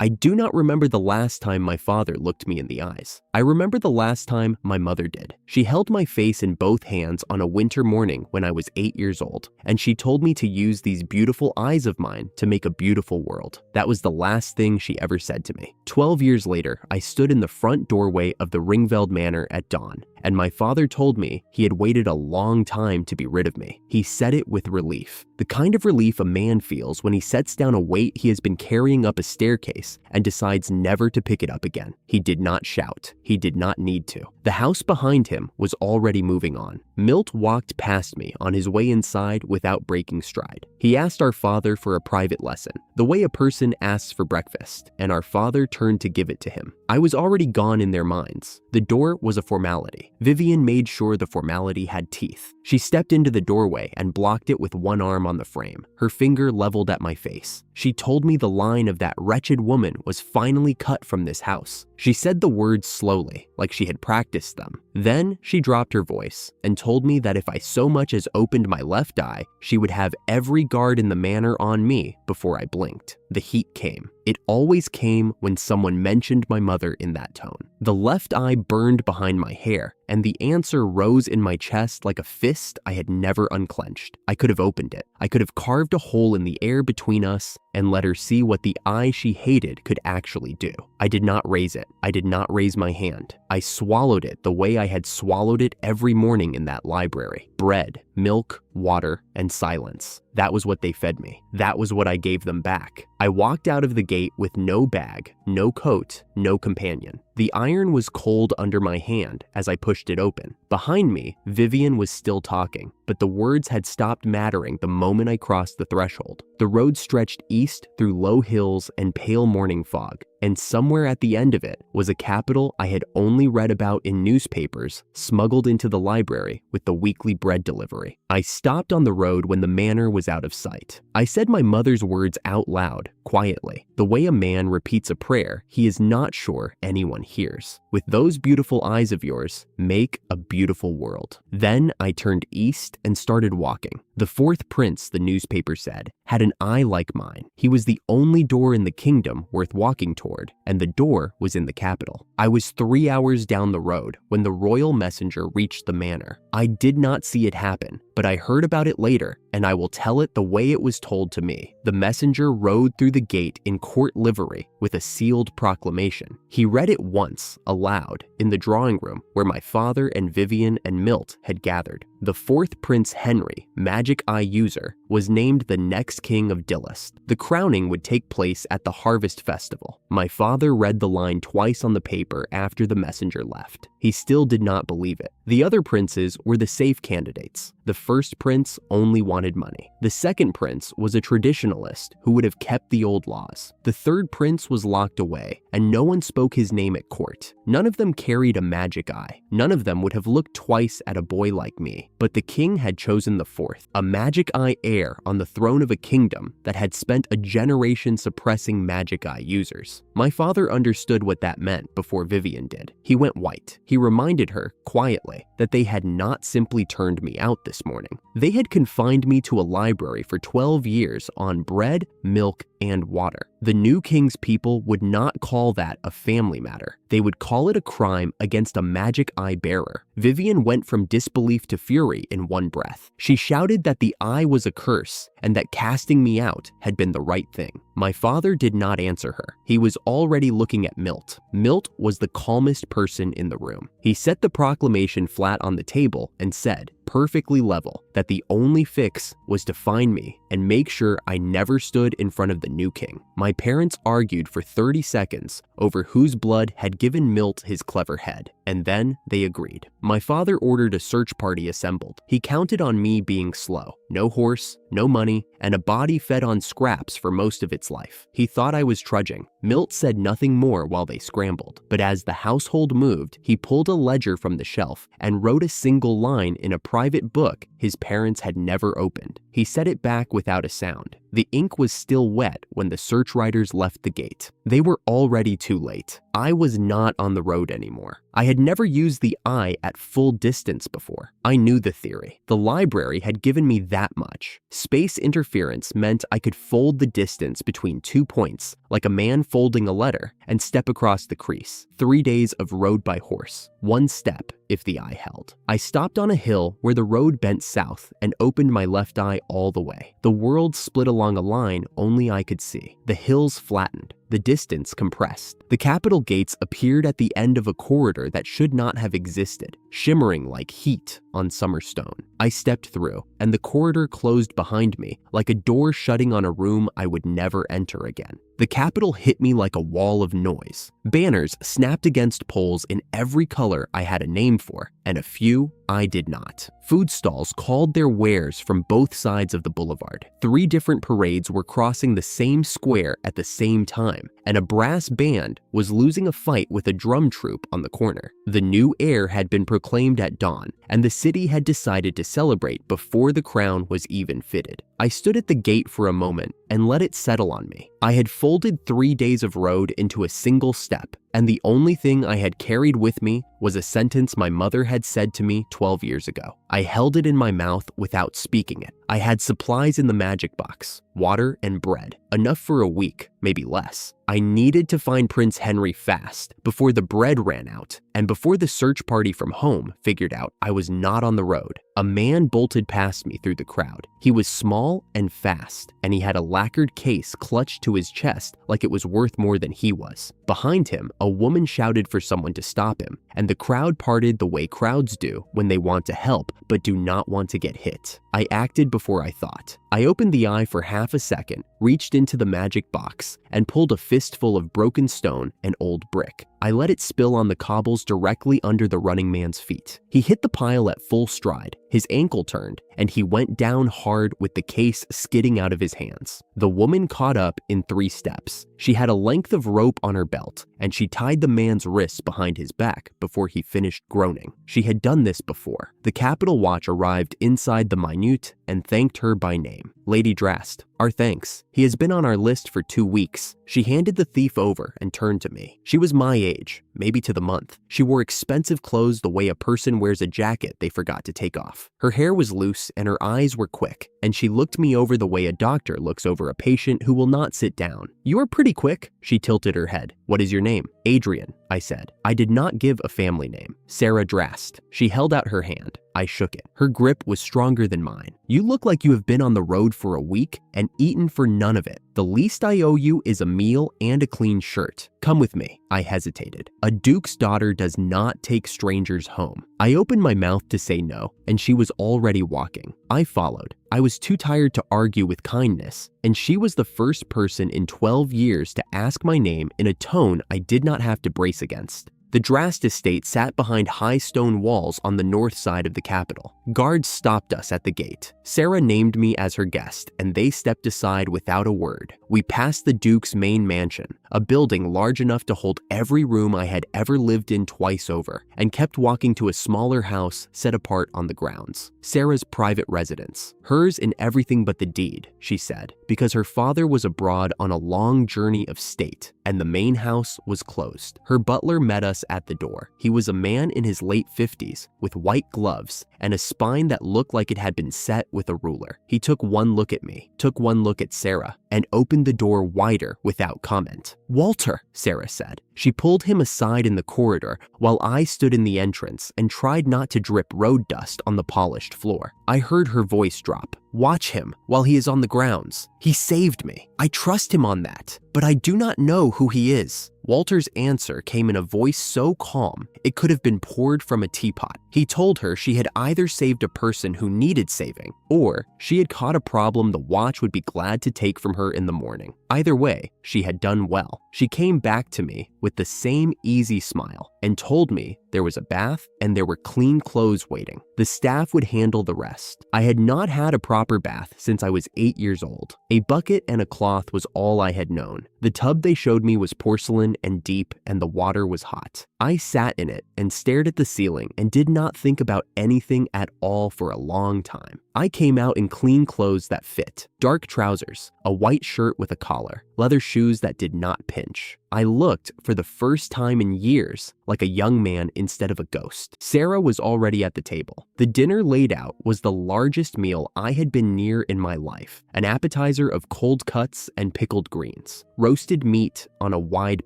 I do not remember the last time my father looked me in the eyes. I remember the last time my mother did. She held my face in both hands on a winter morning when I was 8 years old, and she told me to use these beautiful eyes of mine to make a beautiful world. That was the last thing she ever said to me. 12 years later, I stood in the front doorway of the Ringveld Manor at dawn, and my father told me he had waited a long time to be rid of me. He said it with relief. The kind of relief a man feels when he sets down a weight he has been carrying up a staircase and decides never to pick it up again. He did not shout. He did not need to. The house behind him was already moving on. Milt walked past me on his way inside without breaking stride. He asked our father for a private lesson, the way a person asks for breakfast, and our father turned to give it to him. I was already gone in their minds. The door was a formality. Vivian made sure the formality had teeth. She stepped into the doorway and blocked it with one arm on the frame, her finger leveled at my face. She told me the line of that wretched woman was finally cut from this house. She said the words slowly, like she had practiced them. Then she dropped her voice and told me that if I so much as opened my left eye, she would have every guard in the manor on me before I blinked. The heat came. It always came when someone mentioned my mother in that tone. The left eye burned behind my hair, and the answer rose in my chest like a fist I had never unclenched. I could have opened it. I could have carved a hole in the air between us and let her see what the eye she hated could actually do. I did not raise it. I did not raise my hand. I swallowed it the way I had swallowed it every morning in that library. Bread, milk, water, and silence. That was what they fed me. That was what I gave them back. I walked out of the gate with no bag, no coat, no companion. The iron was cold under my hand as I pushed it open. Behind me, Vivian was still talking, but the words had stopped mattering the moment I crossed the threshold. The road stretched east through low hills and pale morning fog, and somewhere at the end of it was a capital I had only read about in newspapers smuggled into the library with the weekly bread delivery. I stopped on the road when the manor was out of sight. I said my mother's words out loud, quietly, the way a man repeats a prayer he is not sure anyone hears. With those beautiful eyes of yours, make a beautiful world. Then I turned east and started walking. The fourth prince, the newspaper said, had an eye like mine. He was the only door in the kingdom worth walking toward, and the door was in the capital. I was 3 hours down the road when the royal messenger reached the manor. I did not see it happen, but I heard about it later, and I will tell it the way it was told to me. The messenger rode through the gate in court livery with a sealed proclamation. He read it once, aloud, in the drawing room where my father and Vivian and Milt had gathered. The fourth Prince Henry, Magic Eye User, was named the next king of Dillist. The crowning would take place at the Harvest Festival. My father read the line twice on the paper after the messenger left. He still did not believe it. The other princes were the safe candidates. The first prince only wanted money. The second prince was a traditionalist who would have kept the old laws. The third prince was locked away, and no one spoke his name at court. None of them carried a magic eye. None of them would have looked twice at a boy like me. But the king had chosen the fourth, a magic eye heir on the throne of a kingdom that had spent a generation suppressing magic eye users. My father understood what that meant before Vivian did. He went white. He reminded her, quietly, that they had not simply turned me out this morning. They had confined me to a library for 12 years on bread, milk, and water. The new king's people would not call that a family matter. They would call it a crime against a magic eye bearer. Vivian went from disbelief to fury in one breath. She shouted that the eye was a curse and that casting me out had been the right thing. My father did not answer her. He was already looking at Milt. Milt was the calmest person in the room. He set the proclamation flat on the table and said, perfectly level, that the only fix was to find me and make sure I never stood in front of the new king. My parents argued for 30 seconds over whose blood had given Milt his clever head, and then they agreed. My father ordered a search party assembled. He counted on me being slow. No horse, no money, and a body fed on scraps for most of its life. He thought I was trudging. Milt said nothing more while they scrambled, but as the household moved, he pulled a ledger from the shelf and wrote a single line in a private book his parents had never opened. He set it back without a sound. The ink was still wet when the search riders left the gate. They were already too late. I was not on the road anymore. I had never used the eye at full distance before. I knew the theory. The library had given me that much. Space interference meant I could fold the distance between 2 points, like a man folding a letter, and step across the crease. 3 days of road by horse. 1 step if the eye held. I stopped on a hill where the road bent south and opened my left eye all the way. The world split along a line only I could see. The hills flattened. The distance compressed. The Capitol gates appeared at the end of a corridor that should not have existed, shimmering like heat on summer stone. I stepped through, and the corridor closed behind me like a door shutting on a room I would never enter again. The Capitol hit me like a wall of noise. Banners snapped against poles in every color I had a name for, and a few I did not. Food stalls called their wares from both sides of the boulevard. 3 different parades were crossing the same square at the same time, and a brass band was losing a fight with a drum troupe on the corner. The new heir had been proclaimed at dawn, and the city had decided to celebrate before the crown was even fitted. I stood at the gate for a moment and let it settle on me. I had folded 3 days of road into a single step, and the only thing I had carried with me was a sentence my mother had said to me 12 years ago. I held it in my mouth without speaking it. I had supplies in the magic box, water and bread, enough for a week, maybe less. I needed to find Prince Henry fast before the bread ran out and before the search party from home figured out I was not on the road. A man bolted past me through the crowd. He was small and fast, and he had a lacquered case clutched to his chest like it was worth more than he was. Behind him, a woman shouted for someone to stop him, and the crowd parted the way crowds do when they want to help but do not want to get hit. I acted before I thought. I opened the eye for half a second, reached into the magic box, and pulled a fistful of broken stone and old brick. I let it spill on the cobbles directly under the running man's feet. He hit the pile at full stride. His ankle turned, and he went down hard with the case skidding out of his hands. The woman caught up in 3 steps. She had a length of rope on her belt, and she tied the man's wrists behind his back before he finished groaning. She had done this before. The Capitol Watch arrived inside the minute and thanked her by name. Lady Drast, our thanks. He has been on our list for 2 weeks. She handed the thief over and turned to me. She was my age, maybe to the month. She wore expensive clothes the way a person wears a jacket they forgot to take off. Her hair was loose and her eyes were quick, and she looked me over the way a doctor looks over a patient who will not sit down. You are pretty quick. She tilted her head. What is your name? Adrian, I said. I did not give a family name. Sarah Drast. She held out her hand. I shook it. Her grip was stronger than mine. You look like you have been on the road for a week and eaten for none of it. The least I owe you is a meal and a clean shirt. Come with me. I hesitated. A duke's daughter does not take strangers home. I opened my mouth to say no, and she was already walking. I followed. I was too tired to argue with kindness, and she was the first person in 12 years to ask my name in a tone I did not have to brace against. The Drast estate sat behind high stone walls on the north side of the Capitol. Guards stopped us at the gate. Sarah named me as her guest, and they stepped aside without a word. We passed the Duke's main mansion, a building large enough to hold every room I had ever lived in twice over, and kept walking to a smaller house set apart on the grounds. Sarah's private residence. Hers in everything but the deed, she said, because her father was abroad on a long journey of state, and the main house was closed. Her butler met us at the door. He was a man in his late 50s, with white gloves and a spine that looked like it had been set with a ruler. He took one look at me, took one look at Sarah, and opened the door wider without comment. Walter, Sarah said. She pulled him aside in the corridor while I stood in the entrance and tried not to drip road dust on the polished floor. I heard her voice drop. Watch him while he is on the grounds. He saved me. I trust him on that, but I do not know who he is. Walter's answer came in a voice so calm it could have been poured from a teapot. He told her she had either saved a person who needed saving, or she had caught a problem the watch would be glad to take from her in the morning. Either way, she had done well. She came back to me with the same easy smile and told me there was a bath and there were clean clothes waiting. The staff would handle the rest. I had not had a proper bath since I was 8 years old. A bucket and a cloth was all I had known. The tub they showed me was porcelain and deep, and the water was hot. I sat in it and stared at the ceiling and did not think about anything at all for a long time. I came out in clean clothes that fit, dark trousers, a white shirt with a collar, leather shoes that did not pinch. I looked, for the first time in years, like a young man instead of a ghost. Sarah was already at the table. The dinner laid out was the largest meal I had been near in my life, an appetizer of cold cuts and pickled greens, roasted meat on a wide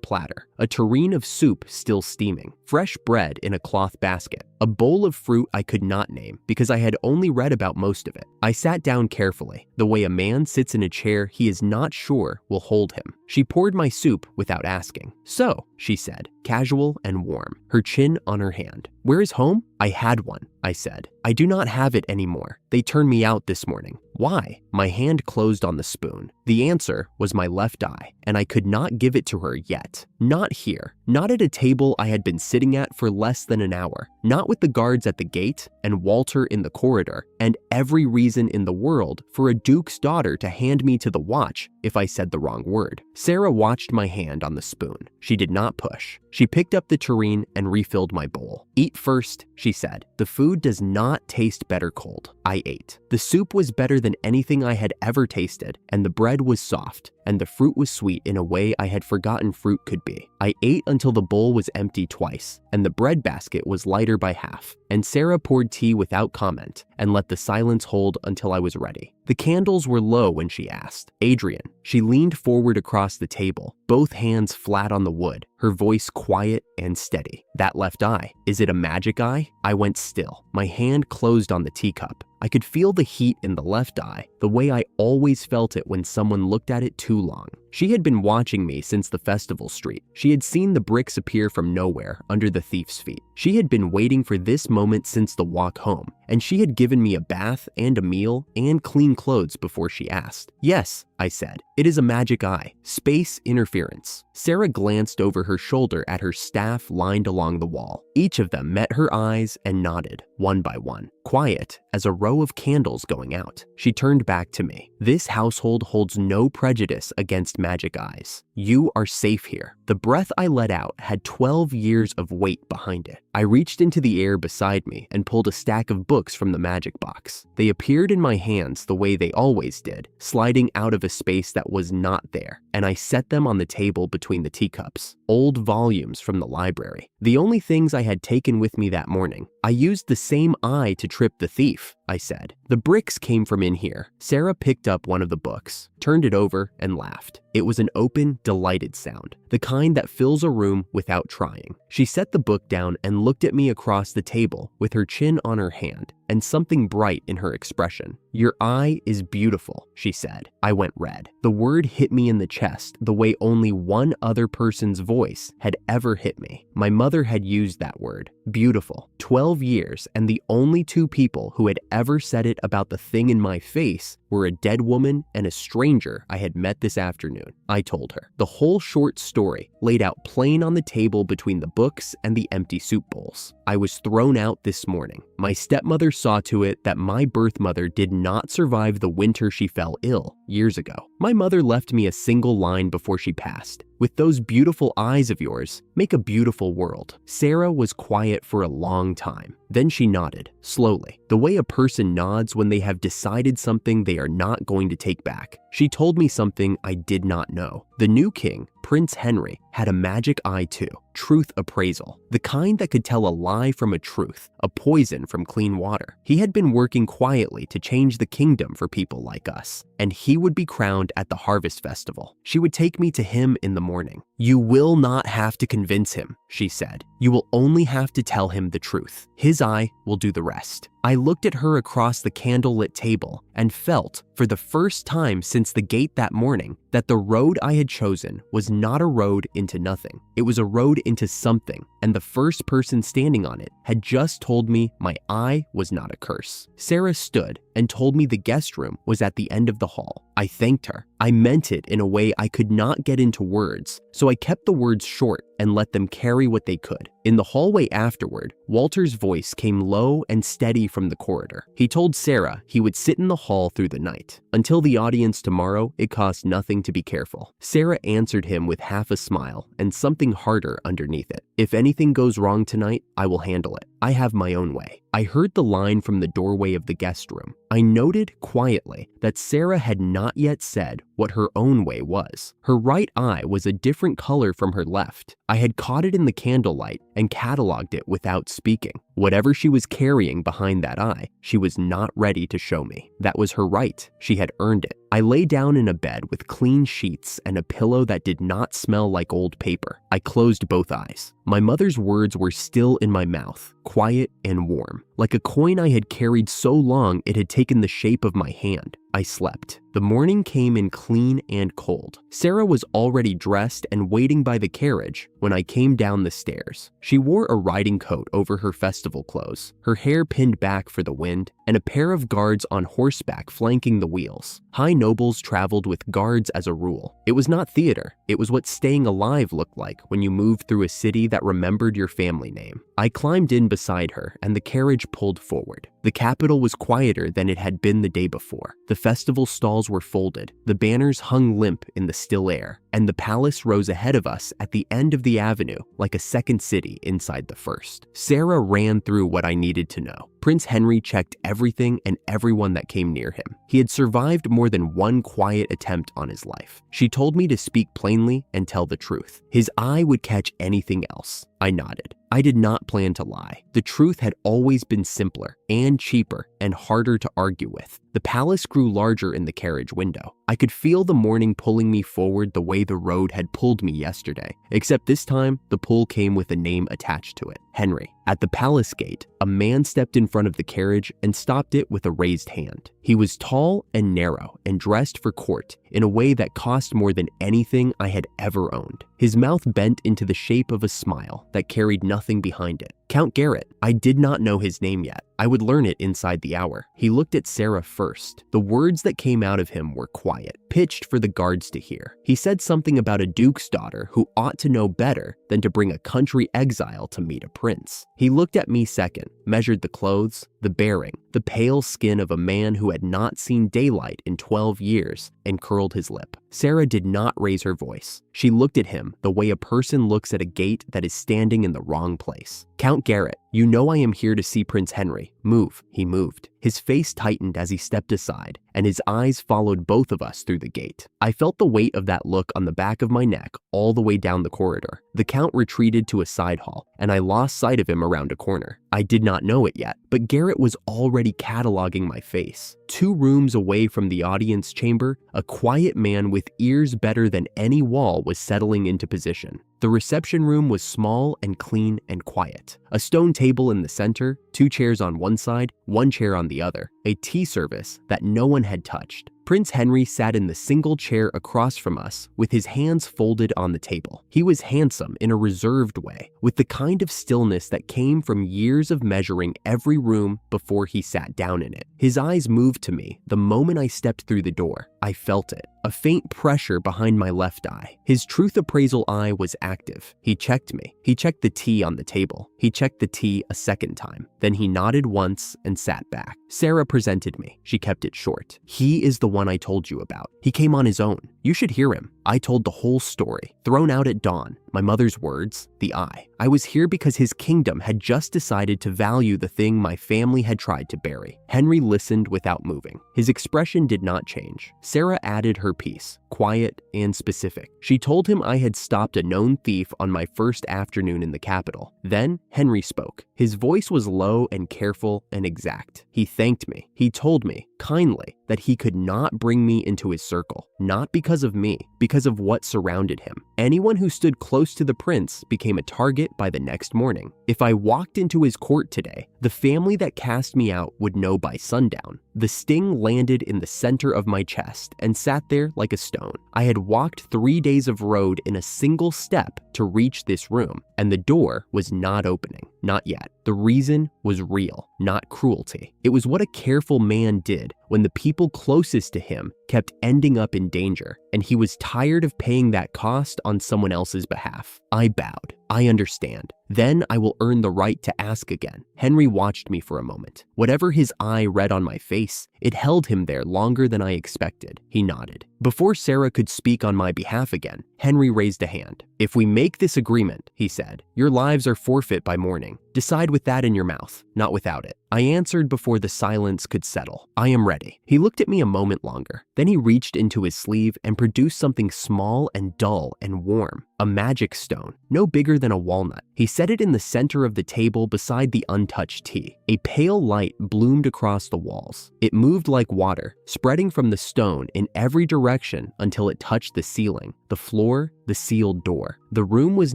platter, a tureen of soup still steaming, fresh bread in a cloth basket, a bowl of fruit I could not name because I had only read about most of it. I sat down carefully, the way a man sits in a chair he is not sure will hold him. She poured my soup without asking. "So," she said, casual and warm, her chin on her hand. "Where is home?" "I had one," I said. "I do not have it anymore. They turned me out this morning." "Why?" My hand closed on the spoon. The answer was my left eye, and I could not give it to her yet. Not here. Not at a table I had been sitting at for less than an hour. Not with the guards at the gate and Walter in the corridor, and every reason in the world for a duke's daughter to hand me to the watch if I said the wrong word. Sarah watched my hand on the spoon. She did not push. She picked up the tureen and refilled my bowl. "Eat first," she said. "The food does not taste better cold." I ate. The soup was better than anything I had ever tasted, and the bread was soft, and the fruit was sweet in a way I had forgotten fruit could be. I ate until the bowl was empty twice, and the bread basket was lighter by half, and Sarah poured tea without comment and let the silence hold until I was ready. The candles were low when she asked, "Adrian." She leaned forward across the table, both hands flat on the wood, her voice quiet and steady. "That left eye, is it a magic eye?" I went still. My hand closed on the teacup. I could feel the heat in the left eye, the way I always felt it when someone looked at it too long. She had been watching me since the festival street. She had seen the bricks appear from nowhere under the thief's feet. She had been waiting for this moment since the walk home, and she had given me a bath and a meal and clean clothes before she asked. "Yes," I said. "It is a magic eye. Space interference." Sarah glanced over her shoulder at her staff lined along the wall. Each of them met her eyes and nodded, one by one, quiet as a row of candles going out. She turned back to me. "This household holds no prejudice against magic eyes. You are safe here." The breath I let out had 12 years of weight behind it. I reached into the air beside me and pulled a stack of books from the magic box. They appeared in my hands the way they always did, sliding out of a space that was not there, and I set them on the table between the teacups. Old volumes from the library. The only things I had taken with me that morning. "I used the same eye to trip the thief," I said. "The bricks came from in here." Sarah picked up one of the books, turned it over, and laughed. It was an open, delighted sound, the kind that fills a room without trying. She set the book down and looked at me across the table with her chin on her hand and something bright in her expression. "Your eye is beautiful," she said. I went red. The word hit me in the chest the way only one other person's voice had ever hit me. My mother had used that word, beautiful, 12 years, and the only two people who had ever said it about the thing in my face were a dead woman and a stranger I had met this afternoon. I told her. The whole short story laid out plain on the table between the books and the empty soup bowls. I was thrown out this morning. My stepmother saw to it that my birth mother did not survive the winter she fell ill years ago. My mother left me a single line before she passed. "With those beautiful eyes of yours, make a beautiful world." Sarah was quiet for a long time. Then she nodded, slowly, the way a person nods when they have decided something they are not going to take back. She told me something I did not know. The new king, Prince Henry, had a magic eye too, truth appraisal, the kind that could tell a lie from a truth, a poison from clean water. He had been working quietly to change the kingdom for people like us, and he would be crowned at the harvest festival. She would take me to him in the morning. "You will not have to convince him," she said. "You will only have to tell him the truth. His eye will do the rest." I looked at her across the candlelit table and felt, for the first time since the gate that morning, that the road I had chosen was not a road into nothing. It was a road into something, and the first person standing on it had just told me my eye was not a curse. Sarah stood and told me the guest room was at the end of the hall. I thanked her. I meant it in a way I could not get into words, so I kept the words short and let them carry what they could. In the hallway afterward, Walter's voice came low and steady from the corridor. He told Sarah he would sit in the hall through the night. Until the audience tomorrow, it cost nothing to be careful. Sarah answered him with half a smile and something harder underneath it. If anything goes wrong tonight, I will handle it. I have my own way. I heard the line from the doorway of the guest room. I noted quietly that Sarah had not yet said what her own way was. Her right eye was a different color from her left. I had caught it in the candlelight and cataloged it without speaking. Whatever she was carrying behind that eye, she was not ready to show me. That was her right. She had earned it. I lay down in a bed with clean sheets and a pillow that did not smell like old paper. I closed both eyes. My mother's words were still in my mouth, quiet and warm. Like a coin I had carried so long it had taken the shape of my hand. I slept. The morning came in clean and cold. Sarah was already dressed and waiting by the carriage when I came down the stairs. She wore a riding coat over her festival clothes, her hair pinned back for the wind, and a pair of guards on horseback flanking the wheels. High nobles traveled with guards as a rule. It was not theater. It was what staying alive looked like when you moved through a city that remembered your family name. I climbed in beside her and the carriage pulled forward. The capital was quieter than it had been the day before. The festival stalls were folded, the banners hung limp in the still air, and the palace rose ahead of us at the end of the avenue like a second city inside the first. Sarah ran through what I needed to know. Prince Henry checked everything and everyone that came near him. He had survived more than one quiet attempt on his life. She told me to speak plainly and tell the truth. His eye would catch anything else. I nodded. I did not plan to lie. The truth had always been simpler and cheaper and harder to argue with. The palace grew larger in the carriage window. I could feel the morning pulling me forward the way the road had pulled me yesterday, except this time the pull came with a name attached to it, Henry. At the palace gate, a man stepped in front of the carriage and stopped it with a raised hand. He was tall and narrow and dressed for court in a way that cost more than anything I had ever owned. His mouth bent into the shape of a smile that carried nothing behind it. Count Garrett. I did not know his name yet. I would learn it inside the hour. He looked at Sarah first. The words that came out of him were quiet, pitched for the guards to hear. He said something about a duke's daughter who ought to know better than to bring a country exile to meet a prince. He looked at me second, measured the clothes, the bearing, the pale skin of a man who had not seen daylight in 12 years, and curled his lip. Sarah did not raise her voice. She looked at him the way a person looks at a gate that is standing in the wrong place. Count Garrett, you know I am here to see Prince Henry. Move. He moved. His face tightened as he stepped aside, and his eyes followed both of us through the gate. I felt the weight of that look on the back of my neck all the way down the corridor. The Count retreated to a side hall, and I lost sight of him around a corner. I did not know it yet, but Garrett was already cataloging my face. 2 rooms away from the audience chamber, a quiet man with ears better than any wall was settling into position. The reception room was small and clean and quiet. A stone table in the center, 2 chairs on one side, 1 chair on the other, a tea service that no one had touched. Prince Henry sat in the single chair across from us with his hands folded on the table. He was handsome in a reserved way, with the kind of stillness that came from years of measuring every room before he sat down in it. His eyes moved to me the moment I stepped through the door. I felt it, a faint pressure behind my left eye. His truth appraisal eye was active. He checked me. He checked the tea on the table. He checked the tea a second time. Then he nodded once and sat back. Sarah presented me. She kept it short. He is the one I told you about. He came on his own. You should hear him. I told the whole story, thrown out at dawn. My mother's words, the eye. I was here because his kingdom had just decided to value the thing my family had tried to bury. Henry listened without moving. His expression did not change. Sarah added her piece, quiet and specific. She told him I had stopped a known thief on my first afternoon in the capital. Then Henry spoke. His voice was low and careful and exact. He thanked me. He told me, kindly, that he could not bring me into his circle, not because of me, because of what surrounded him. anyone who stood close to the prince became a target by the next morning. If I walked into his court today, the family that cast me out would know by sundown. The sting landed in the center of my chest and sat there like a stone. I had walked 3 days of road in a single step to reach this room, and the door was not opening. Not yet. The reason was real, not cruelty. It was what a careful man did when the people closest to him kept ending up in danger, and he was tired of paying that cost on someone else's behalf. I bowed. I understand. Then I will earn the right to ask again. Henry watched me for a moment. Whatever his eye read on my face, it held him there longer than I expected. He nodded. Before Sarah could speak on my behalf again, Henry raised a hand. "If we make this agreement," he said, "your lives are forfeit by morning. Decide with that in your mouth, not without it." I answered before the silence could settle. "I am ready." He looked at me a moment longer. Then he reached into his sleeve and produced something small and dull and warm. A magic stone, no bigger than a walnut. He set it in the center of the table beside the untouched tea. A pale light bloomed across the walls. It moved like water, spreading from the stone in every direction until it touched the ceiling, the floor, the sealed door. The room was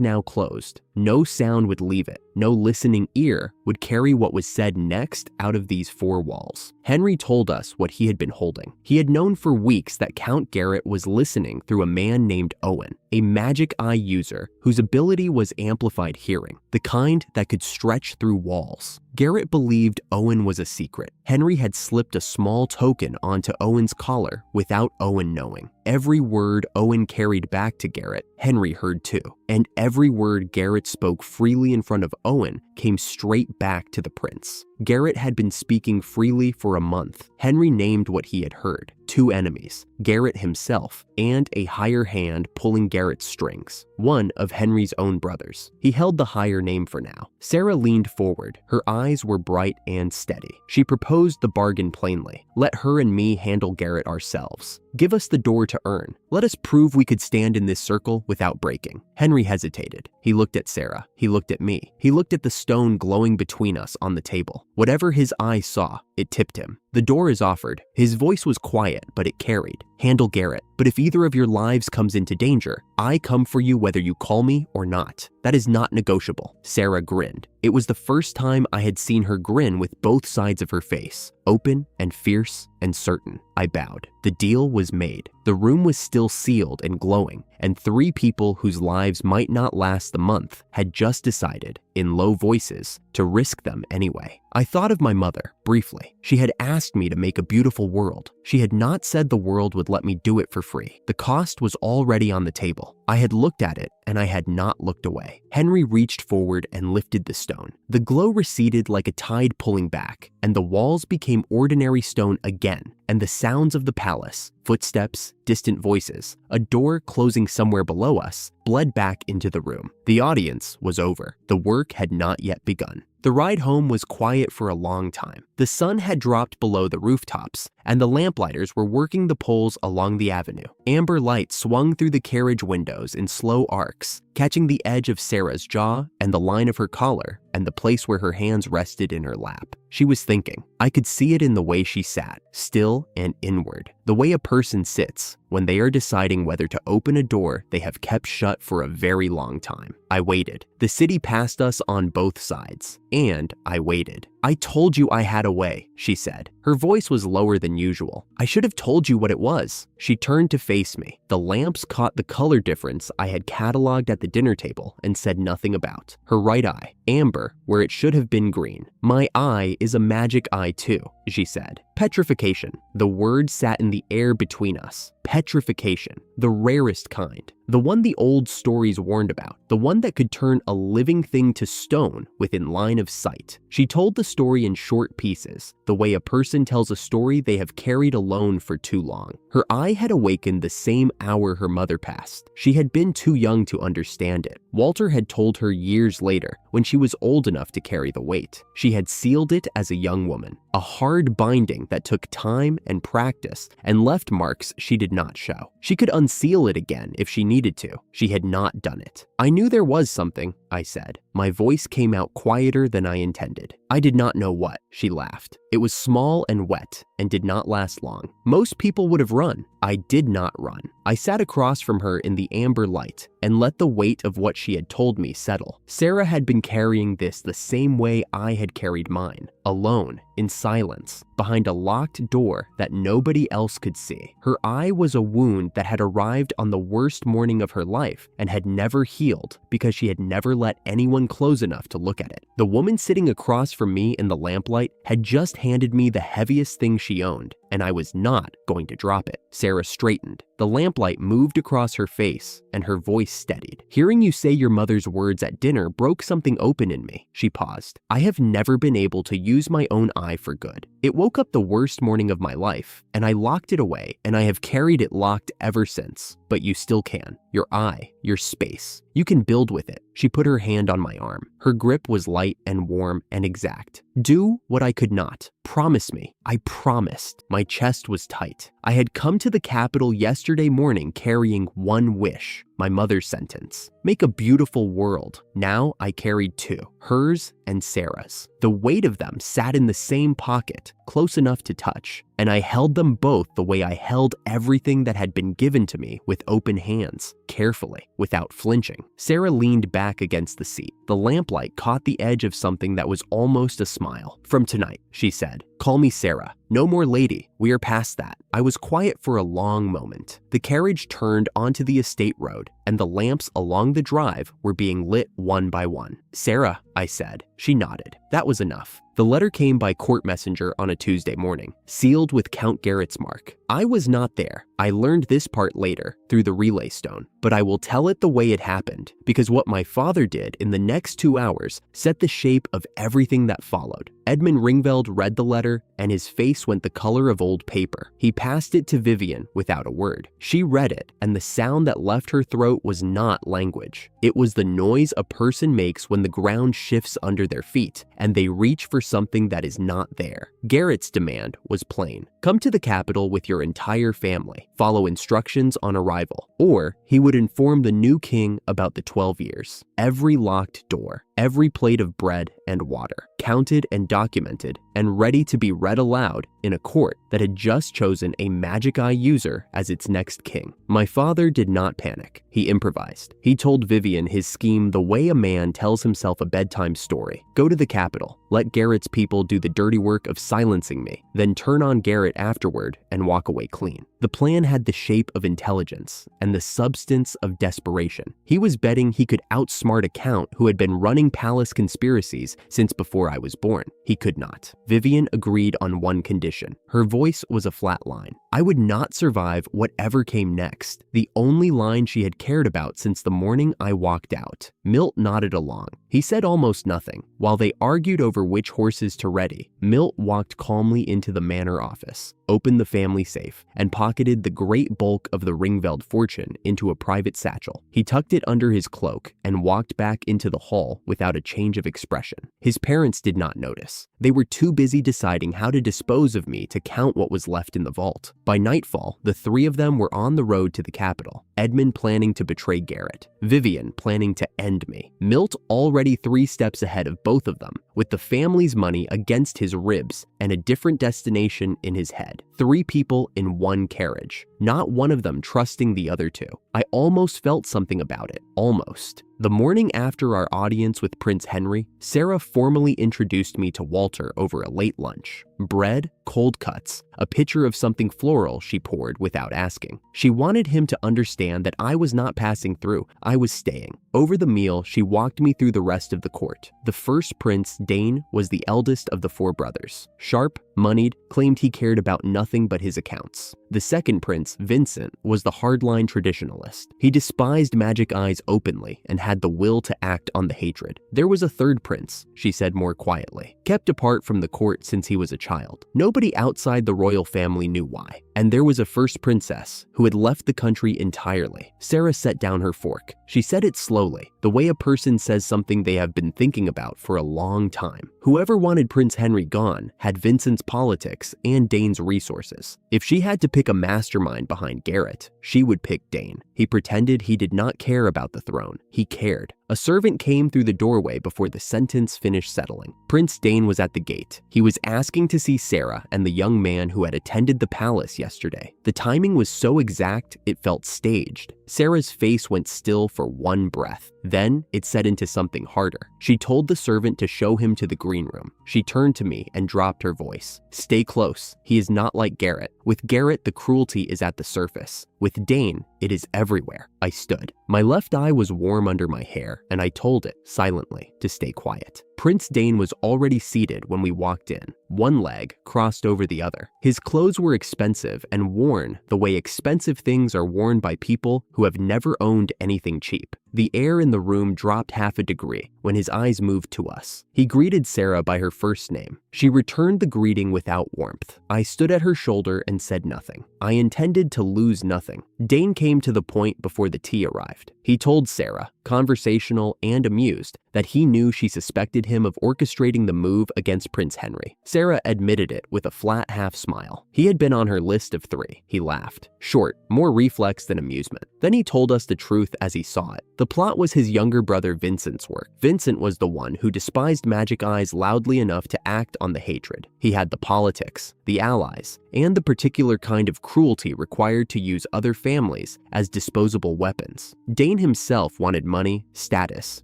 now closed. No sound would leave it. No listening ear would carry what was said next out of these four walls. Henry told us what he had been holding. He had known for weeks that Count Garrett was listening through a man named Owen, a magic eye user whose ability was amplified hearing, the kind that could stretch through walls. Garrett believed Owen was a secret. Henry had slipped a small token onto Owen's collar without Owen knowing. Every word Owen carried back to Garrett, Henry heard too. And every word Garrett spoke freely in front of Owen came straight back to the prince. Garrett had been speaking freely for a month. Henry named what he had heard: 2 enemies, Garrett himself, and a higher hand pulling Garrett's strings, one of Henry's own brothers. He held the higher name for now. Sarah leaned forward. Her eyes were bright and steady. She proposed the bargain plainly. Let her and me handle Garrett ourselves. Give us the door to earn. Let us prove we could stand in this circle without breaking. Henry hesitated. He looked at Sarah. He looked at me. He looked at the stone glowing between us on the table. Whatever his eye saw, it tipped him. The door is offered. His voice was quiet, but it carried. Handle Garrett. But if either of your lives comes into danger, I come for you whether you call me or not. That is not negotiable. Sarah grinned. It was the first time I had seen her grin with both sides of her face, open and fierce and certain. I bowed. The deal was made. The room was still sealed and glowing, and 3 people whose lives might not last the month had just decided, in low voices, to risk them anyway. I thought of my mother, briefly. She had asked me to make a beautiful world. She had not said the world would let me do it for free. The cost was already on the table. I had looked at it, and I had not looked away. Henry reached forward and lifted the stone. The glow receded like a tide pulling back, and the walls became ordinary stone again, and the sounds of the palace, footsteps, distant voices, a door closing somewhere below us, bled back into the room. The audience was over. The work had not yet begun. The ride home was quiet for a long time. The sun had dropped below the rooftops, and the lamplighters were working the poles along the avenue. Amber light swung through the carriage windows in slow arcs, catching the edge of Sarah's jaw and the line of her collar and the place where her hands rested in her lap. She was thinking. I could see it in the way she sat, still and inward. The way a person sits when they are deciding whether to open a door they have kept shut for a very long time. I waited. The city passed us on both sides, and I waited. I told you I had a way, she said. Her voice was lower than usual. I should have told you what it was. She turned to face me. The lamps caught the color difference I had cataloged at the dinner table and said nothing about. Her right eye, amber, where it should have been green. My eye is a magic eye too, she said. Petrification. The word sat in the air between us. Petrification. The rarest kind. The one the old stories warned about. The one that could turn a living thing to stone within line of sight. She told the story in short pieces, the way a person tells a story they have carried alone for too long. Her eye had awakened the same hour her mother passed. She had been too young to understand it. Walter had told her years later, when she was old enough to carry the weight. She had sealed it as a young woman. A hard binding that took time and practice and left marks she did not show. She could unseal it again if she needed to. She had not done it. I knew there was something. I said. My voice came out quieter than I intended. I did not know what, she laughed. It was small and wet and did not last long. Most people would have run. I did not run. I sat across from her in the amber light and let the weight of what she had told me settle. Sarah had been carrying this the same way I had carried mine, alone, in silence, behind a locked door that nobody else could see. Her eye was a wound that had arrived on the worst morning of her life and had never healed because she had never let anyone close enough to look at it. The woman sitting across from me in the lamplight had just handed me the heaviest thing she owned, and I was not going to drop it. Sarah straightened. The lamplight moved across her face, and her voice steadied. Hearing you say your mother's words at dinner broke something open in me. She paused. I have never been able to use my own eye for good. It woke up the worst morning of my life, and I locked it away, and I have carried it locked ever since. But you still can. Your eye, your space. You can build with it. She put her hand on my arm. Her grip was light and warm and exact. Do what I could not. Promise me. I promised. My chest was tight. I had come to the capital yesterday morning carrying one wish, my mother's sentence. Make a beautiful world. Now I carried two, hers and Sarah's. The weight of them sat in the same pocket, close enough to touch, and I held them both the way I held everything that had been given to me with open hands, carefully, without flinching. Sarah leaned back against the seat. The lamplight caught the edge of something that was almost a smile. From tonight, she said, call me Sarah. No more lady. We are past that. I was quiet for a long moment. The carriage turned onto the estate road, and the lamps along the drive were being lit one by one. Sarah, I said. She nodded. That was enough. The letter came by court messenger on a Tuesday morning, sealed with Count Garrett's mark. I was not there. I learned this part later, through the relay stone, but I will tell it the way it happened, because what my father did in the next 2 hours set the shape of everything that followed. Edmund Ringveld read the letter, and his face went the color of old paper. He passed it to Vivian without a word. She read it, and the sound that left her throat was not language. It was the noise a person makes when the ground shifts under their feet, and they reach for something that is not there. Garrett's demand was plain. Come to the capital with your entire family. Follow instructions on arrival. Or he would inform the new king about the 12 years. Every locked door, every plate of bread and water, counted and documented, and ready to be read aloud in a court that had just chosen a magic eye user as its next king. My father did not panic. He improvised. He told Vivian his scheme the way a man tells himself a bedtime story. Go to the capital, let Garrett's people do the dirty work of silencing me, then turn on Garrett afterward and walk away clean. The plan had the shape of intelligence and the substance of desperation. He was betting he could outsmart a count who had been running palace conspiracies since before I was born. He could not. Vivian agreed on one condition. Her voice was a flat line. I would not survive whatever came next, the only line she had cared about since the morning I walked out. Milt nodded along. He said almost nothing. While they argued over which horses to ready, Milt walked calmly into the manor office, opened the family safe, and pocketed the great bulk of the Ringveld fortune into a private satchel. He tucked it under his cloak and walked back into the hall without a change of expression. His parents did not notice. They were too busy deciding how to dispose of me to count what was left in the vault. By nightfall, the three of them were on the road to the capital, Edmund planning to betray Garrett, Vivian planning to end me, Milt already 3 steps ahead of both of them, with the family's money against his ribs and a different destination in his head. 3 people in one carriage, not one of them trusting the other 2. I almost felt something about it, almost. The morning after our audience with Prince Henry, Sarah formally introduced me to Walter over a late lunch. Bread, cold cuts, a pitcher of something floral she poured without asking. She wanted him to understand that I was not passing through, I was staying. Over the meal, she walked me through the rest of the court. The first prince, Dane, was the eldest of the 4 brothers. Sharp, moneyed, claimed he cared about nothing but his accounts. The second prince, Vincent, was the hardline traditionalist. He despised magic eyes openly and had the will to act on the hatred. There was a third prince, she said more quietly, kept apart from the court since he was a child. Nobody outside the royal family knew why. And there was a first princess who had left the country entirely. Sarah set down her fork. She said it slowly, the way a person says something they have been thinking about for a long time. Whoever wanted Prince Henry gone had Vincent's politics and Dane's resources. If she had to pick a mastermind behind Garrett, she would pick Dane. He pretended he did not care about the throne. He cared. A servant came through the doorway before the sentence finished settling. Prince Dane was at the gate. He was asking to see Sarah and the young man who had attended the palace yesterday. The timing was so exact, it felt staged. Sarah's face went still for one breath. Then it set into something harder. She told the servant to show him to the green room. She turned to me and dropped her voice. "Stay close. He is not like Garrett. With Garrett, the cruelty is at the surface. With Dane, it is everywhere." I stood. My left eye was warm under my hair, and I told it, silently, to stay quiet. Prince Dane was already seated when we walked in. One leg crossed over the other. His clothes were expensive and worn the way expensive things are worn by people who have never owned anything cheap. The air in the room dropped half a degree when his eyes moved to us. He greeted Sarah by her first name. She returned the greeting without warmth. I stood at her shoulder and said nothing. I intended to lose nothing. Dane came to the point before the tea arrived. He told Sarah, conversational and amused, that he knew she suspected him of orchestrating the move against Prince Henry. Sarah admitted it with a flat half smile. He had been on her list of 3. He laughed. Short, more reflex than amusement. Then he told us the truth as he saw it. The plot was his younger brother Vincent's work. Vincent was the one who despised Magic Eyes loudly enough to act on the hatred. He had the politics, the allies, and the particular kind of cruelty required to use other families as disposable weapons. Dane himself wanted money, status,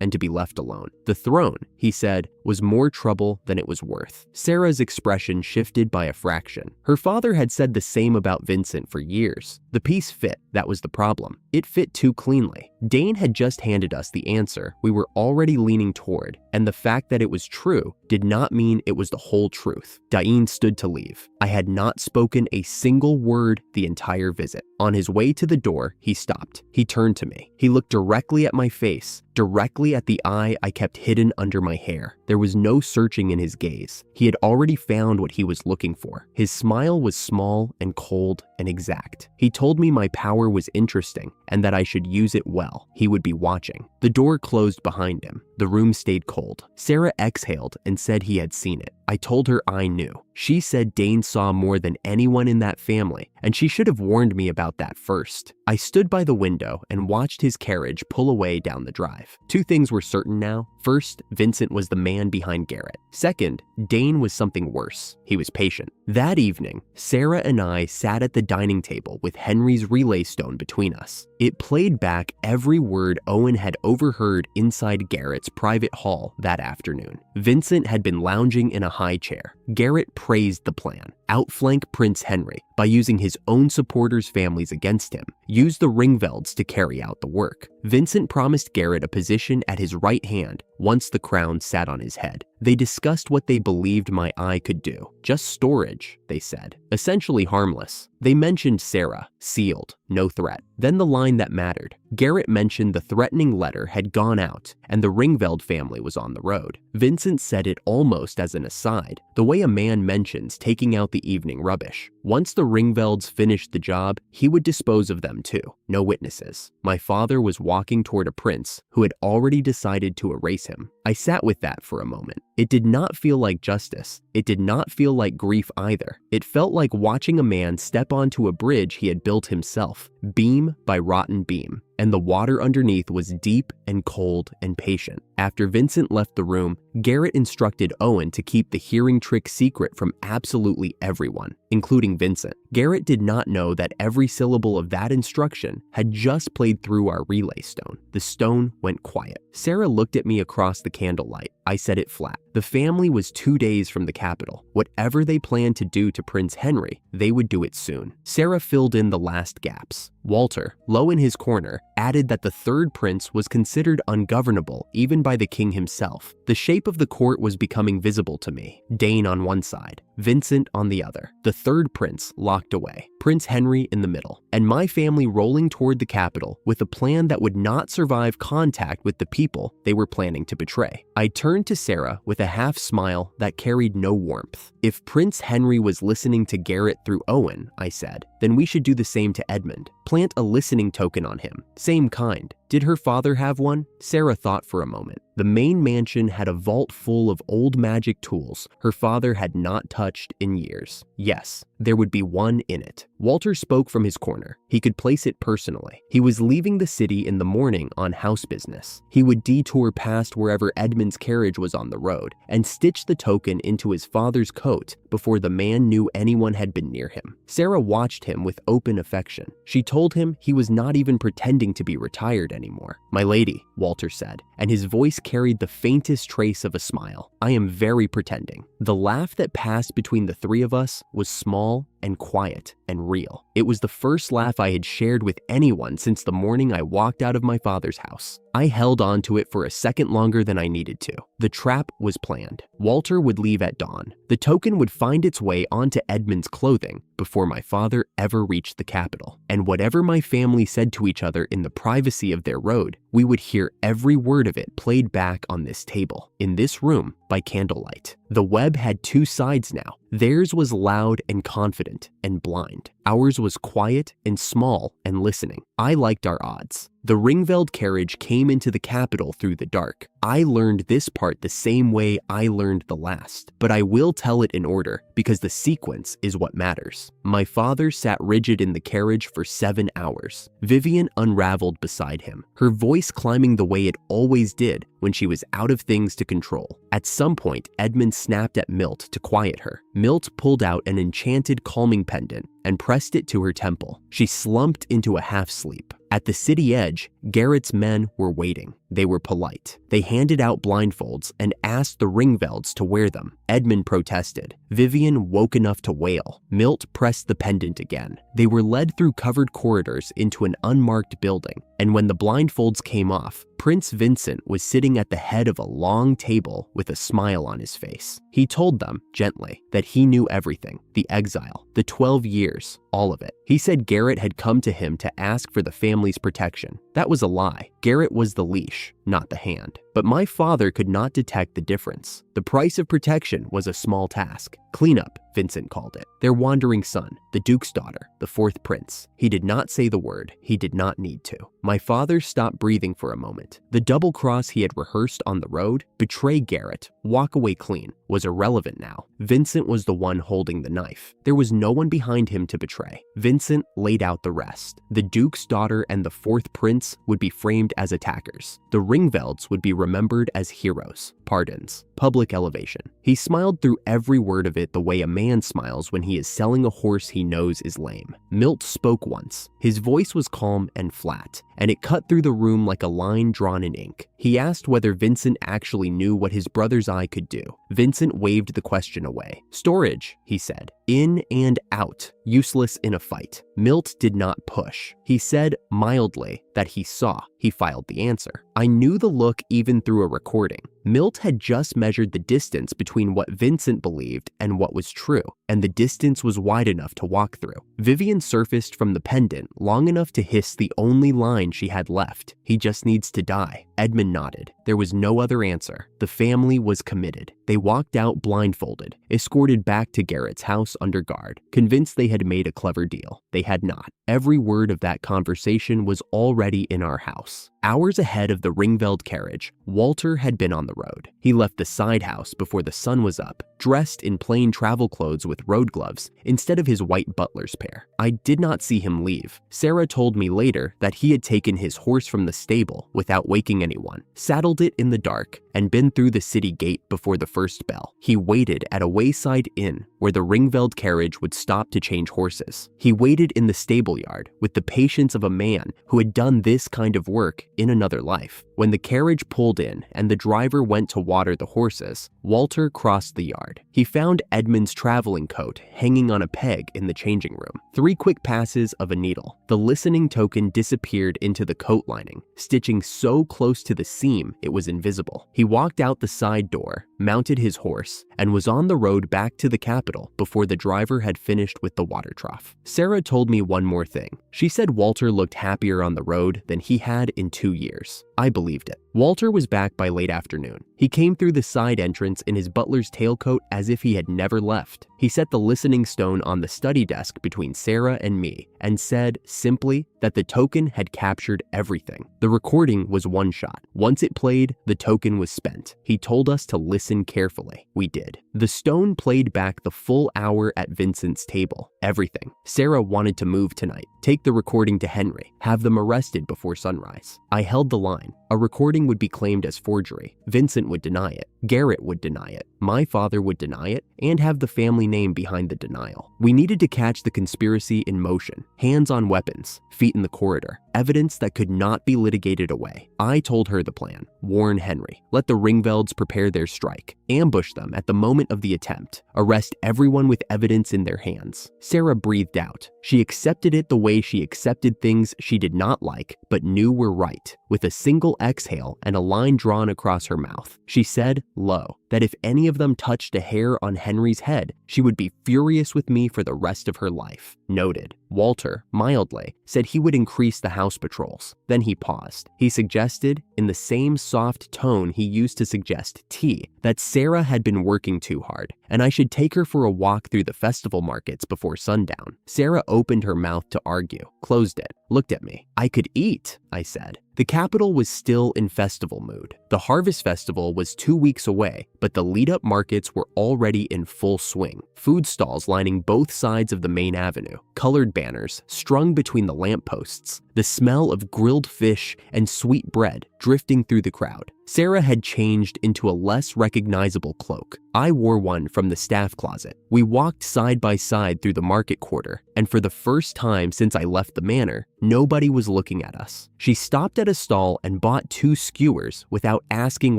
and to be left alone. The throne, he said, was more trouble than it was worth. Sarah's expression shifted by a fraction. Her father had said the same about Vincent for years. The piece fit, that was the problem. It fit too cleanly. Dane had just handed us the answer we were already leaning toward, and the fact that it was true did not mean it was the whole truth. Dane stood to leave. I had not spoken a single word the entire visit. On his way to the door, he stopped. He turned to me. He looked directly at my face, directly at the eye I kept hidden under my hair. There was no searching in his gaze. He had already found what he was looking for. His smile was small and cold and exact. He told me my power was interesting and that I should use it well. He would be watching. The door closed behind him. The room stayed cold. Sarah exhaled and said he had seen it. I told her I knew. She said Dane saw more than anyone in that family, and she should have warned me about that first. I stood by the window and watched his carriage pull away down the drive. 2 things were certain now. First, Vincent was the man behind Garrett. Second, Dane was something worse. He was patient. That evening, Sarah and I sat at the dining table with Henry's relay stone between us. It played back every word Owen had overheard inside Garrett's private hall that afternoon. Vincent had been lounging in a high chair. Garrett praised the plan. Outflank Prince Henry by using his own supporters' families against him. Use the Ringvelds to carry out the work. Vincent promised Garrett a position at his right hand once the crown sat on his head. They discussed what they believed my eye could do. Just storage, they said. Essentially harmless. They mentioned Sarah, sealed, no threat. Then the line that mattered. Garrett mentioned the threatening letter had gone out and the Ringveld family was on the road. Vincent said it almost as an aside, the way a man mentions taking out the evening rubbish. Once the Ringvelds finished the job, he would dispose of them too. No witnesses. My father was walking toward a prince who had already decided to erase him. I sat with that for a moment. It did not feel like justice. It did not feel like grief either. It felt like watching a man step onto a bridge he had built himself, beam by rotten beam, and the water underneath was deep and cold and patient. After Vincent left the room, Garrett instructed Owen to keep the hearing trick secret from absolutely everyone, including Vincent. Garrett did not know that every syllable of that instruction had just played through our relay stone. The stone went quiet. Sarah looked at me across the candlelight. I said it flat. The family was 2 days from the capital. Whatever they planned to do to Prince Henry, they would do it soon. Sarah filled in the last gaps. Walter, low in his corner, added that the 3rd prince was considered ungovernable even by the king himself. The shape of the court was becoming visible to me. Dane on one side, Vincent on the other. The 3rd prince locked away, Prince Henry in the middle, and my family rolling toward the capital with a plan that would not survive contact with the people they were planning to betray. I turned to Sarah with a half smile that carried no warmth. If Prince Henry was listening to Garrett through Owen, I said, Then we should do the same to Edmund. Plant a listening token on him. Same kind. Did her father have one? Sarah thought for a moment. The main mansion had a vault full of old magic tools her father had not touched in years. Yes, there would be one in it. Walter spoke from his corner. He could place it personally. He was leaving the city in the morning on house business. He would detour past wherever Edmund's carriage was on the road and stitch the token into his father's coat before the man knew anyone had been near him. Sarah watched him with open affection. She told him he was not even pretending to be retired anymore. "My lady," Walter said, and his voice carried the faintest trace of a smile. "I am very pretending." The laugh that passed between the three of us was small and quiet and real. It was the first laugh I had shared with anyone since the morning I walked out of my father's house. I held on to it for a second longer than I needed to. The trap was planned. Walter would leave at dawn. The token would find its way onto Edmund's clothing before my father ever reached the capital. And whatever my family said to each other in the privacy of their road, we would hear every word of it played back on this table, in this room, by candlelight. The web had two sides now. Theirs was loud and confident and blind. Ours was quiet and small and listening. I liked our odds. The Ringveld carriage came into the capital through the dark. I learned this part the same way I learned the last, but I will tell it in order because the sequence is what matters. My father sat rigid in the carriage for 7 hours. Vivian unraveled beside him, her voice climbing the way it always did when she was out of things to control. At some point, Edmund snapped at Milt to quiet her. Milt pulled out an enchanted calming pendant and pressed it to her temple. She slumped into a half-sleep. At the city edge, Garrett's men were waiting. They were polite. They handed out blindfolds and asked the Ringvelds to wear them. Edmund protested. Vivian woke enough to wail. Milt pressed the pendant again. They were led through covered corridors into an unmarked building, and when the blindfolds came off, Prince Vincent was sitting at the head of a long table with a smile on his face. He told them, gently, that he knew everything. The exile, the 12 years, all of it. He said Garrett had come to him to ask for the family's protection. That was a lie. Garrett was the leash, not the hand. But my father could not detect the difference. The price of protection was a small task. Cleanup, Vincent called it. Their wandering son, the Duke's daughter, the fourth prince. He did not say the word. He did not need to. My father stopped breathing for a moment. The double cross he had rehearsed on the road, betray Garrett, walk away clean, was irrelevant now. Vincent was the one holding the knife. There was no one behind him to betray. Vincent laid out the rest. The Duke's daughter and the fourth prince would be framed as attackers. The Ringvelds would be remembered as heroes, pardons, public elevation. He smiled through every word of it the way a man smiles when he is selling a horse he knows is lame. Milt spoke once. His voice was calm and flat, and it cut through the room like a line drawn in ink. He asked whether Vincent actually knew what his brother's eye could do. Vincent waved the question away. Storage, he said. In and out, useless in a fight. Milt did not push. He said mildly that he saw. He filed the answer. I knew the look even through a recording. Milt had just measured the distance between what Vincent believed and what was true, and the distance was wide enough to walk through. Vivian surfaced from the pendant long enough to hiss the only line she had left. He just needs to die. Edmund nodded. There was no other answer. The family was committed. They walked out blindfolded, escorted back to Garrett's house under guard, convinced they had made a clever deal. They had not. Every word of that conversation was already in our house. Hours ahead of the Ringveld carriage, Walter had been on the road. He left the side house before the sun was up, dressed in plain travel clothes with road gloves instead of his white butler's pair. I did not see him leave. Sarah told me later that he had taken his horse from the stable without waking anyone, saddled it in the dark, and been through the city gate before the first bell. He waited at a wayside inn where the Ringveld carriage would stop to change horses. He waited in the stable yard with the patience of a man who had done this kind of work in another life. When the carriage pulled in and the driver went to water the horses, Walter crossed the yard. He found Edmund's traveling coat hanging on a peg in the changing room. 3 quick passes of a needle. The listening token disappeared into the coat lining, stitching so close to the seam it was invisible. He walked out the side door, mounted his horse, and was on the road back to the capital before the driver had finished with the water trough. Sarah told me one more thing. She said Walter looked happier on the road than he had in 2 years. I believed it. Walter was back by late afternoon. He came through the side entrance in his butler's tailcoat as if he had never left. He set the listening stone on the study desk between Sarah and me and said, simply, that the token had captured everything. The recording was one shot. Once it played, the token was spent. He told us to listen carefully. We did. The stone played back the full hour at Vincent's table. Everything. Sarah wanted to move tonight, take the recording to Henry, have them arrested before sunrise. I held the line. A recording would be claimed as forgery. Vincent would deny it. Garrett would deny it. My father would deny it and have the family name behind the denial. We needed to catch the conspiracy in motion. Hands on weapons, feet in the corridor, evidence that could not be litigated away. I told her the plan. Warn Henry. Let the Ringvelds prepare their strike. Ambush them at the moment of the attempt. Arrest everyone with evidence in their hands. Sarah breathed out. She accepted it the way she accepted things she did not like but knew were right, with a single exhale and a line drawn across her mouth. She said, low, that if any of them touched a hair on Henry's head, she would be furious with me for the rest of her life. Noted. Walter, mildly, said he would increase the house patrols. Then he paused. He suggested, in the same soft tone he used to suggest tea, that Sarah had been working too hard, and I should take her for a walk through the festival markets before sundown. Sarah opened her mouth to argue, closed it, looked at me. I could eat, I said. The capital was still in festival mood. The Harvest Festival was 2 weeks away, but the lead-up markets were already in full swing. Food stalls lining both sides of the main avenue, colored banners strung between the lampposts, the smell of grilled fish and sweet bread drifting through the crowd. Sarah had changed into a less recognizable cloak. I wore one from the staff closet. We walked side by side through the market quarter, and for the first time since I left the manor, nobody was looking at us. She stopped at a stall and bought 2 skewers without asking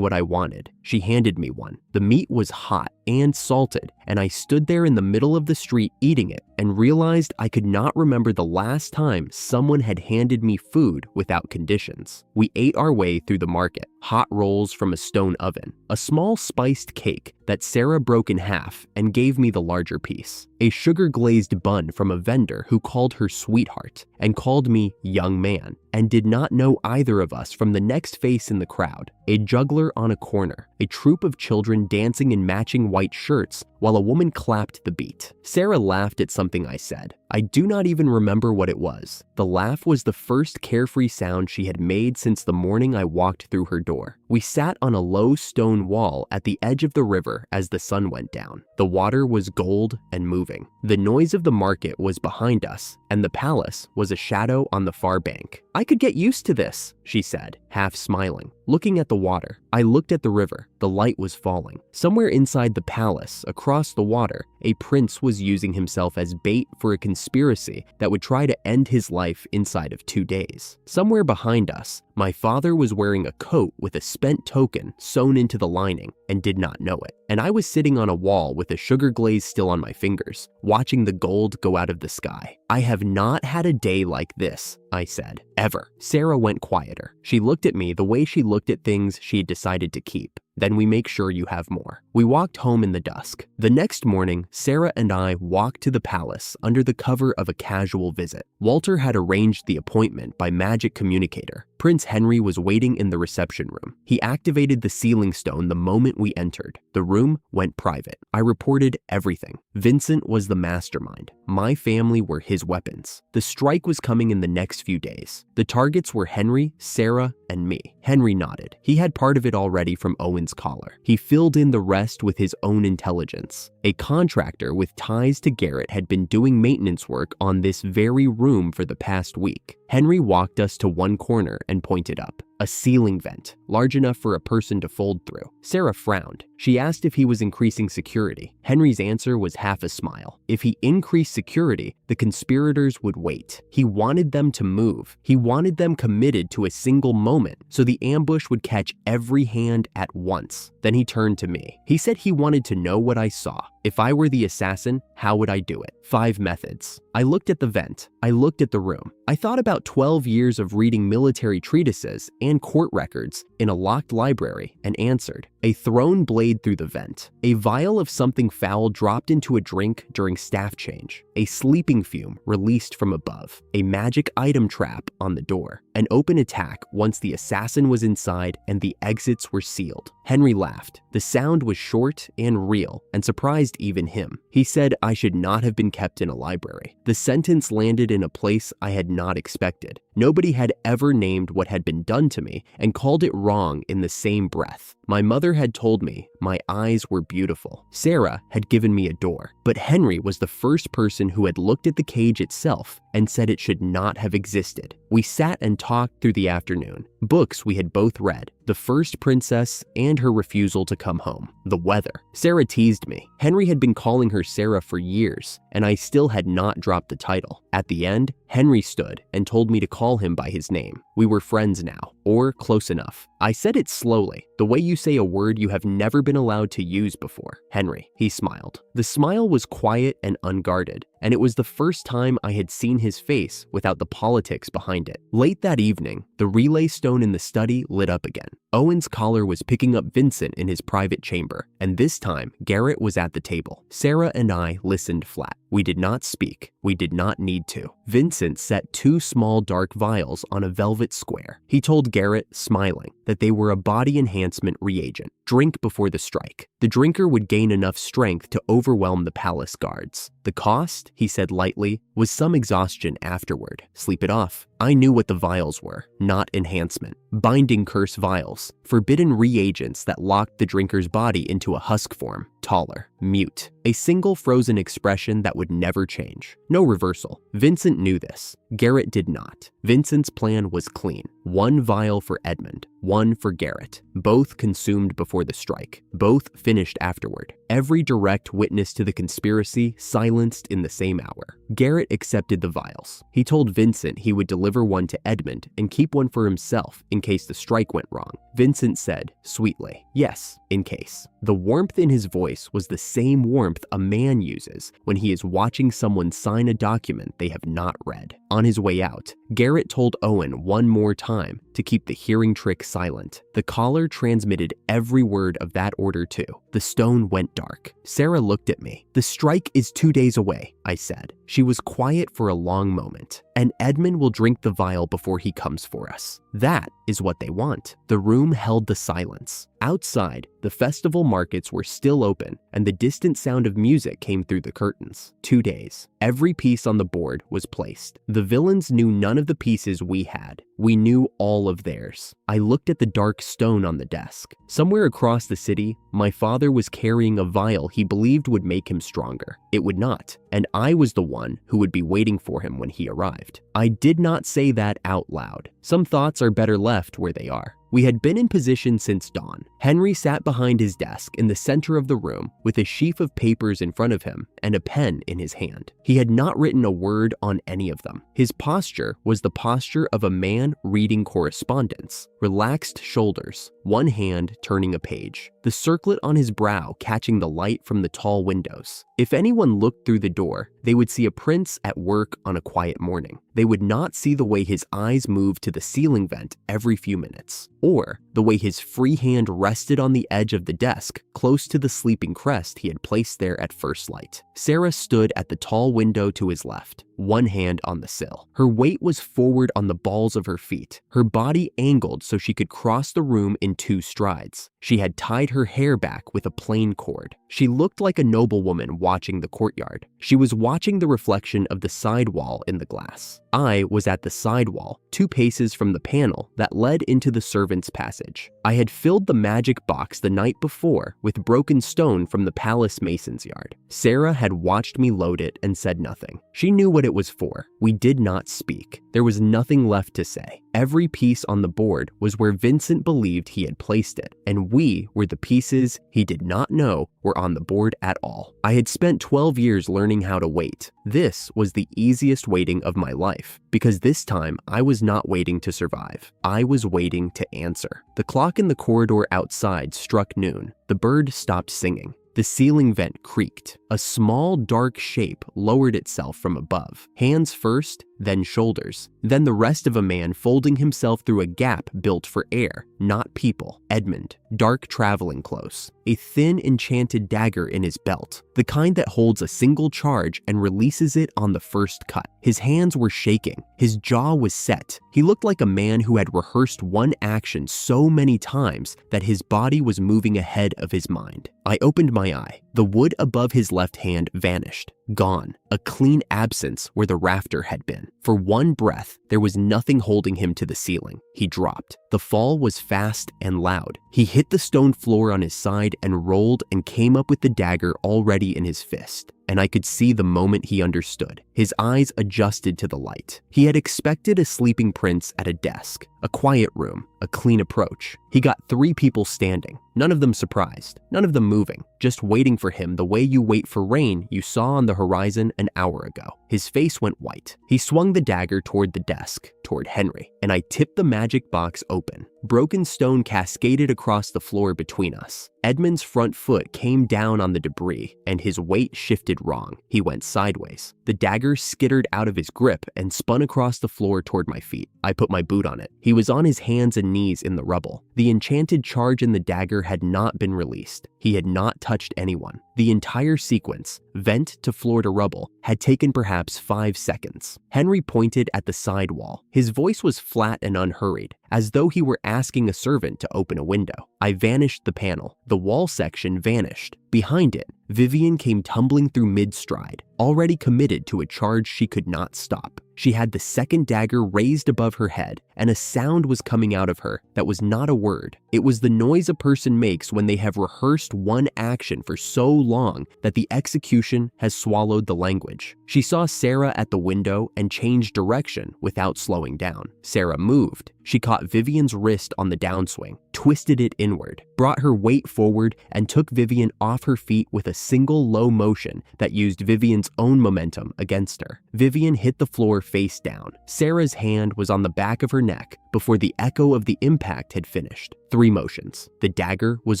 what I wanted. She handed me one. The meat was hot and salted, and I stood there in the middle of the street eating it and realized I could not remember the last time someone had handed me food without conditions. We ate our way through the market. Hot rolls from a stone oven, a small spiced cake that Sarah broke in half and gave me the larger piece, a sugar-glazed bun from a vendor who called her sweetheart and called me young man and did not know either of us from the next face in the crowd, a juggler on a corner, a troop of children dancing in matching white shirts while a woman clapped the beat. Sarah laughed at something I said. I do not even remember what it was. The laugh was the first carefree sound she had made since the morning I walked through her door. We sat on a low stone wall at the edge of the river as the sun went down. The water was gold and moving. The noise of the market was behind us, and the palace was a shadow on the far bank. I could get used to this, she said, half smiling. Looking at the water, I looked at the river. The light was falling. Somewhere inside the palace, across the water, a prince was using himself as bait for a conspiracy that would try to end his life inside of 2 days. Somewhere behind us, my father was wearing a coat with a spent token sewn into the lining and did not know it. And I was sitting on a wall with a sugar glaze still on my fingers, watching the gold go out of the sky. I have not had a day like this, I said, ever. Sarah went quieter. She looked at me the way she looked at things she had decided to keep. Then we make sure you have more. We walked home in the dusk. The next morning, Sarah and I walked to the palace under the cover of a casual visit. Walter had arranged the appointment by magic communicator. Prince Henry was waiting in the reception room. He activated the sealing stone the moment we entered. The room went private. I reported everything. Vincent was the mastermind. My family were his weapons. The strike was coming in the next few days. The targets were Henry, Sarah, and me. Henry nodded. He had part of it already from Owen's collar. He filled in the rest with his own intelligence. A contractor with ties to Garrett had been doing maintenance work on this very room for the past week. Henry walked us to one corner and pointed up. A ceiling vent, large enough for a person to fold through. Sarah frowned. She asked if he was increasing security. Henry's answer was half a smile. If he increased security, the conspirators would wait. He wanted them to move. He wanted them committed to a single moment, so the ambush would catch every hand at once. Then he turned to me. He said he wanted to know what I saw. If I were the assassin, how would I do it? 5 methods. I looked at the vent. I looked at the room. I thought about 12 years of reading military treatises and court records in a locked library and answered. A thrown blade through the vent. A vial of something foul dropped into a drink during staff change. A sleeping fume released from above. A magic item trap on the door. an open attack once the assassin was inside and the exits were sealed. Henry laughed. The sound was short and real and surprised even him. He said I should not have been kept in a library. The sentence landed in a place I had not expected. Nobody had ever named what had been done to me and called it wrong in the same breath. My mother had told me my eyes were beautiful. Sarah had given me a door, but Henry was the first person who had looked at the cage itself and said it should not have existed. We sat and talked through the afternoon. Books we had both read, The First Princess and her refusal to come home, the weather. Sarah teased me. Henry had been calling her Sarah for years, and I still had not dropped the title. At the end, Henry stood and told me to call him by his name. We were friends now, or close enough. I said it slowly, the way you say a word you have never been allowed to use before. Henry, he smiled. The smile was quiet and unguarded, and it was the first time I had seen his face without the politics behind it. Late that evening, the relay stone in the study lit up again. Owen's caller was picking up Vincent in his private chamber, and this time, Garrett was at the table. Sarah and I listened flat. We did not speak. We did not need to. Vincent set 2 small dark vials on a velvet square. He told Garrett, smiling, that they were a body enhancement reagent. Drink before the strike. The drinker would gain enough strength to overwhelm the palace guards. The cost, he said lightly, was some exhaustion afterward. Sleep it off. I knew what the vials were, not enhancement. Binding curse vials, forbidden reagents that locked the drinker's body into a husk form, taller, mute. A single frozen expression that would never change. No reversal. Vincent knew this. Garrett did not. Vincent's plan was clean. 1 vial for Edmund, 1 for Garrett. Both consumed before the strike. Both finished afterward. Every direct witness to the conspiracy silenced in the same hour. Garrett accepted the vials. He told Vincent he would deliver 1 to Edmund and keep 1 for himself in case the strike went wrong. Vincent said, sweetly, yes, in case. The warmth in his voice was the same warmth a man uses when he is watching someone sign a document they have not read. On his way out, Garrett told Owen 1 more time to keep the hearing trick silent. The caller transmitted every word of that order too. The stone went dark. Sarah looked at me. The strike is 2 days away, I said. She was quiet for a long moment. And Edmund will drink the vial before he comes for us. That is what they want. The room held the silence. Outside, the festival markets were still open, and the distant sound of music came through the curtains. 2 days. Every piece on the board was placed. The villains knew none of the pieces we had. We knew all of theirs. I looked at the dark stone on the desk. Somewhere across the city, my father was carrying a vial he believed would make him stronger. It would not, and I was the one who would be waiting for him when he arrived. I did not say that out loud. Some thoughts are better left where they are. We had been in position since dawn. Henry sat behind his desk in the center of the room with a sheaf of papers in front of him and a pen in his hand. He had not written a word on any of them. His posture was the posture of a man reading correspondence. Relaxed shoulders, 1 hand turning a page, the circlet on his brow catching the light from the tall windows. If anyone looked through the door, they would see a prince at work on a quiet morning. They would not see the way his eyes moved to the ceiling vent every few minutes, or the way his free hand rested on the edge of the desk close to the sleeping crest he had placed there at first light. Sarah stood at the tall window to his left, 1 hand on the sill. Her weight was forward on the balls of her feet, her body angled so she could cross the room in 2 strides. She had tied her hair back with a plain cord. She looked like a noblewoman watching the courtyard. She was watching the reflection of the side wall in the glass. I was at the side wall, 2 paces from the panel that led into the servants' passage. I had filled the magic box the night before with broken stone from the palace mason's yard. Sarah had watched me load it and said nothing. She knew what it was for. We did not speak. There was nothing left to say. Every piece on the board was where Vincent believed he had placed it, and we were the pieces he did not know were on the board at all. I had spent 12 years learning how to wait. This was the easiest waiting of my life, because this time I was not waiting to survive. I was waiting to answer. The clock in the corridor outside struck noon. The bird stopped singing. The ceiling vent creaked. A small, dark shape lowered itself from above. Hands first, then shoulders, then the rest of a man folding himself through a gap built for air, not people. Edmund, dark traveling clothes, a thin enchanted dagger in his belt, the kind that holds a single charge and releases it on the first cut. His hands were shaking, his jaw was set. He looked like a man who had rehearsed one action so many times that his body was moving ahead of his mind. I opened my eye. The wood above his left hand vanished, gone, a clean absence where the rafter had been. For one breath, there was nothing holding him to the ceiling. He dropped. The fall was fast and loud. He hit the stone floor on his side and rolled and came up with the dagger already in his fist. And I could see the moment he understood. His eyes adjusted to the light. He had expected a sleeping prince at a desk, a quiet room, a clean approach. He got 3 people standing, none of them surprised, none of them moving, just waiting for him the way you wait for rain you saw on the horizon an hour ago. His face went white. He swung the dagger toward the desk, toward Henry, and I tipped the magic box open. Broken stone cascaded across the floor between us. Edmund's front foot came down on the debris, and his weight shifted wrong. He went sideways. The dagger skittered out of his grip and spun across the floor toward my feet. I put my boot on it. He was on his hands and knees in the rubble. The enchanted charge in the dagger had not been released. He had not touched anyone. The entire sequence, vent to floor to rubble, had taken perhaps 5 seconds. Henry pointed at the side wall. His voice was flat and unhurried, as though he were asking a servant to open a window. I vanished the panel. The wall section vanished. Behind it, Vivian came tumbling through mid-stride, already committed to a charge she could not stop. She had the second dagger raised above her head, and a sound was coming out of her that was not a word. It was the noise a person makes when they have rehearsed one action for so long that the execution has swallowed the language. She saw Sarah at the window and changed direction without slowing down. Sarah moved. She caught Vivian's wrist on the downswing, twisted it inward, brought her weight forward, and took Vivian off her feet with a single low motion that used Vivian's own momentum against her. Vivian hit the floor face down. Sarah's hand was on the back of her neck before the echo of the impact had finished. 3 motions. The dagger was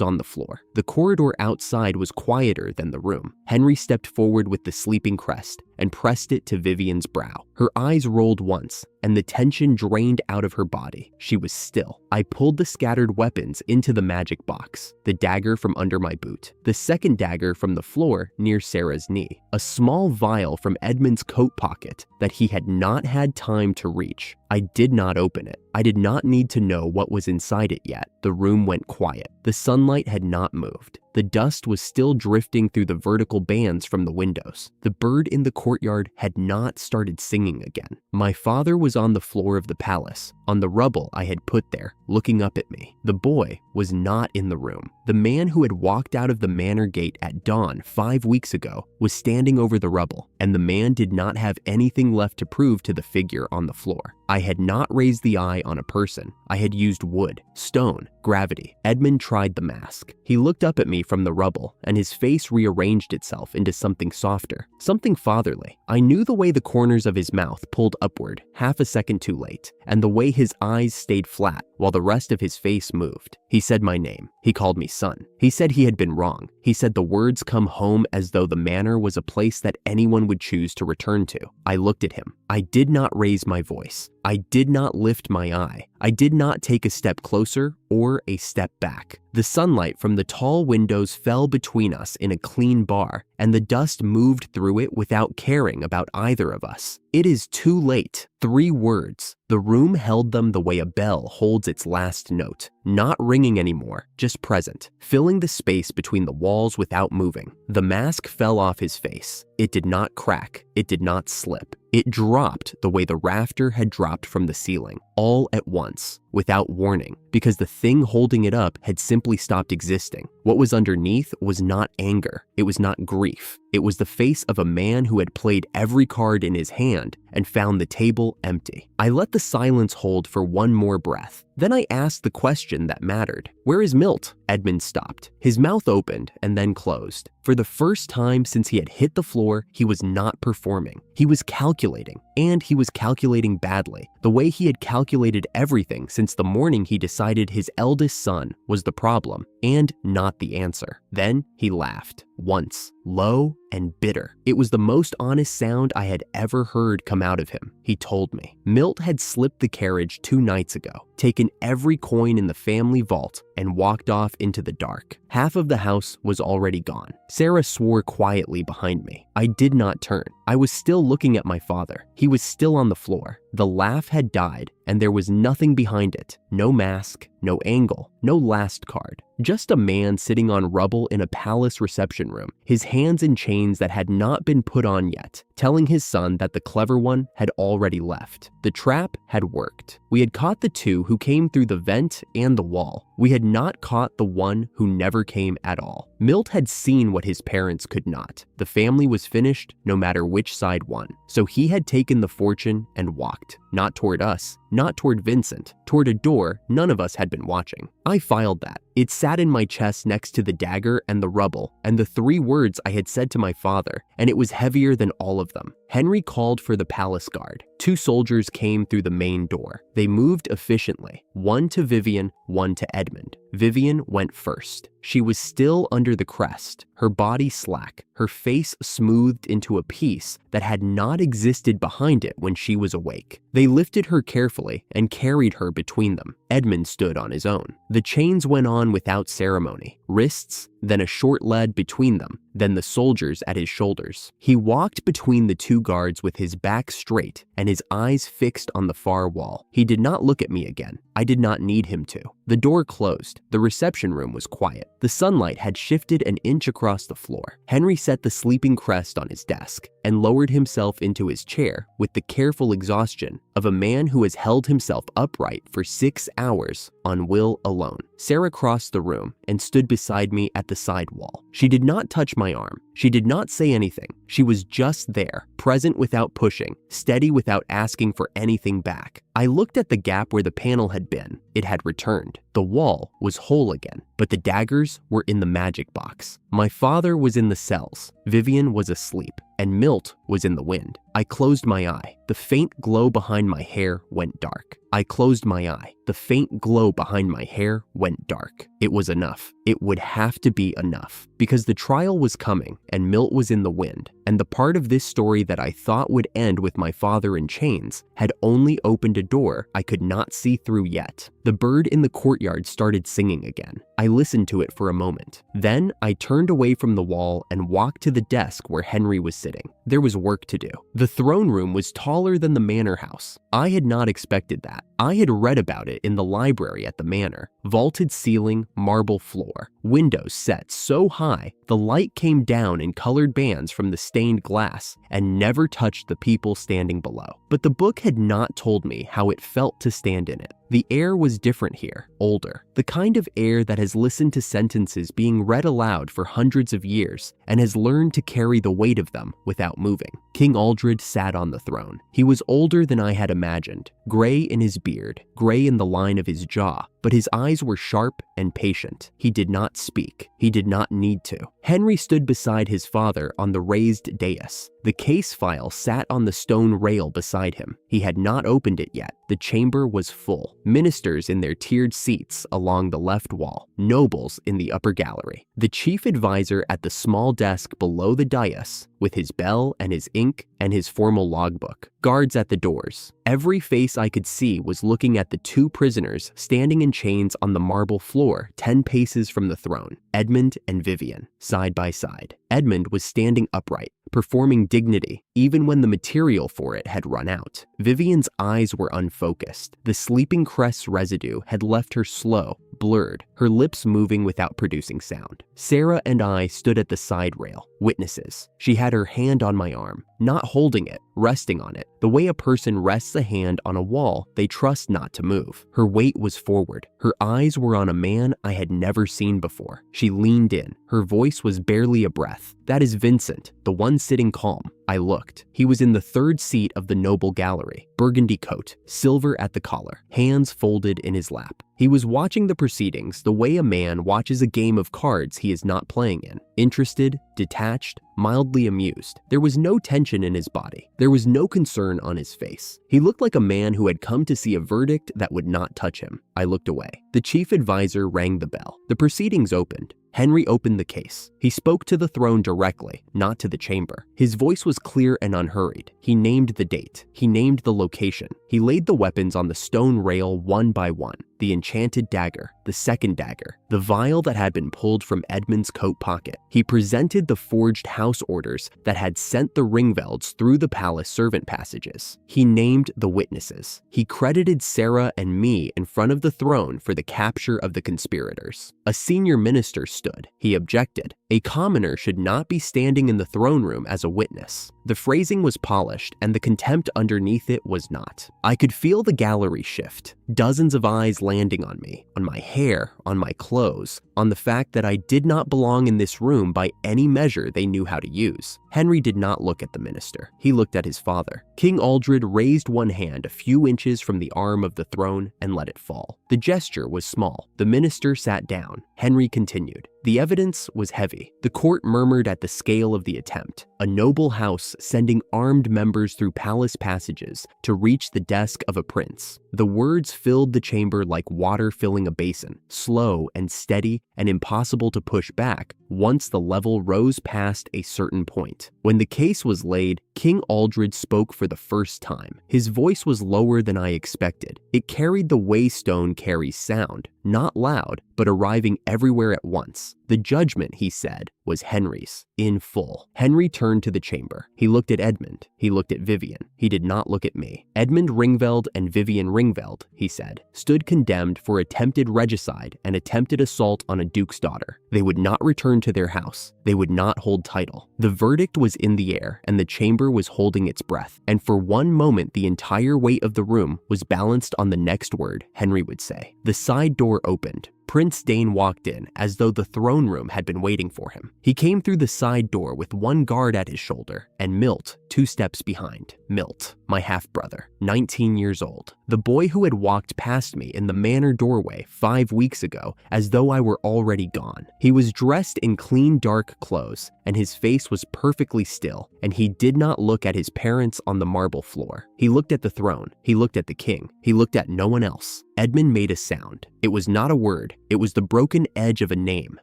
on the floor. The corridor outside was quieter than the room. Henry stepped forward with the sleeping crest and pressed it to Vivian's brow. Her eyes rolled once, and the tension drained out of her body. She was still. I pulled the scattered weapons into the magic box, the dagger from under my boot, the second dagger from the floor near Sarah's knee, a small vial from Edmund's coat pocket that he had not had time to reach. I did not open it. I did not need to know what was inside it yet. The room went quiet. The sunlight had not moved. The dust was still drifting through the vertical bands from the windows. The bird in the courtyard had not started singing again. My father was on the floor of the palace, on the rubble I had put there, looking up at me. The boy was not in the room. The man who had walked out of the manor gate at dawn 5 weeks ago was standing over the rubble, and the man did not have anything left to prove to the figure on the floor. I had not raised the eye on a person. I had used wood, stone, gravity. Edmund tried the mask. He looked up at me from the rubble, and his face rearranged itself into something softer, something fatherly. I knew the way the corners of his mouth pulled upward half a second too late, and the way his eyes stayed flat while the rest of his face moved. He said my name. He called me son. He said he had been wrong. He said the words come home as though the manor was a place that anyone would choose to return to. I looked at him. I did not raise my voice. I did not lift my eye. I did not take a step closer or a step back. The sunlight from the tall windows fell between us in a clean bar, and the dust moved through it without caring about either of us. It is too late. 3 words. The room held them the way a bell holds its last note, not ringing anymore, just present, filling the space between the walls without moving. The mask fell off his face. It did not crack. It did not slip. It dropped the way the rafter had dropped from the ceiling, all at once, without warning, because the thing holding it up had simply stopped existing. What was underneath was not anger. It was not grief. It was the face of a man who had played every card in his hand and found the table empty. I let the silence hold for one more breath. Then I asked the question that mattered. "Where is Milt?" Edmund stopped. His mouth opened and then closed. For the first time since he had hit the floor, he was not performing. He was calculating, and he was calculating badly, the way he had calculated everything since the morning he decided his eldest son was the problem and not the answer. Then he laughed, once, low and bitter. It was the most honest sound I had ever heard come out of him. He told me Milt had slipped the carriage 2 nights ago, taken every coin in the family vault, and walked off into the dark. Half of the house was already gone. Sarah swore quietly behind me. I did not turn. I was still looking at my father. He was still on the floor. The laugh had died, and there was nothing behind it. No mask, no angle, no last card. Just a man sitting on rubble in a palace reception room, his hands in chains that had not been put on yet, telling his son that the clever one had already left. The trap had worked. We had caught the 2 who came through the vent and the wall. We had not caught the one who never came at all. Milt had seen what his parents could not. The family was finished no matter which side won. So he had taken the fortune and walked, not toward us, not toward Vincent, toward a door none of us had been watching. I filed that. It sat in my chest next to the dagger and the rubble and the 3 words I had said to my father, and it was heavier than all of them. Henry called for the palace guard. 2 soldiers came through the main door. They moved efficiently, one to Vivian, one to Edmund. Vivian went first. She was still under the crest, her body slack, her face smoothed into a piece that had not existed behind it when she was awake. They lifted her carefully and carried her between them. Edmund stood on his own. The chains went on without ceremony. Wrists, then a short lead between them, then the soldiers at his shoulders. He walked between the 2 guards with his back straight and his eyes fixed on the far wall. He did not look at me again. I did not need him to. The door closed. The reception room was quiet. The sunlight had shifted an inch across the floor. Henry set the sleeping crest on his desk and lowered himself into his chair with the careful exhaustion of a man who has held himself upright for 6 hours on will alone. Sarah crossed the room and stood beside me at the side wall. She did not touch my arm. She did not say anything. She was just there, present without pushing, steady without asking for anything back. I looked at the gap where the panel had been. It had returned. The wall was whole again, but the daggers were in the magic box. My father was in the cells. Vivian was asleep, and Milt was in the wind. I closed my eye. The faint glow behind my hair went dark. I closed my eye. The faint glow behind my hair went dark. It was enough. It would have to be enough, because the trial was coming and Milt was in the wind, and the part of this story that I thought would end with my father in chains had only opened a door I could not see through yet. The bird in the courtyard started singing again. I listened to it for a moment. Then I turned away from the wall and walked to the desk where Henry was sitting. There was work to do. The throne room was taller than the manor house. I had not expected that. I had read about it in the library at the manor. Vaulted ceiling, marble floor, windows set so high the light came down in colored bands from the stained glass and never touched the people standing below. But the book had not told me how it felt to stand in it. The air was different here, older. The kind of air that has listened to sentences being read aloud for hundreds of years and has learned to carry the weight of them without moving. King Aldred sat on the throne. He was older than I had imagined, gray in his beard, gray in the line of his jaw, but his eyes were sharp and patient. He did not speak. He did not need to. Henry stood beside his father on the raised dais. The case file sat on the stone rail beside him. He had not opened it yet. The chamber was full. Ministers in their tiered seats along the left wall. Nobles in the upper gallery. The chief advisor at the small desk below the dais with his bell and his ink and his formal logbook. Guards at the doors. Every face I could see was looking at the 2 prisoners standing in chains on the marble floor 10 paces from the throne. Edmund and Vivian, side by side. Edmund was standing upright, performing dignity, even when the material for it had run out. Vivian's eyes were unfocused. The sleeping crest's residue had left her slow, blurred, her lips moving without producing sound. Sarah and I stood at the side rail, witnesses. She had her hand on my arm, not holding it, resting on it, the way a person rests a hand on a wall they trust not to move. Her weight was forward. Her eyes were on a man I had never seen before. She leaned in. Her voice was barely a breath. "That is Vincent, the one sitting calm." I looked. He was in the 3rd seat of the noble gallery, burgundy coat, silver at the collar, hands folded in his lap. He was watching the proceedings the way a man watches a game of cards he is not playing in. Interested, detached, mildly amused. There was no tension in his body. There was no concern on his face. He looked like a man who had come to see a verdict that would not touch him. I looked away. The chief advisor rang the bell. The proceedings opened. Henry opened the case. He spoke to the throne directly, not to the chamber. His voice was clear and unhurried. He named the date. He named the location. He laid the weapons on the stone rail one by one. The enchanted dagger, the second dagger, the vial that had been pulled from Edmund's coat pocket. He presented the forged house orders that had sent the Ringvelds through the palace servant passages. He named the witnesses. He credited Sarah and me in front of the throne for the capture of the conspirators. A senior minister stood. He objected. A commoner should not be standing in the throne room as a witness. The phrasing was polished, and the contempt underneath it was not. I could feel the gallery shift. Dozens of eyes landing on me, on my hair, on my clothes, on the fact that I did not belong in this room by any measure they knew how to use. Henry did not look at the minister. He looked at his father. King Aldred raised one hand a few inches from the arm of the throne and let it fall. The gesture was small. The minister sat down. Henry continued. The evidence was heavy. The court murmured at the scale of the attempt. A noble house sending armed members through palace passages to reach the desk of a prince. The words filled the chamber like water filling a basin, slow and steady and impossible to push back once the level rose past a certain point. When the case was laid, King Aldred spoke for the first time. His voice was lower than I expected. It carried the way stone carries sound, not loud, but arriving everywhere at once. The judgment, he said, was Henry's, in full. Henry turned to the chamber. He looked at Edmund. He looked at Vivian. He did not look at me. Edmund Ringveld and Vivian Ringveld, he said, stood condemned for attempted regicide and attempted assault on a duke's daughter. They would not return to their house. They would not hold title. The verdict was in the air, and the chamber was holding its breath. And for one moment, the entire weight of the room was balanced on the next word Henry would say. The side door opened. Prince Dane walked in as though the throne room had been waiting for him. He came through the side door with one guard at his shoulder, and Milt 2 steps behind. Milt, my half-brother, 19 years old. The boy who had walked past me in the manor doorway 5 weeks ago as though I were already gone. He was dressed in clean dark clothes, and his face was perfectly still, and he did not look at his parents on the marble floor. He looked at the throne. He looked at the king. He looked at no one else. Edmund made a sound. It was not a word. It was the broken edge of a name,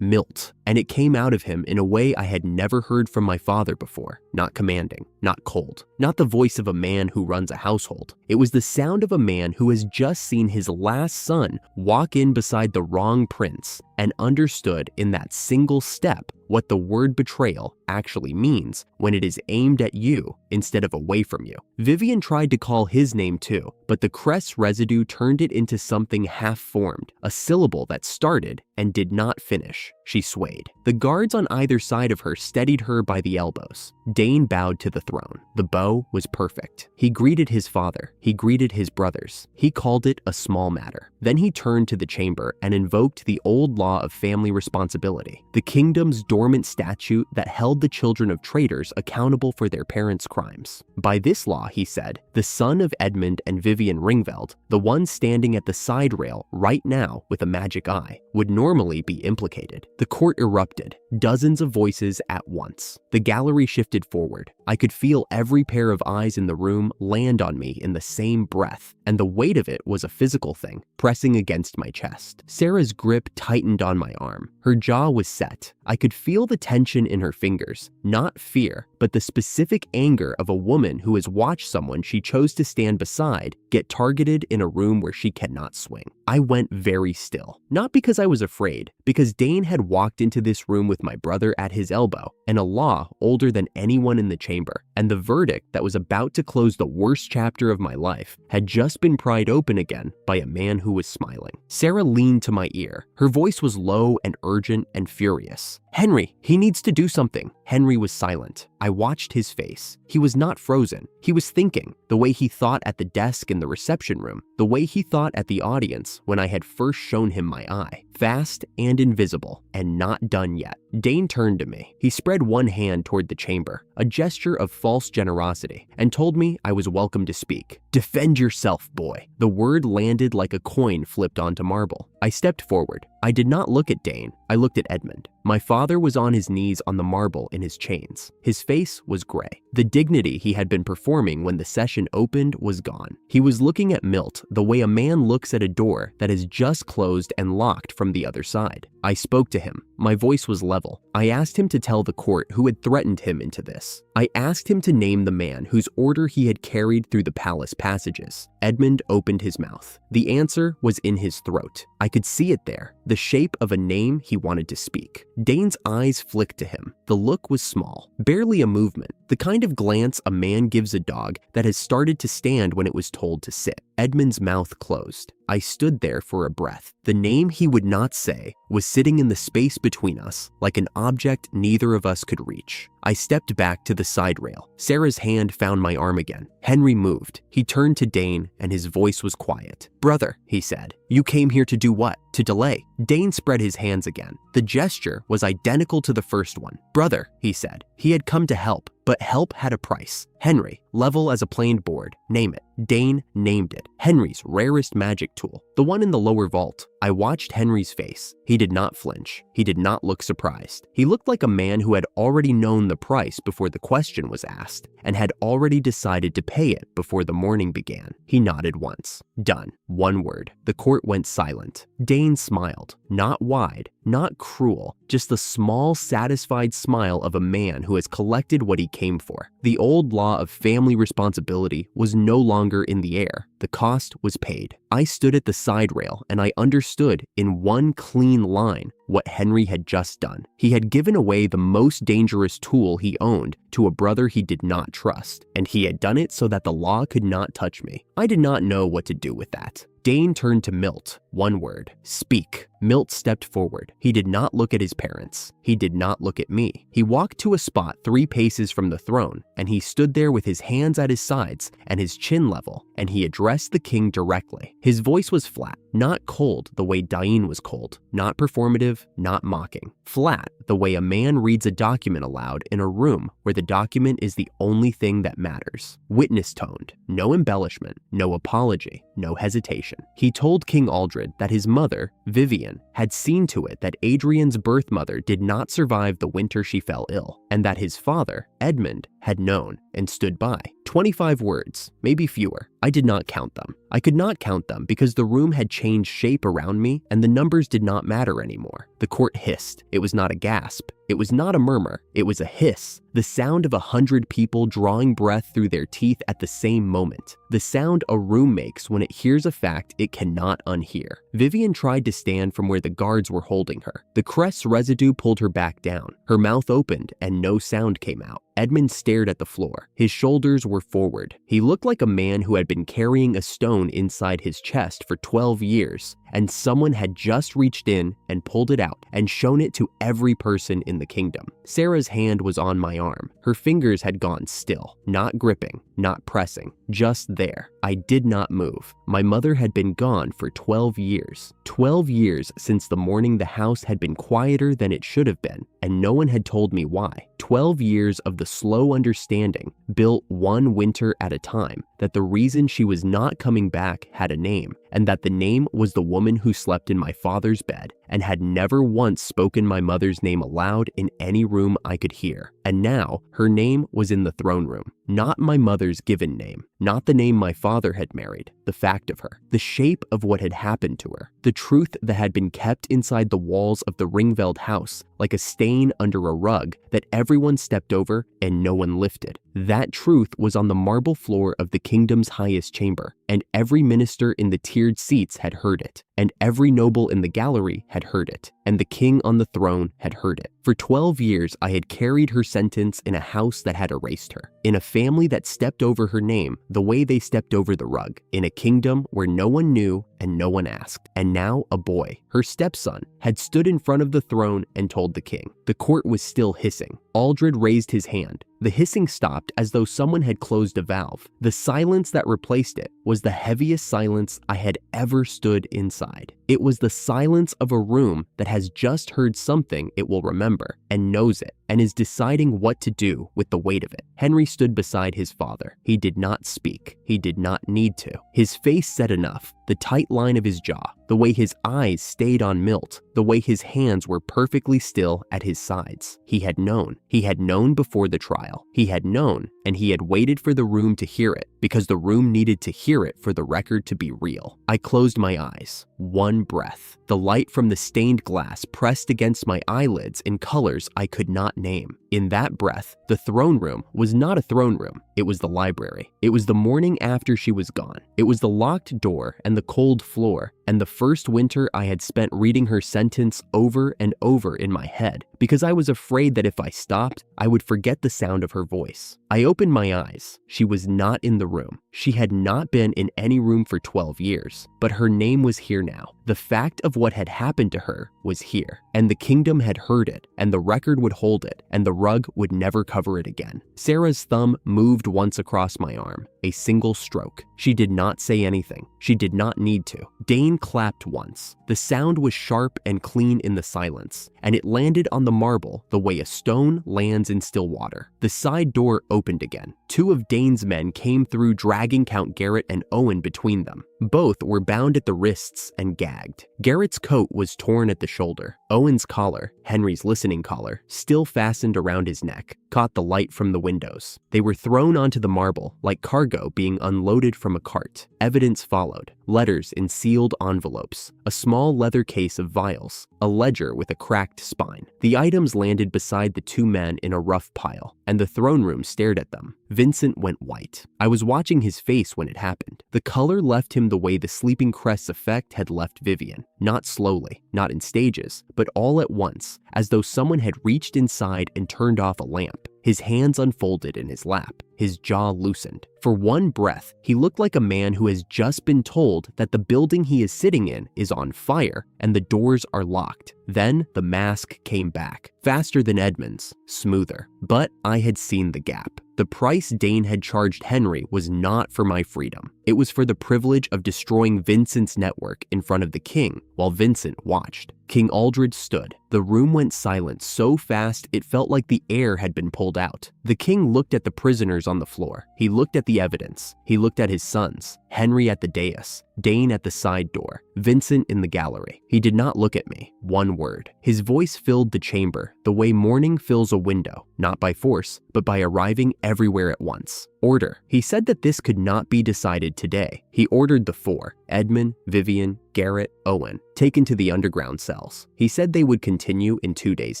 Milt, and it came out of him in a way I had never heard from my father before. Not commanding, not cold, not the voice of a man who runs a household. It was the sound of a man who has just seen his last son walk in beside the wrong prince and understood in that single step what the word betrayal actually means when it is aimed at you instead of away from you. Vivian tried to call his name too, but the crest residue turned it into something half-formed, a syllable that started and did not finish. She swayed. The guards on either side of her steadied her by the elbows. Dane bowed to the throne. The bow was perfect. He greeted his father. He greeted his brothers. He called it a small matter. Then he turned to the chamber and invoked the old law of family responsibility, the kingdom's dormant statute that held the children of traitors accountable for their parents' crimes. By this law, he said, the son of Edmund and Vivian Ringveld, the one standing at the side rail right now with a magic eye, would normally be implicated. The court erupted, dozens of voices at once. The gallery shifted forward. I could feel every pair of eyes in the room land on me in the same breath, and the weight of it was a physical thing, pressing against my chest. Sarah's grip tightened on my arm. Her jaw was set. I could feel the tension in her fingers, not fear, but the specific anger of a woman who has watched someone she chose to stand beside get targeted in a room where she cannot swing. I went very still, not because I was afraid, because Dane had walked into this room with my brother at his elbow, and a law older than anyone in the chamber, and the verdict that was about to close the worst chapter of my life had just been pried open again by a man who was smiling. Sarah leaned to my ear. Her voice was low and urgent and furious. Henry, he needs to do something. Henry was silent. I watched his face. He was not frozen. He was thinking, the way he thought at the desk in the reception room, the way he thought at the audience when I had first shown him my eye. Fast and invisible, and not done yet. Dane turned to me. He spread one hand toward the chamber, a gesture of false generosity, and told me I was welcome to speak. Defend yourself, boy. The word landed like a coin flipped onto marble. I stepped forward. I did not look at Dane. I looked at Edmund. My father was on his knees on the marble in his chains. His face was gray. The dignity he had been performing when the session opened was gone. He was looking at Milt the way a man looks at a door that is just closed and locked from the other side. I spoke to him. My voice was level. I asked him to tell the court who had threatened him into this. I asked him to name the man whose order he had carried through the palace passages. Edmund opened his mouth. The answer was in his throat. I could see it there, the shape of a name he wanted to speak. Dane's eyes flicked to him. The look was small, barely a movement, the kind of glance a man gives a dog that has started to stand when it was told to sit. Edmund's mouth closed. I stood there for a breath. The name he would not say was sitting in the space between us like an object neither of us could reach. I stepped back to the side rail. Sarah's hand found my arm again. Henry moved. He turned to Dane and his voice was quiet. "Brother," he said, "you came here to do what? To delay?" Dane spread his hands again. The gesture was identical to the first one. "Brother," he said. He had come to help, but help had a price. Henry, level as a planed board, name it. Dane named it. Henry's rarest magic tool, the one in the lower vault. I watched Henry's face. He did not flinch. He did not look surprised. He looked like a man who had already known the price before the question was asked and had already decided to pay it before the morning began. He nodded once. Done. One word. The court went silent. Dane smiled. Not wide, not cruel, just the small, satisfied smile of a man who has collected what he came for. The old law of family responsibility was no longer in the air. The cost was paid. I stood at the side rail and I understood in one clean line what Henry had just done. He had given away the most dangerous tool he owned to a brother he did not trust, and he had done it so that the law could not touch me. I did not know what to do with that. Dane turned to Milt. One word. Speak. Milt stepped forward. He did not look at his parents. He did not look at me. He walked to a spot 3 paces from the throne, and he stood there with his hands at his sides and his chin level, and he addressed the king directly. His voice was flat, not cold the way Diane was cold, not performative, not mocking. Flat the way a man reads a document aloud in a room where the document is the only thing that matters. Witness toned, no embellishment, no apology, no hesitation. He told King Aldred that his mother, Vivian, had seen to it that Adrian's birth mother did not survive the winter she fell ill, and that his father, Edmund, had known and stood by. 25 words, maybe fewer. I did not count them. I could not count them because the room had changed shape around me and the numbers did not matter anymore. The court hissed. It was not a gasp. It was not a murmur. It was a hiss. The sound of 100 people drawing breath through their teeth at the same moment. The sound a room makes when it hears a fact it cannot unhear. Vivian tried to stand from where the guards were holding her. The crest's residue pulled her back down. Her mouth opened and no sound came out. Edmund stared at the floor. His shoulders were forward. He looked like a man who had been carrying a stone inside his chest for 12 years, and someone had just reached in and pulled it out and shown it to every person in the kingdom. Sarah's hand was on my arm. Her fingers had gone still, not gripping, not pressing, just there. I did not move. My mother had been gone for 12 years. 12 years since the morning the house had been quieter than it should have been, and no one had told me why. 12 years of the slow understanding, built one winter at a time, that the reason she was not coming back had a name, and that the name was the woman who slept in my father's bed and had never once spoken my mother's name aloud in any room I could hear. And now her name was in the throne room, not my mother's given name, not the name my father had married, the fact of her, the shape of what had happened to her, the truth that had been kept inside the walls of the Ringveld house like a stain under a rug that everyone stepped over and no one lifted. That truth was on the marble floor of the kingdom's highest chamber, and every minister in the tiered seats had heard it, and every noble in the gallery had heard it, and the king on the throne had heard it. For 12 years, I had carried her sentence in a house that had erased her, in a family that stepped over her name the way they stepped over the rug, in a kingdom where no one knew and no one asked. And now a boy, her stepson, had stood in front of the throne and told the king. The court was still hissing. Aldred raised his hand. The hissing stopped as though someone had closed a valve. The silence that replaced it was the heaviest silence I had ever stood inside. It was the silence of a room that has just heard something it will remember and knows it and is deciding what to do with the weight of it. Henry stood beside his father. He did not speak. He did not need to. His face said enough. The tight line of his jaw, the way his eyes stayed on Milt, the way his hands were perfectly still at his sides. He had known. He had known before the trial. He had known, and he had waited for the room to hear it, because the room needed to hear it for the record to be real. I closed my eyes. One breath. The light from the stained glass pressed against my eyelids in colors I could not name. In that breath, the throne room was not a throne room. It was the library. It was the morning after she was gone. It was the locked door and the cold floor, and the first winter I had spent reading her sentence over and over in my head, because I was afraid that if I stopped, I would forget the sound of her voice. I opened my eyes. She was not in the room. She had not been in any room for 12 years, but her name was here now. The fact of what had happened to her was here, and the kingdom had heard it, and the record would hold it, and the rug would never cover it again. Sarah's thumb moved once across my arm, a single stroke. She did not say anything. She did not need to. Dane clapped once. The sound was sharp and clean in the silence, and it landed on the marble the way a stone lands in still water. The side door opened again. Two of Dane's men came through, dragging Count Garrett and Owen between them. Both were bound at the wrists and gagged. Garrett's coat was torn at the shoulder. Owen's collar, Henry's listening collar, still fastened around his neck, caught the light from the windows. They were thrown onto the marble like cargo being unloaded from a cart. Evidence followed. Letters in sealed envelopes, a small leather case of vials, a ledger with a cracked spine. The items landed beside the two men in a rough pile, and the throne room stared at them. Vincent went white. I was watching his face when it happened. The color left him the way the Sleeping Crest's effect had left Vivian. Not slowly, not in stages, but all at once, as though someone had reached inside and turned off a lamp. His hands unfolded in his lap. His jaw loosened. For one breath, he looked like a man who has just been told that the building he is sitting in is on fire and the doors are locked. Then the mask came back, faster than Edmund's, smoother. But I had seen the gap. The price Dane had charged Henry was not for my freedom. It was for the privilege of destroying Vincent's network in front of the king while Vincent watched. King Aldred stood. The room went silent so fast it felt like the air had been pulled out. The king looked at the prisoners on the floor. He looked at the evidence. He looked at his sons, Henry at the dais, Dane at the side door, Vincent in the gallery. He did not look at me. One word. His voice filled the chamber the way morning fills a window, not by force, but by arriving everywhere at once. Order. He said that this could not be decided today. He ordered the four, Edmund, Vivian, Garrett, Owen, taken to the underground cells. He said they would continue in 2 days'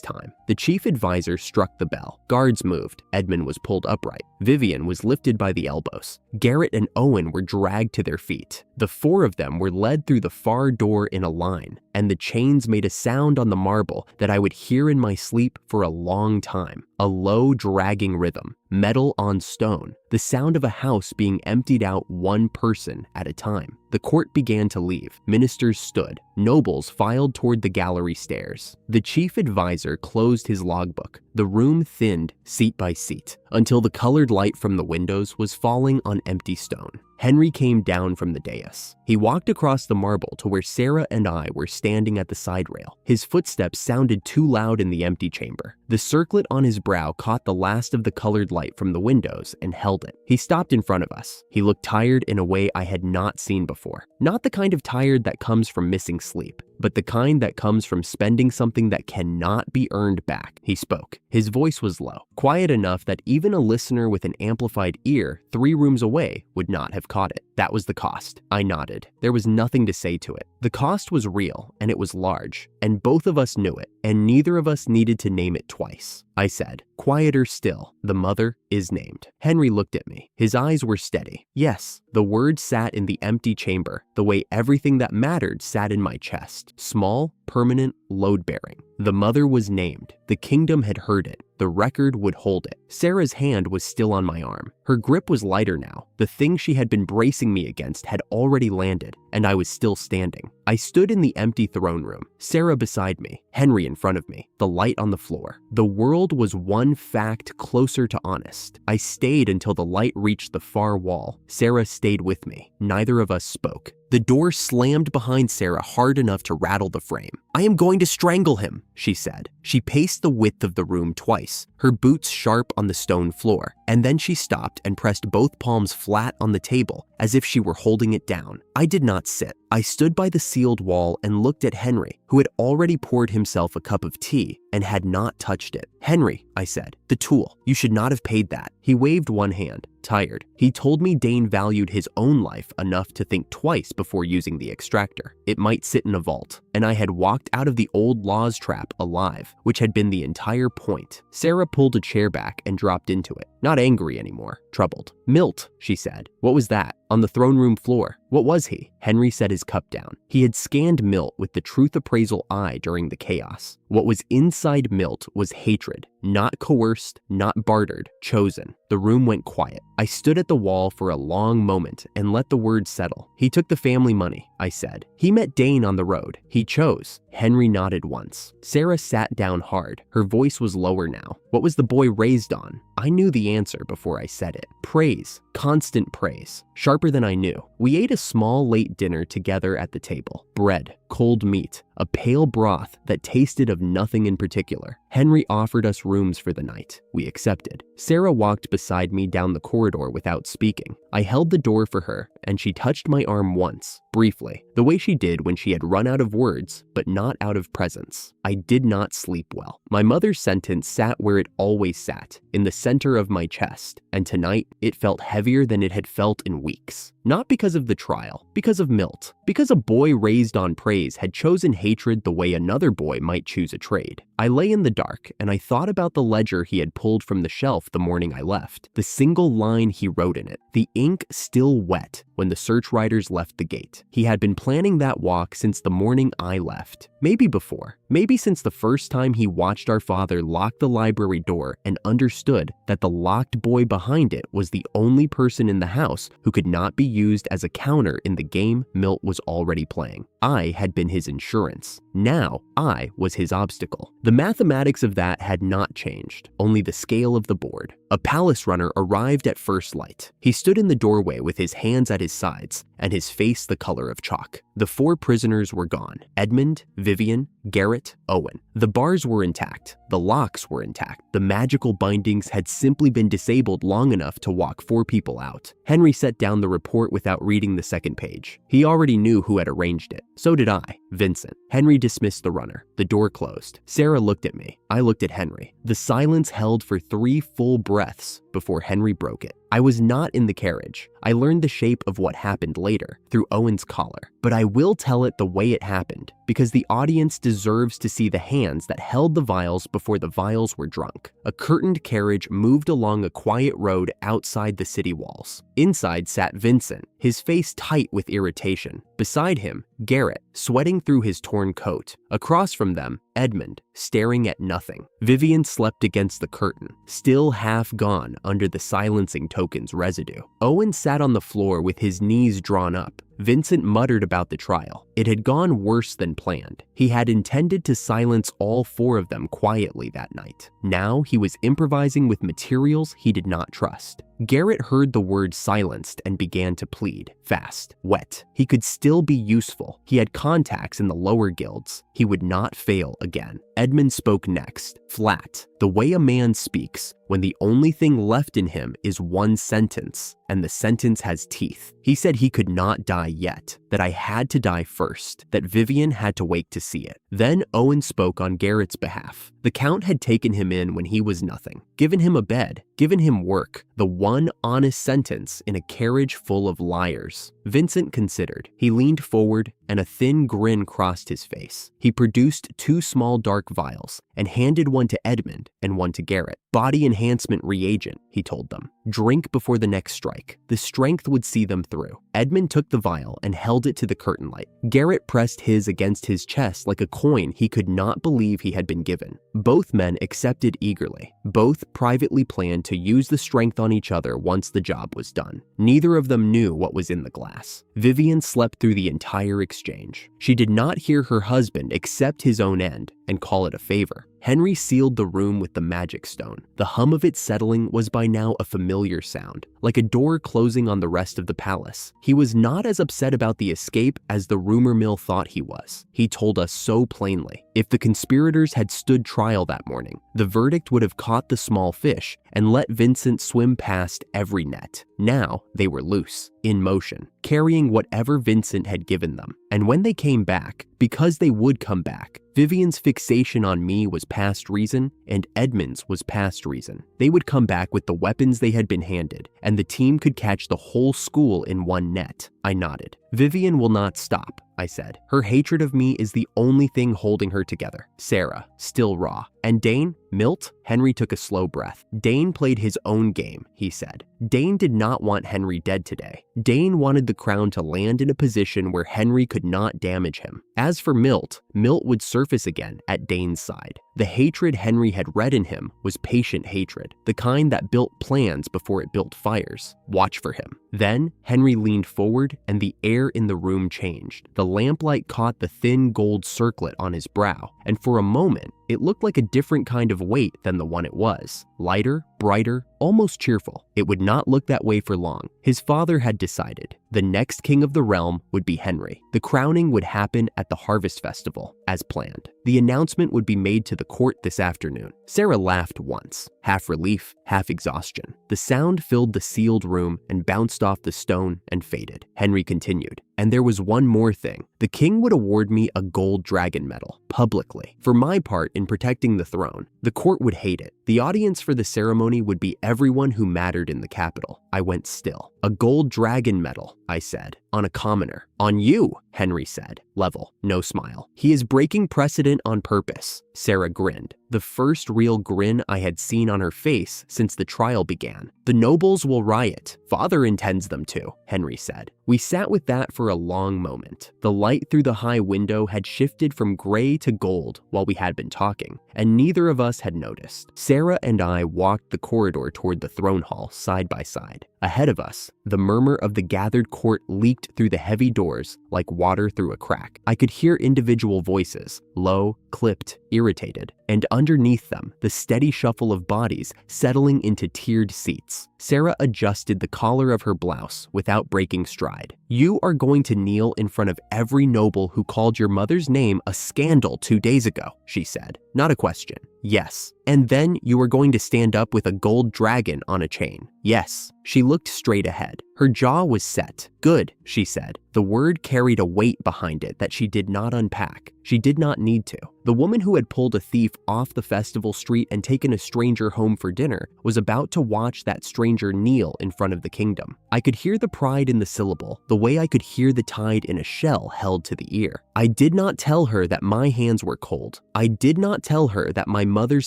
time. The chief advisor struck the bell. Guards moved. Edmund was pulled upright. Vivian was lifted by the elbows. Garrett and Owen were dragged to their feet. The four of them were led through the far door in a line, and the chains made a sound on the marble that I would hear in my sleep for a long time. A low, dragging rhythm, metal on stone, the sound of a house being emptied out one person at a time. The court began to leave. Ministers stood. Nobles filed toward the gallery stairs. The chief advisor closed his logbook. The room thinned seat by seat until the colored light from the windows was falling on empty stone. Henry came down from the dais. He walked across the marble to where Sarah and I were standing at the side rail. His footsteps sounded too loud in the empty chamber. The circlet on his brow caught the last of the colored light from the windows and held it. He stopped in front of us. He looked tired in a way I had not seen before. Not the kind of tired that comes from missing sleep, but the kind that comes from spending something that cannot be earned back. He spoke. His voice was low, quiet enough that even a listener with an amplified ear 3 rooms away would not have caught it. That was the cost. I nodded. There was nothing to say to it. The cost was real, and it was large, and both of us knew it, and neither of us needed to name it twice. I said, quieter still, the mother is named. Henry looked at me. His eyes were steady. Yes, the word sat in the empty chamber, the way everything that mattered sat in my chest. Small, permanent, load-bearing. The mother was named. The kingdom had heard it. The record would hold it. Sarah's hand was still on my arm. Her grip was lighter now. The thing she had been bracing me against had already landed, and I was still standing. I stood in the empty throne room, Sarah beside me, Henry in front of me, the light on the floor. The world was one fact closer to honest. I stayed until the light reached the far wall. Sarah stayed with me. Neither of us spoke. The door slammed behind Sarah hard enough to rattle the frame. "I am going to strangle him," she said. She paced the width of the room twice, her boots sharp on the stone floor, and then she stopped and pressed both palms flat on the table as if she were holding it down. I did not sit. I stood by the sealed wall and looked at Henry, who had already poured himself a cup of tea and had not touched it. "Henry," I said, "the tool. You should not have paid that." He waved one hand, tired. He told me Dane valued his own life enough to think twice before using the extractor. It might sit in a vault, and I had walked out of the old law's trap alive, which had been the entire point. Sarah pulled a chair back and dropped into it, not angry anymore, troubled. "Milt," she said. "What was that? On the throne room floor. What was he?" Henry set his cup down. He had scanned Milt with the truth appraisal eye during the chaos. What was inside Milt was hatred, not coerced, not bartered, chosen. The room went quiet. I stood at the wall for a long moment and let the words settle. "He took the family money," I said. "He met Dane on the road. He chose." Henry nodded once. Sarah sat down hard. Her voice was lower now. "What was the boy raised on?" I knew the answer before I said it. Praise. Constant praise. Sharper than I knew. We ate a small late dinner together at the table. Bread, cold meat, a pale broth that tasted of nothing in particular. Henry offered us rooms for the night. We accepted. Sarah walked beside me down the corridor without speaking. I held the door for her, and she touched my arm once, briefly, the way she did when she had run out of words, but not out of presence. I did not sleep well. My mother's sentence sat where it always sat, in the center of my chest, and tonight it felt heavier than it had felt in weeks. Not because of the trial, because of Milt. Because a boy raised on praise had chosen hatred the way another boy might choose a trade. I lay in the dark, and I thought about the ledger he had pulled from the shelf the morning I left. The single line he wrote in it, the ink still wet when the search riders left the gate. He had been planning that walk since the morning I left. Maybe before. Maybe since the first time he watched our father lock the library door and understood that the locked boy behind it was the only person in the house who could not be used as a counter in the game Milt was already playing. I had been his insurance. Now I was his obstacle. The mathematics of that had not changed, only the scale of the board. A palace runner arrived at first light. He stood in the doorway with his hands at his sides and his face the color of chalk. The 4 prisoners were gone. Edmund, Vivian, Garrett, Owen. The bars were intact. The locks were intact. The magical bindings had simply been disabled long enough to walk 4 people out. Henry set down the report without reading the second page. He already knew who had arranged it. So did I, Vincent. Henry dismissed the runner. The door closed. Sarah looked at me. I looked at Henry. The silence held for 3 full breaths before Henry broke it. I was not in the carriage. I learned the shape of what happened later through Owen's collar, but I will tell it the way it happened because the audience deserves to see the hands that held the vials before the vials were drunk. A curtained carriage moved along a quiet road outside the city walls. Inside sat Vincent, his face tight with irritation. Beside him, Garrett, sweating through his torn coat. Across from them, Edmund, staring at nothing. Vivian slept against the curtain, still half gone under the silencing token's residue. Owen sat on the floor with his knees drawn up. Vincent muttered about the trial. It had gone worse than planned. He had intended to silence all 4 of them quietly that night. Now he was improvising with materials he did not trust. Garrett heard the word silenced and began to plead. Fast, wet. He could still be useful. He had contacts in the lower guilds. He would not fail again. Edmund spoke next, flat, the way a man speaks when the only thing left in him is one sentence, and the sentence has teeth. He said he could not die yet, that I had to die first, that Vivian had to wake to see it. Then Owen spoke on Garrett's behalf. The Count had taken him in when he was nothing, given him a bed, given him work, the one honest sentence in a carriage full of liars. Vincent considered. He leaned forward, and a thin grin crossed his face. He produced 2 small dark vials and handed one to Edmund and one to Garrett. Body enhancement reagent, he told them. drink before the next strike. The strength would see them through. Edmund took the vial and held it to the curtain light. Garrett pressed his against his chest like a coin he could not believe he had been given. Both men accepted eagerly. Both privately planned to use the strength on each other once the job was done. Neither of them knew what was in the glass. Vivian slept through the entire exchange. She did not hear her husband accept his own end and call it a favor. Henry sealed the room with the magic stone. The hum of it settling was by now a familiar sound, like a door closing on the rest of the palace. He was not as upset about the escape as the rumor mill thought he was. He told us so plainly. If the conspirators had stood trial that morning, the verdict would have caught the small fish and let Vincent swim past every net. Now they were loose, in motion, carrying whatever Vincent had given them. And when they came back, because they would come back, Vivian's fixation on me was past reason and Edmund's was past reason. They would come back with the weapons they had been handed, and the team could catch the whole school in one net. I nodded. Vivian will not stop, I said. Her hatred of me is the only thing holding her together. Sarah, still raw. And Dane? Milt? Henry took a slow breath. Dane played his own game, he said. Dane did not want Henry dead today. Dane wanted the crown to land in a position where Henry could not damage him. As for Milt, Milt would surface again at Dane's side. The hatred Henry had read in him was patient hatred, the kind that built plans before it built fires. Watch for him. Then Henry leaned forward and the air in the room changed. The lamplight caught the thin gold circlet on his brow, and for a moment, it looked like a different kind of weight than the one it was. Lighter, brighter, almost cheerful. It would not look that way for long. His father had decided. The next king of the realm would be Henry. The crowning would happen at the Harvest Festival, as planned. The announcement would be made to the court this afternoon. Sarah laughed once, half relief, half exhaustion. The sound filled the sealed room and bounced off the stone and faded. Henry continued. And there was one more thing. The king would award me a gold dragon medal, publicly, for my part in protecting the throne. The court would hate it. The audience for the ceremony would be everyone who mattered in the capital. I went still. A gold dragon medal, I said, on a commoner. On you, Henry said. Level, no smile. He is breaking precedent on purpose. Sarah grinned, the first real grin I had seen on her face since the trial began. The nobles will riot. Father intends them to, Henry said. We sat with that for a long moment. The light through the high window had shifted from gray to gold while we had been talking, and neither of us had noticed. Sarah and I walked the corridor toward the throne hall side by side. Ahead of us, the murmur of the gathered court leaked through the heavy doors like water through a crack. I could hear individual voices, low, clipped, irritated, and underneath them, the steady shuffle of bodies settling into tiered seats. Sarah adjusted the collar of her blouse without breaking stride. You are going to kneel in front of every noble who called your mother's name a scandal 2 days ago, she said. Not a question. Yes. And then you are going to stand up with a gold dragon on a chain. Yes. She looked straight ahead. Her jaw was set. Good, she said. The word carried a weight behind it that she did not unpack. She did not need to. The woman who had pulled a thief off the festival street and taken a stranger home for dinner was about to watch that stranger kneel in front of the kingdom. I could hear the pride in the syllable, the way I could hear the tide in a shell held to the ear. I did not tell her that my hands were cold. I did not tell her that my mother's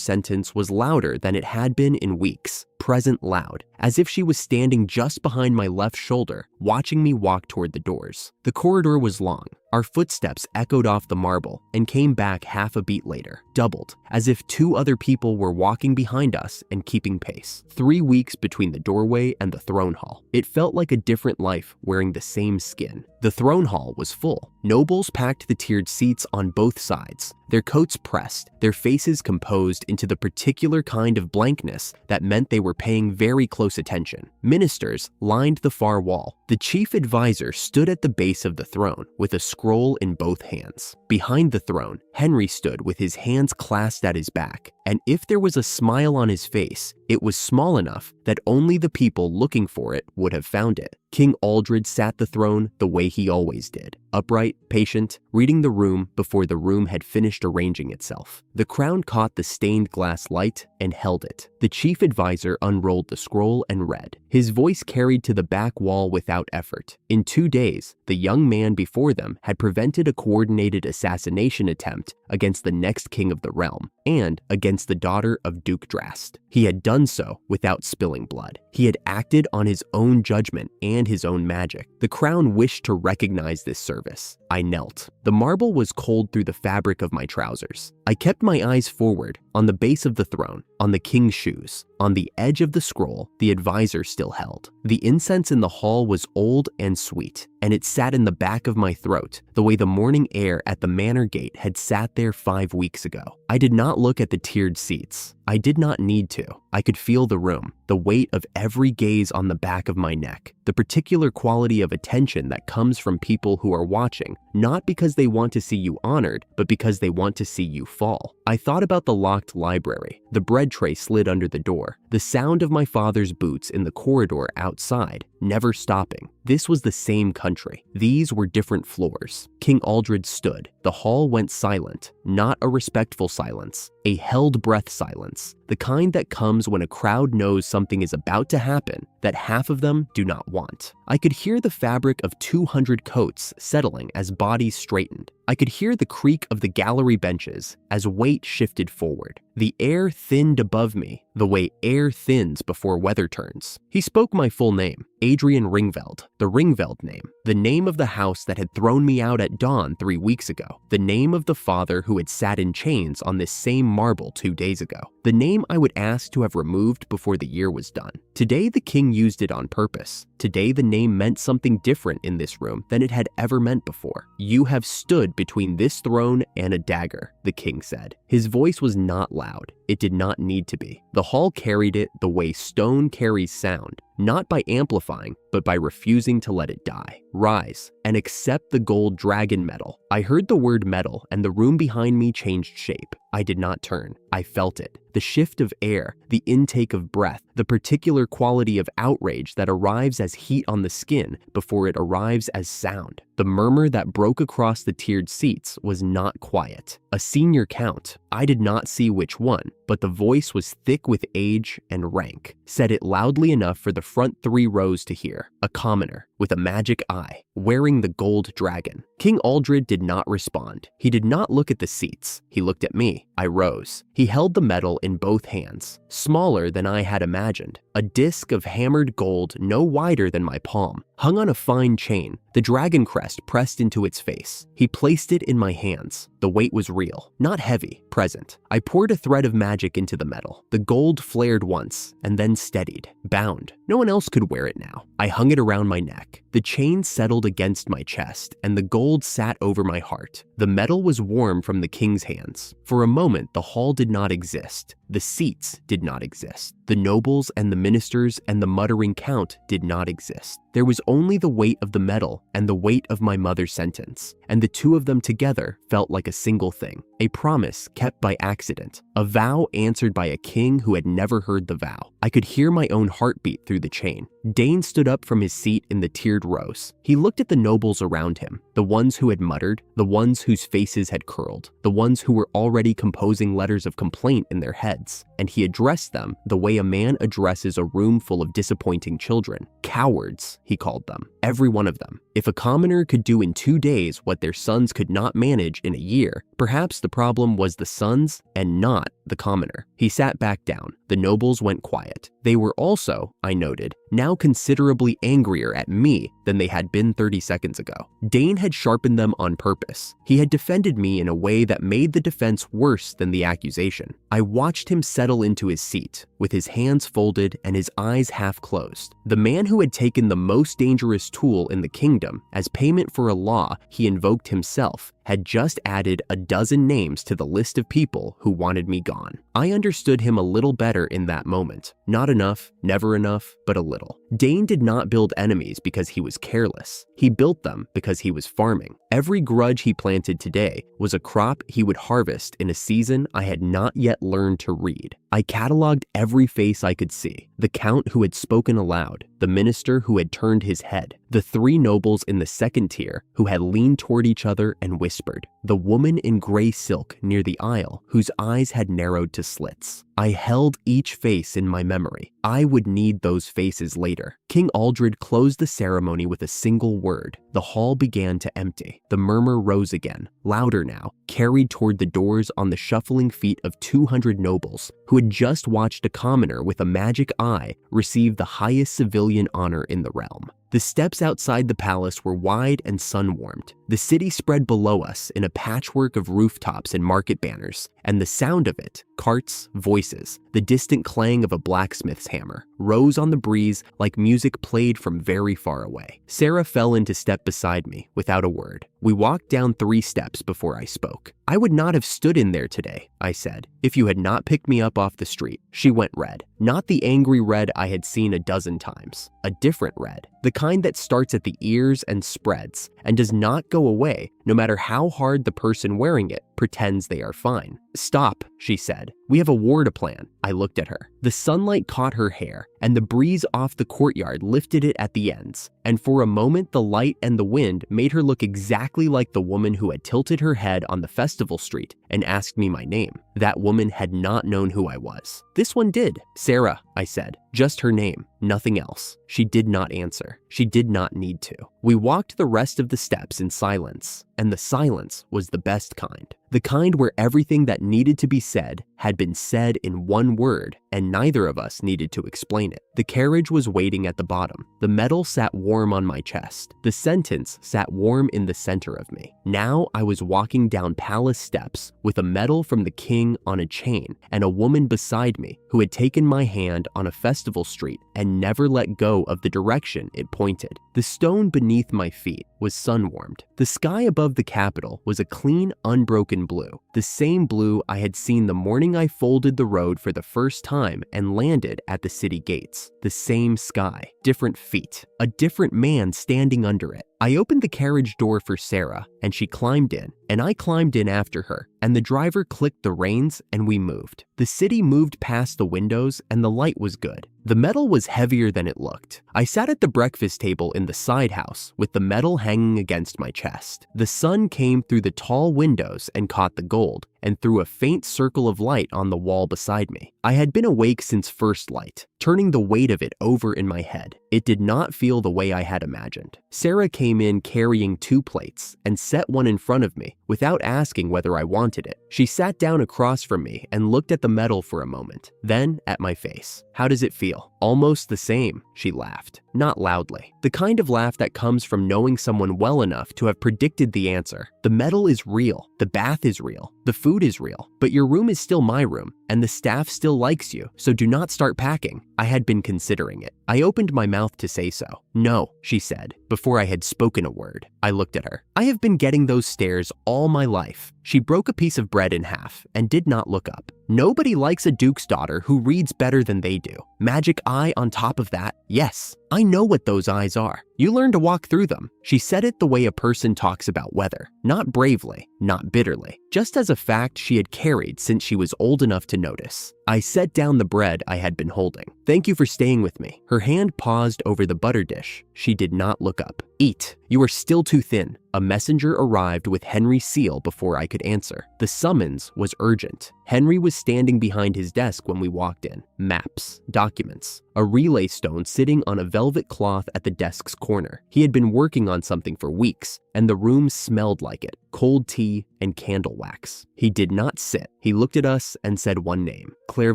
sentence was louder than it had been in weeks. Present loud, as if she was standing just behind my left shoulder, watching me walk toward the doors. The corridor was long. Our footsteps echoed off the marble and came back half a beat later, doubled, as if 2 other people were walking behind us and keeping pace. 3 weeks between the doorway and the throne hall. It felt like a different life wearing the same skin. The throne hall was full. Nobles packed the tiered seats on both sides, their coats pressed, their faces composed into the particular kind of blankness that meant they were paying very close attention. Ministers lined the far wall. The chief advisor stood at the base of the throne with a scroll in both hands. Behind the throne, Henry stood with his hands clasped at his back, and if there was a smile on his face, it was small enough that only the people looking for it would have found it. King Aldred sat the throne the way he always did, upright, patient, reading the room before the room had finished arranging itself. The crown caught the stained glass light and held it. The chief advisor unrolled the scroll and read. His voice carried to the back wall without effort. In 2 days, the young man before them had prevented a coordinated assassination attempt against the next king of the realm and against the daughter of Duke Drast. He had done so without spilling blood. He had acted on his own judgment and his own magic. The crown wished to recognize this service. I knelt. The marble was cold through the fabric of my trousers. I kept my eyes forward, on the base of the throne, on the king's shoes. On the edge of the scroll, the advisor still held. The incense in the hall was old and sweet, and it sat in the back of my throat, the way the morning air at the manor gate had sat there 5 weeks ago. I did not look at the tiered seats. I did not need to. I could feel the room, the weight of every gaze on the back of my neck, the particular quality of attention that comes from people who are watching, not because they want to see you honored, but because they want to see you fall. I thought about the locked library, the bread tray slid under the door, the sound of my father's boots in the corridor outside, never stopping. This was the same country. These were different floors. King Aldred stood. The hall went silent, not a respectful silence, a held breath silence, the kind that comes when a crowd knows something is about to happen that half of them do not want. I could hear the fabric of 200 coats settling as bodies straightened. I could hear the creak of the gallery benches as weight shifted forward. The air thinned above me the way air thins before weather turns. He spoke my full name, Adrian Ringveld, the Ringveld name, the name of the house that had thrown me out at dawn 3 weeks ago, the name of the father who had sat in chains on this same marble 2 days ago, the name I would ask to have removed before the year was done. Today the king used it on purpose. Today the name meant something different in this room than it had ever meant before. You have stood between this throne and a dagger, the king said. His voice was not loud. It did not need to be. The hall carried it the way stone carries sound, not by amplifying, but by refusing to let it die. Rise and accept the gold dragon medal. I heard the word medal and the room behind me changed shape. I did not turn. I felt it. The shift of air, the intake of breath, the particular quality of outrage that arrives as heat on the skin before it arrives as sound. The murmur that broke across the tiered seats was not quiet. A senior count, I did not see which one, but the voice was thick with age and rank, said it loudly enough for the front 3 rows to hear. A commoner, with a magic eye, wearing the gold dragon. King Aldred did not respond. He did not look at the seats. He looked at me. I rose. He held the medal in both hands, smaller than I had imagined. A disc of hammered gold no wider than my palm, hung on a fine chain, the dragon crest pressed into its face. He placed it in my hands. The weight was real, not heavy, present. I poured a thread of magic into the metal. The gold flared once and then steadied, bound. No one else could wear it now. I hung it around my neck. The chain settled against my chest and the gold sat over my heart. The metal was warm from the king's hands. For a moment, the hall did not exist. The seats did not exist. The nobles and the ministers and the muttering count did not exist. There was only the weight of the metal and the weight of my mother's sentence, and the two of them together felt like a single thing, a promise kept by accident, a vow answered by a king who had never heard the vow. I could hear my own heartbeat through the chain. Dane stood up from his seat in the tiered rows. He looked at the nobles around him, the ones who had muttered, the ones whose faces had curled, the ones who were already composing letters of complaint in their heads, and he addressed them the way a man addresses a room full of disappointing children. Cowards, he called them, every one of them. If a commoner could do in 2 days what their sons could not manage in a year, perhaps the problem was the sons and not the commoner. He sat back down. The nobles went quiet. They were also, I noted, now considerably angrier at me than they had been 30 seconds ago. Dane had sharpened them on purpose. He had defended me in a way that made the defense worse than the accusation. I watched him settle into his seat, with his hands folded and his eyes half closed. The man who had taken the most dangerous tool in the kingdom as payment for a law he invoked himself had just added a dozen names to the list of people who wanted me gone. I understood him a little better in that moment. Not enough, never enough, but a little. Dane did not build enemies because he was careless. He built them because he was farming. Every grudge he planted today was a crop he would harvest in a season I had not yet learned to read. I cataloged every face I could see: the count who had spoken aloud, the minister who had turned his head, the 3 nobles in the second tier who had leaned toward each other and whispered, the woman in gray silk near the aisle whose eyes had narrowed to slits. I held each face in my memory. I would need those faces later. King Aldred closed the ceremony with a single word. The hall began to empty. The murmur rose again, louder now, carried toward the doors on the shuffling feet of 200 nobles who had just watched a commoner with a magic eye receive the highest civilian honor in the realm. The steps outside the palace were wide and sun-warmed. The city spread below us in a patchwork of rooftops and market banners, and the sound of it, carts, voices, the distant clang of a blacksmith's hammer, rose on the breeze like music played from very far away. Sarah fell into step beside me without a word. We walked down 3 steps before I spoke. I would not have stood in there today, I said, if you had not picked me up off the street. She went red. Not the angry red I had seen a dozen times. A different red. The kind that starts at the ears and spreads, and does not go away no matter how hard the person wearing it pretends they are fine. Stop, she said. We have a war to plan. I looked at her. The sunlight caught her hair, and the breeze off the courtyard lifted it at the ends, and for a moment the light and the wind made her look exactly like the woman who had tilted her head on the festival street and asked me my name. That woman had not known who I was. This one did. Sarah, I said. Just her name, nothing else. She did not answer. She did not need to. We walked the rest of the steps in silence, and the silence was the best kind. The kind where everything that needed to be said had been said in one word, and neither of us needed to explain it. The carriage was waiting at the bottom. The metal sat warm on my chest. The sentence sat warm in the center of me. Now I was walking down palace steps with a medal from the king on a chain and a woman beside me who had taken my hand on a festival street and never let go of the direction it pointed. The stone beneath my feet was sun-warmed. The sky above the Capitol was a clean, unbroken blue, the same blue I had seen the morning I folded the road for the first time and landed at the city gates. The same sky, different feet, a different man standing under it. I opened the carriage door for Sarah, and she climbed in, and I climbed in after her, and the driver clicked the reins, and we moved. The city moved past the windows, and the light was good. The metal was heavier than it looked. I sat at the breakfast table in the side house with the metal hanging against my chest. The sun came through the tall windows and caught the gold, and threw a faint circle of light on the wall beside me. I had been awake since first light, turning the weight of it over in my head. It did not feel the way I had imagined. Sarah came in carrying 2 plates and set one in front of me without asking whether I wanted it. She sat down across from me and looked at the metal for a moment, then at my face. How does it feel? Almost the same, she laughed, not loudly. The kind of laugh that comes from knowing someone well enough to have predicted the answer. The metal is real, the bath is real, the food is real, but your room is still my room, and the staff still likes you, so do not start packing. I had been considering it. I opened my mouth to say so. No, she said, before I had spoken a word. I looked at her. I have been getting those stares all my life. She broke a piece of bread in half and did not look up. Nobody likes a duke's daughter who reads better than they do. Magic eye on top of that? Yes, I know what those eyes are. You learn to walk through them. She said it the way a person talks about weather. Not bravely, not bitterly. Just as a fact she had carried since she was old enough to notice. I set down the bread I had been holding. Thank you for staying with me. Her hand paused over the butter dish. She did not look up. Eat. You are still too thin. A messenger arrived with Henry's seal before I could answer. The summons was urgent. Henry was standing behind his desk when we walked in. Maps, documents, a relay stone sitting on a velvet cloth at the desk's corner. He had been working on something for weeks, and the room smelled like it. Cold tea and candle wax. He did not sit. He looked at us and said one name, Claire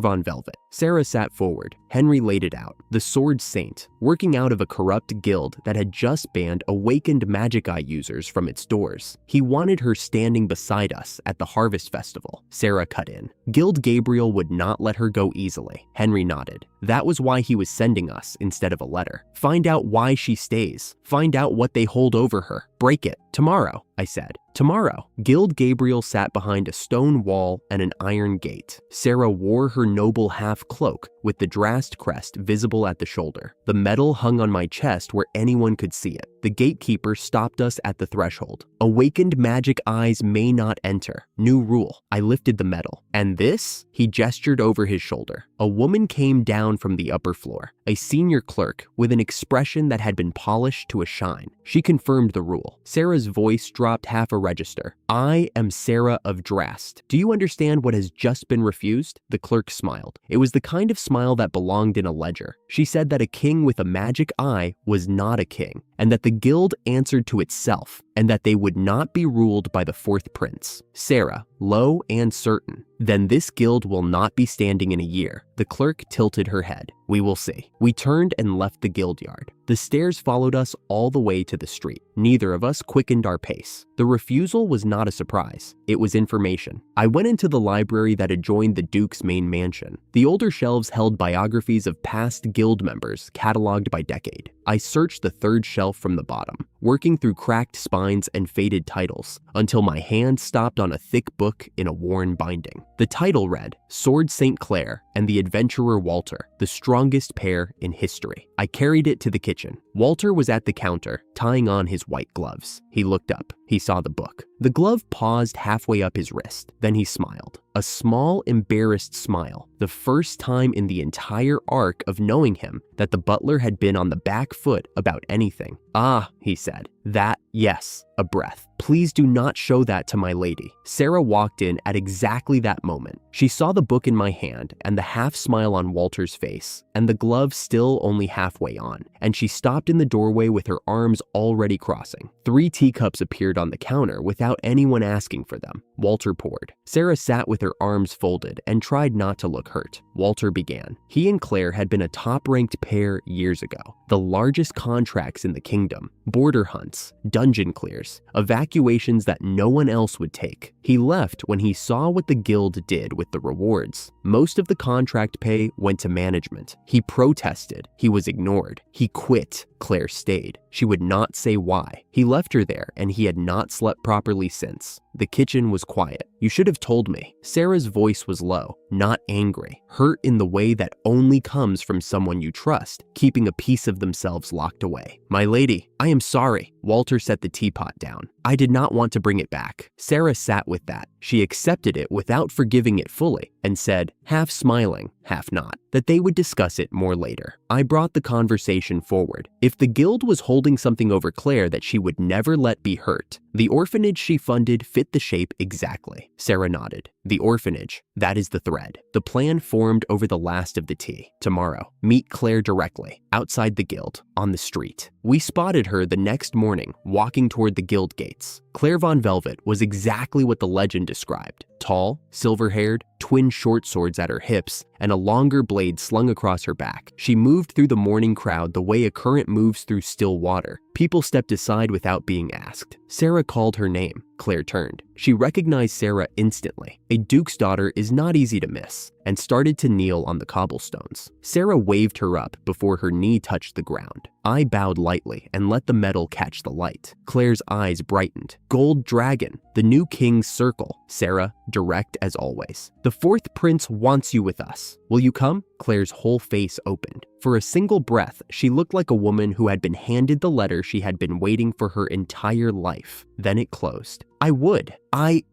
von Velvet. Sarah sat forward. Henry laid it out. The Sword Saint, working out of a corrupt guild that had just banned awakened magic eye users from its doors. He wanted her standing beside us at the Harvest Festival. Sarah cut in. Guild Gabriel would not let her go easily. Henry nodded. That was why he was sending us instead of a letter. Find out why she stays. Find out what they hold over her. Break it. Tomorrow. I said. Tomorrow. Guild Gabriel sat behind a stone wall and an iron gate. Sarah wore her noble half-cloak with the Drast crest visible at the shoulder. The medal hung on my chest where anyone could see it. The gatekeeper stopped us at the threshold. Awakened magic eyes may not enter. New rule. I lifted the medal. And this? He gestured over his shoulder. A woman came down from the upper floor, a senior clerk with an expression that had been polished to a shine. She confirmed the rule. Sarah's voice dropped half a register. I am Sarah of Drast. Do you understand what has just been refused? The clerk smiled. It was the kind of smile that belonged in a ledger. She said that a king with a magic eye was not a king, and that the guild answered to itself, and that they would not be ruled by the fourth prince. Sarah, low and certain. Then this guild will not be standing in a year. The clerk tilted her head. We will see. We turned and left the guild yard. The stairs followed us all the way to the street. Neither of us quickened our pace. The refusal was not a surprise. It was information. I went into the library that adjoined the Duke's main mansion. The older shelves held biographies of past guild members, cataloged by decade. I searched the third shelf from the bottom, working through cracked spines and faded titles, until my hand stopped on a thick book in a worn binding. The title read, Sword St. Clair and the Adventurer Walter, the strongest pair in history. I carried it to the kitchen. Walter was at the counter, tying on his white gloves. He looked up. He saw the book. The glove paused halfway up his wrist. Then he smiled. A small, embarrassed smile. The first time in the entire arc of knowing him that the butler had been on the back foot about anything. Ah, he said. That, yes. A breath. Please do not show that to my lady. Sarah walked in at exactly that moment. She saw the book in my hand and the half smile on Walter's face, and the glove still only halfway on, and she stopped in the doorway with her arms already crossing. 3 teacups appeared on the counter without anyone asking for them. Walter poured. Sarah sat with her arms folded and tried not to look hurt. Walter began. He and Claire had been a top-ranked pair years ago. The largest contracts in the kingdom, border hunts, dungeon clears, evacuations that no one else would take. He left when he saw what the guild did with the rewards. Most of the contract pay went to management. He protested. He was ignored. He quit. Claire stayed. She would not say why. He left her there, and he had not slept properly since. The kitchen was quiet. You should have told me. Sarah's voice was low, not angry, hurt in the way that only comes from someone you trust, keeping a piece of themselves locked away. My lady, I am sorry. Walter set the teapot down. I did not want to bring it back. Sarah sat with that. She accepted it without forgiving it fully and said, half smiling, half not, that they would discuss it more later. I brought the conversation forward. If the guild was holding something over Claire that she would never let be hurt, the orphanage she funded fit the shape exactly. Sarah nodded. The orphanage, that is the thread. The plan formed over the last of the tea. Tomorrow, meet Claire directly, outside the guild, on the street. We spotted her the next morning, walking toward the guild gates. Claire Von Velvet was exactly what the legend described. Tall, silver-haired, twin short swords at her hips, and a longer blade slung across her back. She moved through the morning crowd the way a current moves through still water. People stepped aside without being asked. Sarah called her name. Claire turned. She recognized Sarah instantly. A duke's daughter is not easy to miss, and started to kneel on the cobblestones. Sarah waved her up before her knee touched the ground. I bowed lightly and let the medal catch the light. Claire's eyes brightened. Gold dragon, the new king's circle. Sarah, direct as always. The fourth prince wants you with us. Will you come? Claire's whole face opened. For a single breath, she looked like a woman who had been handed the letter she had been waiting for her entire life. Then it closed. I would.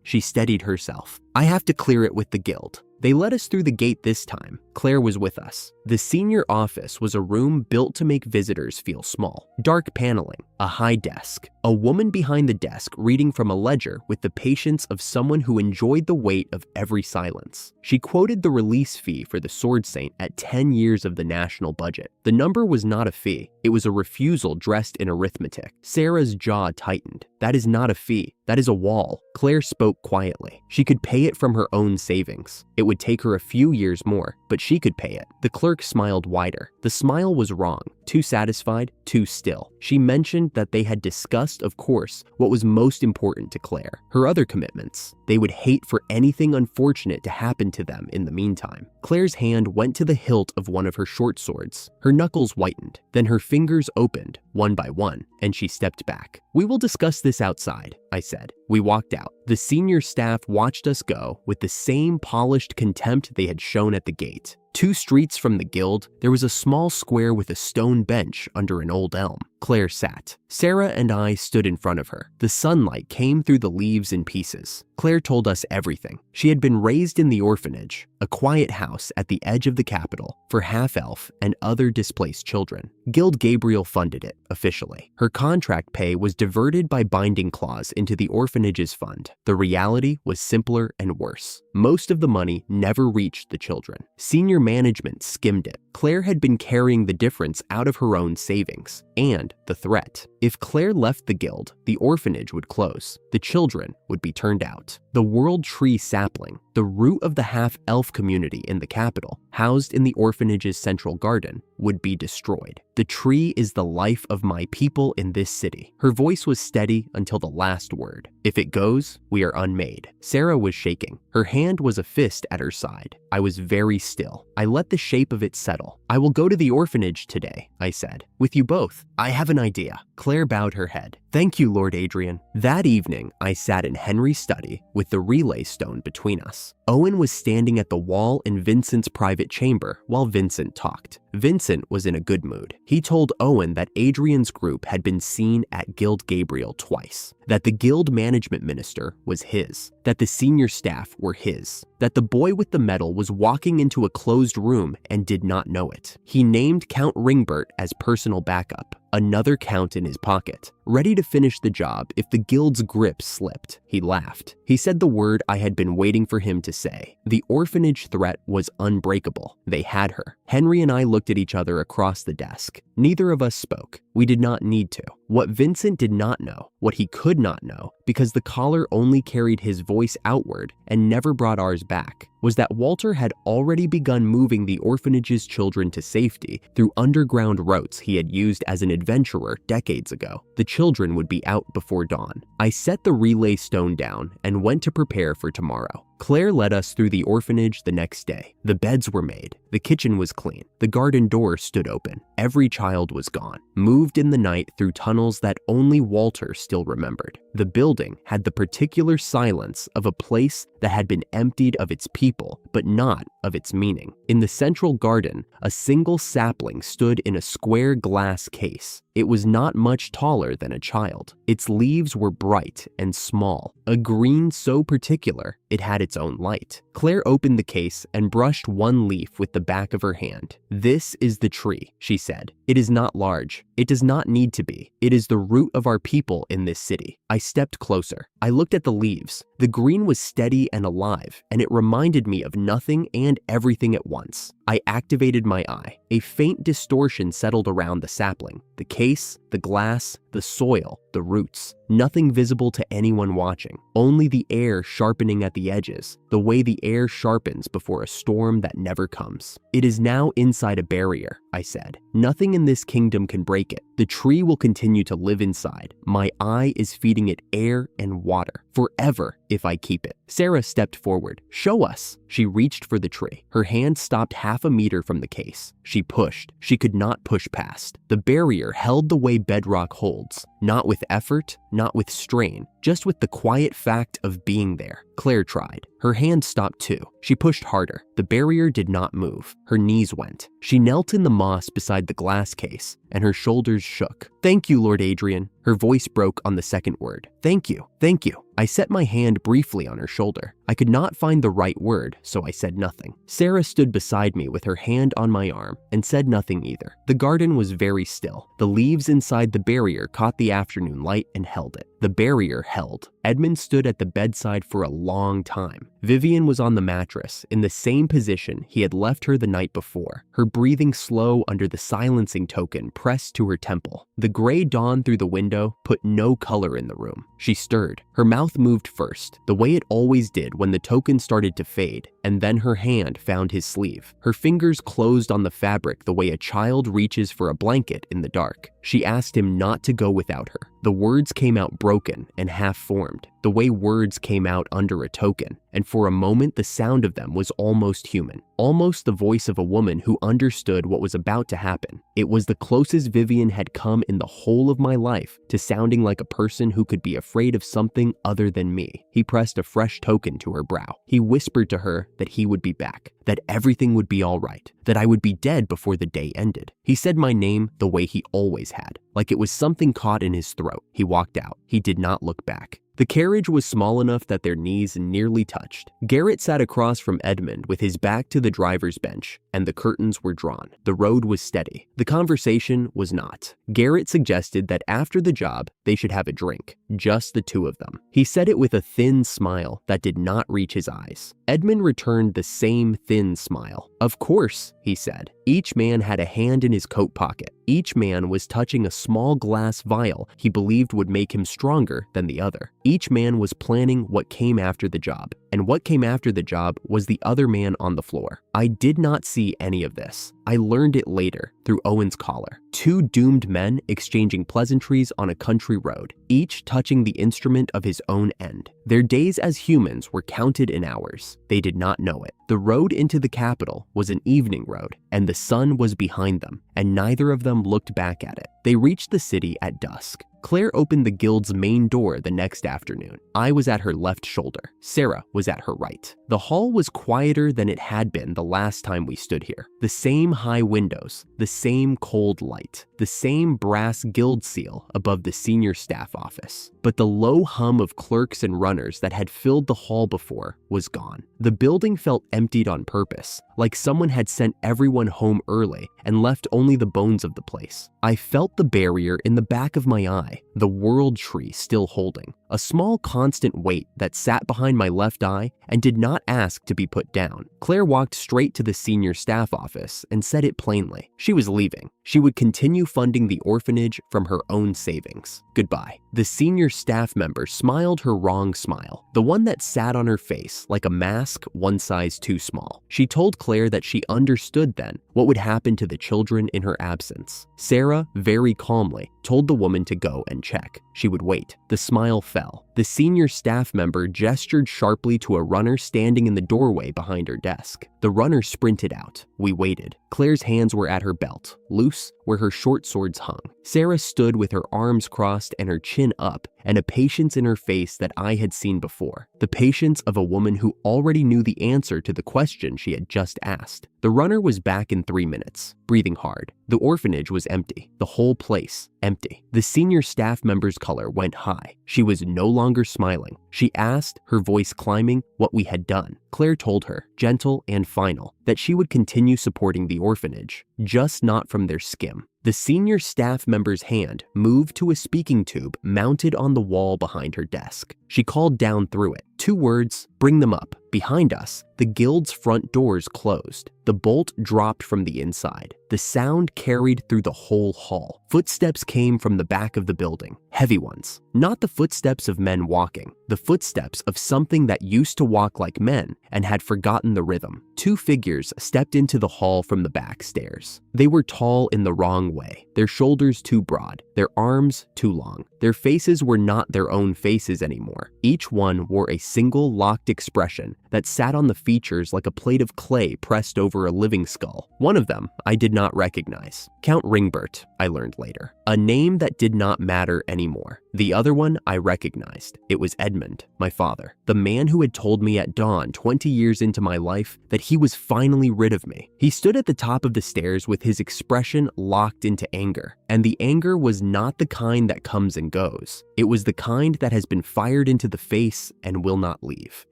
She steadied herself. I have to clear it with the guild. They let us through the gate this time. Claire was with us. The senior office was a room built to make visitors feel small. Dark paneling, a high desk, a woman behind the desk reading from a ledger with the patience of someone who enjoyed the weight of every silence. She quoted the release fee for the Sword Saint at 10 years of the national budget. The number was not a fee. It was a refusal dressed in arithmetic. Sarah's jaw tightened. That is not a fee. That is a wall. Claire spoke quietly. She could pay it from her own savings. It would take her a few years more, but she could pay it. The clerk smiled wider. The smile was wrong. Too satisfied, too still. She mentioned that they had discussed, of course, what was most important to Claire, her other commitments. They would hate for anything unfortunate to happen to them in the meantime. Claire's hand went to the hilt of one of her short swords. Her knuckles whitened. Then her fingers opened, one by one, and she stepped back. "We will discuss this outside," I said. We walked out. The senior staff watched us go with the same polished contempt they had shown at the gate. 2 streets from the guild, there was a small square with a stone bench under an old elm. Claire sat. Sarah and I stood in front of her. The sunlight came through the leaves in pieces. Claire told us everything. She had been raised in the orphanage, a quiet house at the edge of the capital for half-elf and other displaced children. Guild Gabriel funded it, officially. Her contract pay was diverted by binding clause into the orphanage's fund. The reality was simpler and worse. Most of the money never reached the children. Senior management skimmed it. Claire had been carrying the difference out of her own savings and the threat. If Claire left the guild, the orphanage would close. The children would be turned out. The World Tree sapling, the root of the half-elf community in the capital, housed in the orphanage's central garden, would be destroyed. "The tree is the life of my people in this city." Her voice was steady until the last word. "If it goes, we are unmade." Sarah was shaking. Her hand was a fist at her side. I was very still. I let the shape of it settle. "I will go to the orphanage today," I said. "With you both. I have an idea." Claire bowed her head. "Thank you, Lord Adrian." That evening, I sat in Henry's study with the relay stone between us. Owen was standing at the wall in Vincent's private chamber while Vincent talked. Vincent was in a good mood. He told Owen that Adrian's group had been seen at Guild Gabriel twice, that the guild management minister was his, that the senior staff were his, that the boy with the medal was walking into a closed room and did not know it. He named Count Ringbert as personal backup, another count in his pocket, ready to finish the job if the guild's grip slipped. He laughed. He said the word I had been waiting for him to say. The orphanage threat was unbreakable. They had her. Henry and I looked at each other across the desk. Neither of us spoke. We did not need to. What Vincent did not know, what he could not know, because the collar only carried his voice outward and never brought ours back, was that Walter had already begun moving the orphanage's children to safety through underground routes he had used as an adventurer decades ago. The children would be out before dawn. I set the relay stone down and went to prepare for tomorrow. Claire led us through the orphanage the next day. The beds were made. The kitchen was clean. The garden door stood open. Every child was gone, moved in the night through tunnels that only Walter still remembered. The building had the particular silence of a place that had been emptied of its people, but not of its meaning. In the central garden, a single sapling stood in a square glass case. It was not much taller than a child. Its leaves were bright and small, a green so particular it had its own light. Claire opened the case and brushed one leaf with the back of her hand. "This is the tree," she said. "It is not large. It does not need to be. It is the root of our people in this city." I stepped closer. I looked at the leaves. The green was steady and alive, and it reminded me of nothing and everything at once. I activated my eye. A faint distortion settled around the sapling, the case, the glass, the soil, the roots. Nothing visible to anyone watching, only the air sharpening at the edges, the way the air sharpens before a storm that never comes. "It is now inside a barrier," I said. "Nothing in this kingdom can break it. The tree will continue to live inside. My eye is feeding it air and water, forever if I keep it." Sarah stepped forward. "Show us." She reached for the tree. Her hand stopped half a meter from the case. She pushed. She could not push past. The barrier held the way bedrock holds, not with effort, not with strain, just with the quiet fact of being there. Claire tried. Her hand stopped too. She pushed harder. The barrier did not move. Her knees went. She knelt in the moss beside the glass case, and her shoulders shook. "Thank you, Lord Adrian." Her voice broke on the second word. "Thank you. Thank you." I set my hand briefly on her shoulder. I could not find the right word, so I said nothing. Sarah stood beside me with her hand on my arm and said nothing either. The garden was very still. The leaves inside the barrier caught the afternoon light and held it. The barrier held. Edmund stood at the bedside for a long time. Vivian was on the mattress, in the same position he had left her the night before, her breathing slow under the silencing token pressed to her temple. The gray dawn through the window put no color in the room. She stirred. Her mouth moved first, the way it always did when the token started to fade, and then her hand found his sleeve. Her fingers closed on the fabric the way a child reaches for a blanket in the dark. She asked him not to go without her. The words came out broken and half-formed. the way words came out under a token, and for a moment the sound of them was almost human, almost the voice of a woman who understood what was about to happen. It was the closest Vivian had come in the whole of my life to sounding like a person who could be afraid of something other than me. He pressed a fresh token to her brow. He whispered to her that he would be back, that everything would be all right, that I would be dead before the day ended. He said my name the way he always had, like it was something caught in his throat. He walked out. He did not look back. The carriage was small enough that their knees nearly touched. Garrett sat across from Edmund with his back to the driver's bench, and the curtains were drawn. The road was steady. The conversation was not. Garrett suggested that after the job, they should have a drink, just the two of them. He said it with a thin smile that did not reach his eyes. Edmund returned the same thin smile. Of course, he said. Each man had a hand in his coat pocket. Each man was touching a small glass vial he believed would make him stronger than the other. Each man was planning what came after the job, and what came after the job was the other man on the floor. I did not see any of this. I learned it later through Owen's collar. Two doomed men exchanging pleasantries on a country road, each touching the instrument of his own end. Their days as humans were counted in hours. They did not know it. The road into the capital was an evening road, and the sun was behind them, and neither of them looked back at it. They reached the city at dusk. Claire opened the guild's main door the next afternoon. I was at her left shoulder. Sarah was at her right. The hall was quieter than it had been the last time we stood here. The same high windows, the same cold light, the same brass guild seal above the senior staff office. But the low hum of clerks and runners that had filled the hall before was gone. The building felt emptied on purpose, like someone had sent everyone home early and left only the bones of the place. I felt the barrier in the back of my eye, the world tree still holding, a small constant weight that sat behind my left eye and did not ask to be put down. Claire walked straight to the senior staff office and said it plainly. She was leaving. She would continue funding the orphanage from her own savings. Goodbye. The senior staff member smiled her wrong smile, the one that sat on her face like a mask one size too small. She told Claire that she understood then what would happen to the children in her absence. Sarah, very calmly, told the woman to go and check. She would wait. The smile fell. The senior staff member gestured sharply to a runner standing in the doorway behind her desk. The runner sprinted out. We waited. Claire's hands were at her belt, loose where her short swords hung. Sarah stood with her arms crossed and her chin up, and a patience in her face that I had seen before. The patience of a woman who already knew the answer to the question she had just asked. The runner was back in 3 minutes, breathing hard. The orphanage was empty. The whole place empty. The senior staff member's color went high. She was no longer smiling. She asked, her voice climbing, what we had done. Claire told her, gentle and final, that she would continue supporting the orphanage, just not from their skim. The senior staff member's hand moved to a speaking tube mounted on the wall behind her desk. She called down through it. 2 words, bring them up. Behind us, the guild's front doors closed. The bolt dropped from the inside. The sound carried through the whole hall. Footsteps came from the back of the building, heavy ones. Not the footsteps of men walking, the footsteps of something that used to walk like men and had forgotten the rhythm. 2 figures stepped into the hall from the back stairs. They were tall in the wrong way, their shoulders too broad, their arms too long. Their faces were not their own faces anymore. Each one wore a single locked expression that sat on the features like a plate of clay pressed over a living skull. One of them I did not recognize. Count Ringbert, I learned later. A name that did not matter anymore. The other one I recognized. It was Edmund, my father, the man who had told me at dawn 20 years into my life that he was finally rid of me. He stood at the top of the stairs with his expression locked into anger, and the anger was not the kind that comes and goes. It was the kind that has been fired into the face and will not leave.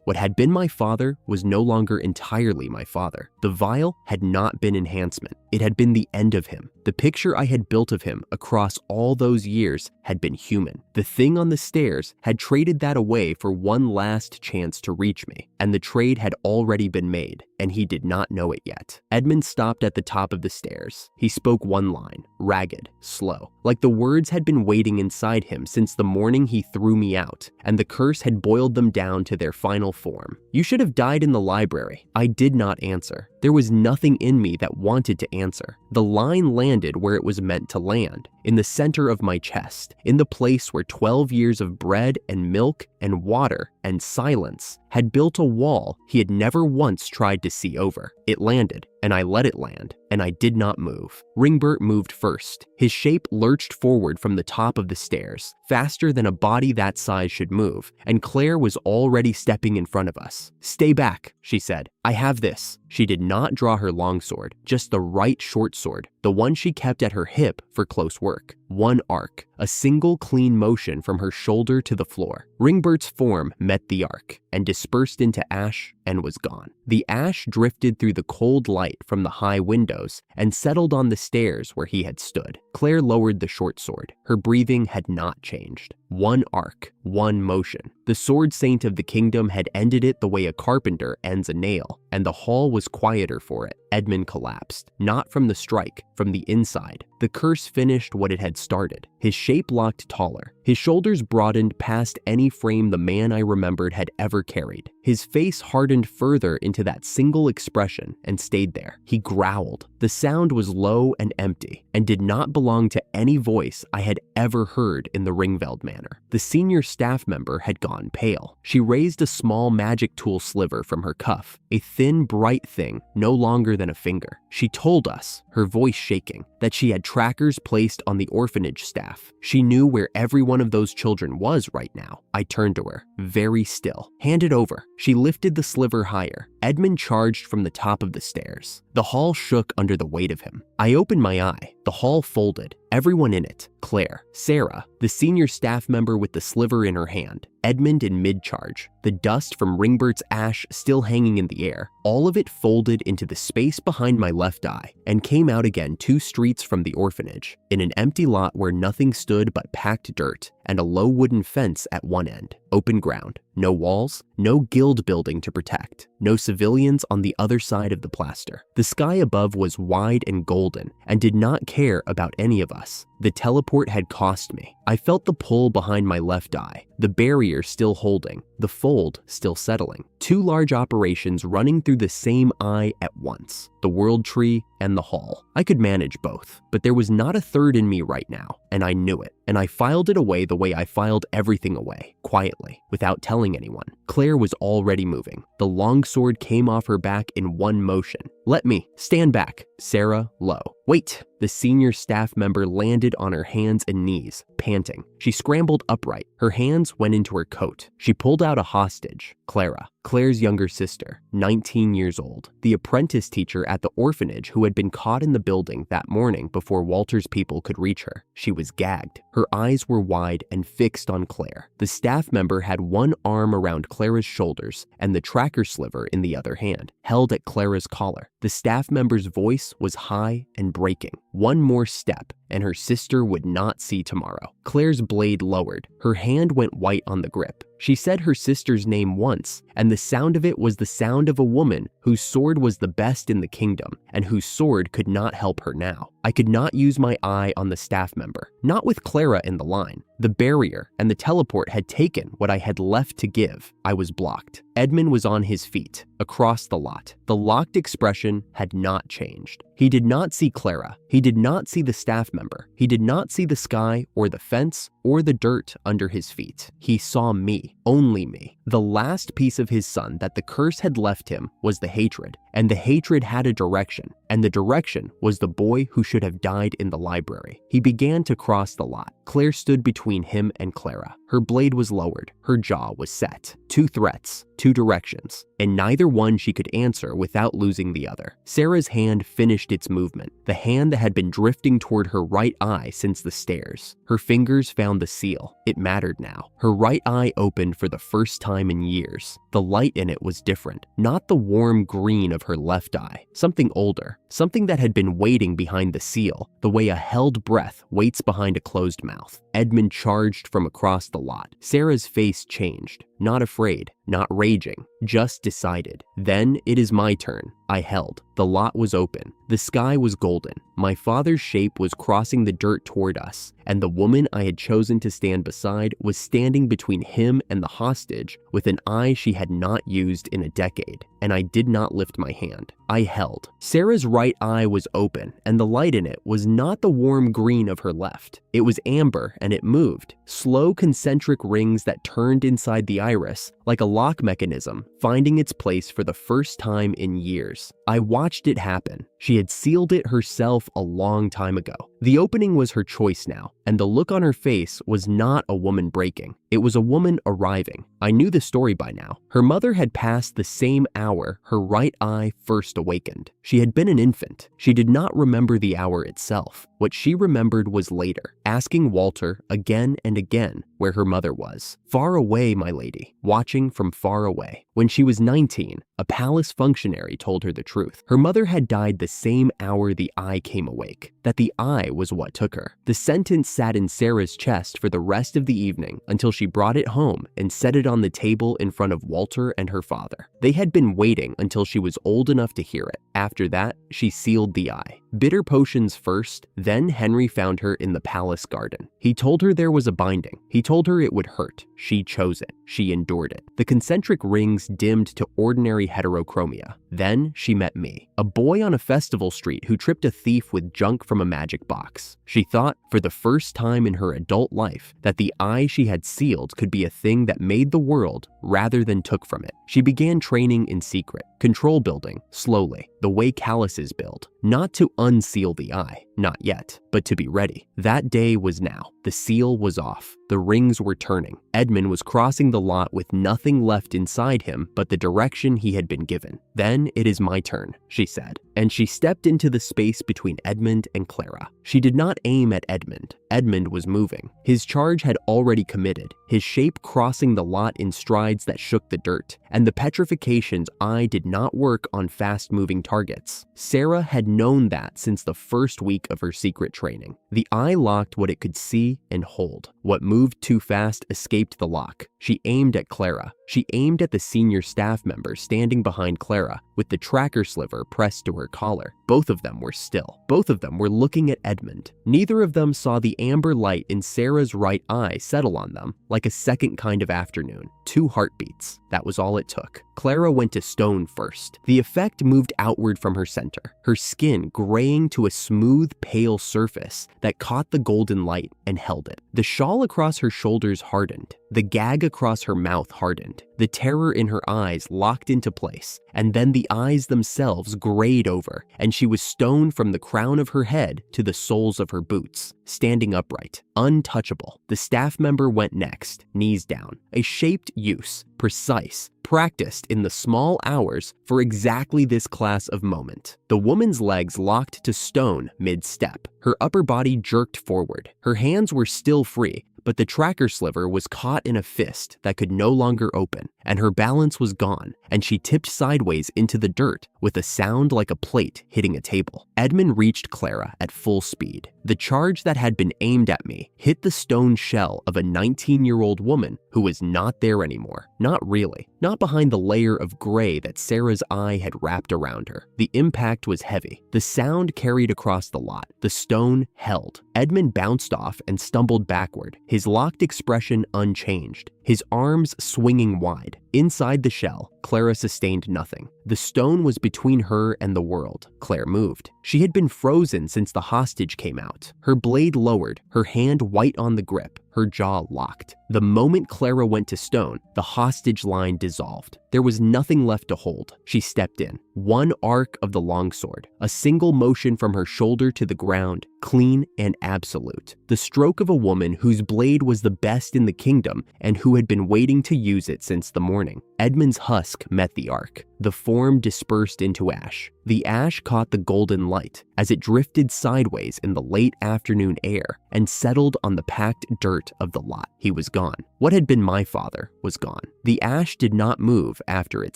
What had been my father was no longer entirely my father. The vial had not been enhancement. It had been the end of him. The picture I had built of him across all those years had been human. The thing on the stairs had traded that away for one last chance to reach me, and the trade had already been made, and he did not know it yet. Edmund stopped at the top of the stairs. He spoke one line, ragged, slow, like the words had been waiting inside him since the morning he threw me out, and the curse had boiled them down to their final form. You should have died in the library. I did not answer. There was nothing in me that wanted to answer. The line landed where it was meant to land. in the center of my chest, in the place where 12 years of bread and milk and water and silence had built a wall he had never once tried to see over. It landed, and I let it land, and I did not move. Ringbert moved first. His shape lurched forward from the top of the stairs, faster than a body that size should move, and Claire was already stepping in front of us. "Stay back," she said. "I have this." She did not draw her longsword, just the right short sword, the one she kept at her hip for close work. One arc, a single clean motion from her shoulder to the floor. Ringbert's form met the arc and dispersed into ash and was gone. The ash drifted through the cold light from the high windows and settled on the stairs where he had stood. Claire lowered the short sword. Her breathing had not changed. One arc, one motion. The sword saint of the kingdom had ended it the way a carpenter ends a nail, and the hall was quieter for it. Edmund collapsed, not from the strike, from the inside. The curse finished what it had started. His shape locked taller. His shoulders broadened past any frame the man I remembered had ever carried. His face hardened further into that single expression and stayed there. He growled. The sound was low and empty, and did not belong to any voice I had ever heard in the Ringveld manor. The senior staff member had gone pale. She raised a small magic tool sliver from her cuff, a thin, bright thing no longer than a finger. She told us, her voice shaking, that she had trackers placed on the orphanage staff. She knew where every one of those children was right now. I turned to her, very still. "Hand it over." She lifted the sliver higher. Edmund charged from the top of the stairs. The hall shook under the weight of him. I opened my eye. The hall folded. Everyone in it, Claire, Sarah, the senior staff member with the sliver in her hand, Edmund in mid-charge, the dust from Ringbert's ash still hanging in the air, all of it folded into the space behind my left eye and came out again 2 streets from the orphanage, in an empty lot where nothing stood but packed dirt and a low wooden fence at one end. Open ground, no walls, no guild building to protect, no civilians on the other side of the plaster. The sky above was wide and golden and did not care about any of us. The teleport had cost me. I felt the pull behind my left eye, the barrier still holding, the fold still settling. 2 large operations running through the same eye at once, the world tree and the hall. I could manage both, but there was not a third in me right now, and I knew it, and I filed it away the way I filed everything away, quietly, without telling anyone. Claire was already moving. The longsword came off her back in one motion. "Let me. Stand back." Sarah, low. "Wait." The senior staff member landed on her hands and knees, panting. She scrambled upright. Her hands went into her coat. She pulled out a hostage, Clara, Claire's younger sister, 19 years old, the apprentice teacher at the orphanage who had been caught in the building that morning before Walter's people could reach her. She was gagged. Her eyes were wide and fixed on Claire. The staff member had one arm around Clara's shoulders and the tracker sliver in the other hand, held at Clara's collar. The staff member's voice was high and breaking. One more step, and her sister would not see tomorrow. Claire's blade lowered. Her hand went white on the grip. She said her sister's name once, and the sound of it was the sound of a woman whose sword was the best in the kingdom, and whose sword could not help her now. I could not use my eye on the staff member, not with Clara in the line. The barrier and the teleport had taken what I had left to give. I was blocked. Edmund was on his feet, across the lot. The locked expression had not changed. He did not see Clara. He did not see the staff member. He did not see the sky or the fence or the dirt under his feet. He saw me, only me. The last piece of his son that the curse had left him was the hatred, and the hatred had a direction, and the direction was the boy who should have died in the library. He began to cross the lot. Claire stood between him and Clara. Her blade was lowered. Her jaw was set. 2 threats, 2 directions, and neither one she could answer without losing the other. Sarah's hand finished its movement, the hand that had been drifting toward her right eye since the stairs. Her fingers found the seal. It mattered now. Her right eye opened for the first time in years. The light in it was different, not the warm green of her left eye, something older, something that had been waiting behind the seal, the way a held breath waits behind a closed mouth. Edmund charged from across the lot. Sarah's face changed, not afraid, not raging, just decided. Then it is my turn. I held. The lot was open. The sky was golden. My father's shape was crossing the dirt toward us, and the woman I had chosen to stand beside was standing between him and the hostage with an eye she had not used in a decade, and I did not lift my hand. I held. Sarah's right eye was open, and the light in it was not the warm green of her left. It was amber, and it moved. Slow concentric rings that turned inside the iris, like a lock mechanism, finding its place for the first time in years. I watched it happen. She had sealed it herself a long time ago. The opening was her choice now, and the look on her face was not a woman breaking. It was a woman arriving. I knew the story by now. Her mother had passed the same hour her right eye first awakened. She had been an infant. She did not remember the hour itself. What she remembered was later, asking Walter again and again where her mother was. Far away, my lady, watching from far away. When she was 19, a palace functionary told her the truth. Her mother had died the same hour the eye came awake, that the eye was what took her. The sentence sat in Sarah's chest for the rest of the evening until she brought it home and set it on the table in front of Walter and her father. They had been waiting until she was old enough to hear it. After that, she sealed the eye. Bitter potions first, then Henry found her in the palace garden. He told her there was a binding. He told her it would hurt. She chose it. She endured it. The concentric rings dimmed to ordinary heterochromia. Then she met me, a boy on a festival street who tripped a thief with junk from a magic box. She thought, for the first time in her adult life, that the eye she had sealed could be a thing that made the world rather than took from it. She began training in secret, control building, slowly, the way calluses build. Not to unseal the eye, not yet, but to be ready. That day was now. The seal was off. The rings were turning. Edmund was crossing the lot with nothing left inside him but the direction he had been given. Then it is my turn, she said, and she stepped into the space between Edmund and Clara. She did not aim at Edmund. Edmund was moving. His charge had already committed, his shape crossing the lot in strides that shook the dirt, and the petrification's eye did not work on fast-moving targets. Sarah had known that since the first week of her secret training. The eye locked what it could see and hold. What moved too fast escaped the lock. She aimed at Clara. She aimed at the senior staff member standing behind Clara, with the tracker sliver pressed to her collar. Both of them were still. Both of them were looking at Edmund. Neither of them saw the amber light in Sarah's right eye settle on them like a second kind of afternoon. 2 heartbeats. That was all it took. Clara went to stone first. The effect moved outward from her center, her skin graying to a smooth, pale surface that caught the golden light and held it. The shawl across her shoulders hardened. The gag across her mouth hardened. The terror in her eyes locked into place, and then the eyes themselves grayed over, and she was stone from the crown of her head to the soles of her boots, standing upright, untouchable. The staff member went next, knees down, a shaped use, precise, practiced in the small hours for exactly this class of moment. The woman's legs locked to stone mid-step. Her upper body jerked forward. Her hands were still free, but the tracker sliver was caught in a fist that could no longer open, and her balance was gone, and she tipped sideways into the dirt with a sound like a plate hitting a table. Edmund reached Clara at full speed. The charge that had been aimed at me hit the stone shell of a 19-year-old woman who was not there anymore. Not really. Not behind the layer of gray that Sarah's eye had wrapped around her. The impact was heavy. The sound carried across the lot. The stone held. Edmund bounced off and stumbled backward, his locked expression unchanged, his arms swinging wide. Inside the shell, Clara sustained nothing. The stone was between her and the world. Claire moved. She had been frozen since the hostage came out. Her blade lowered, her hand white on the grip, her jaw locked. The moment Clara went to stone, the hostage line dissolved. There was nothing left to hold. She stepped in. One arc of the longsword, a single motion from her shoulder to the ground, clean and absolute. The stroke of a woman whose blade was the best in the kingdom and who had been waiting to use it since the morning. Edmund's husk met the arc. The form dispersed into ash. The ash caught the golden light as it drifted sideways in the late afternoon air and settled on the packed dirt of the lot. He was gone. What had been my father was gone. The ash did not move after it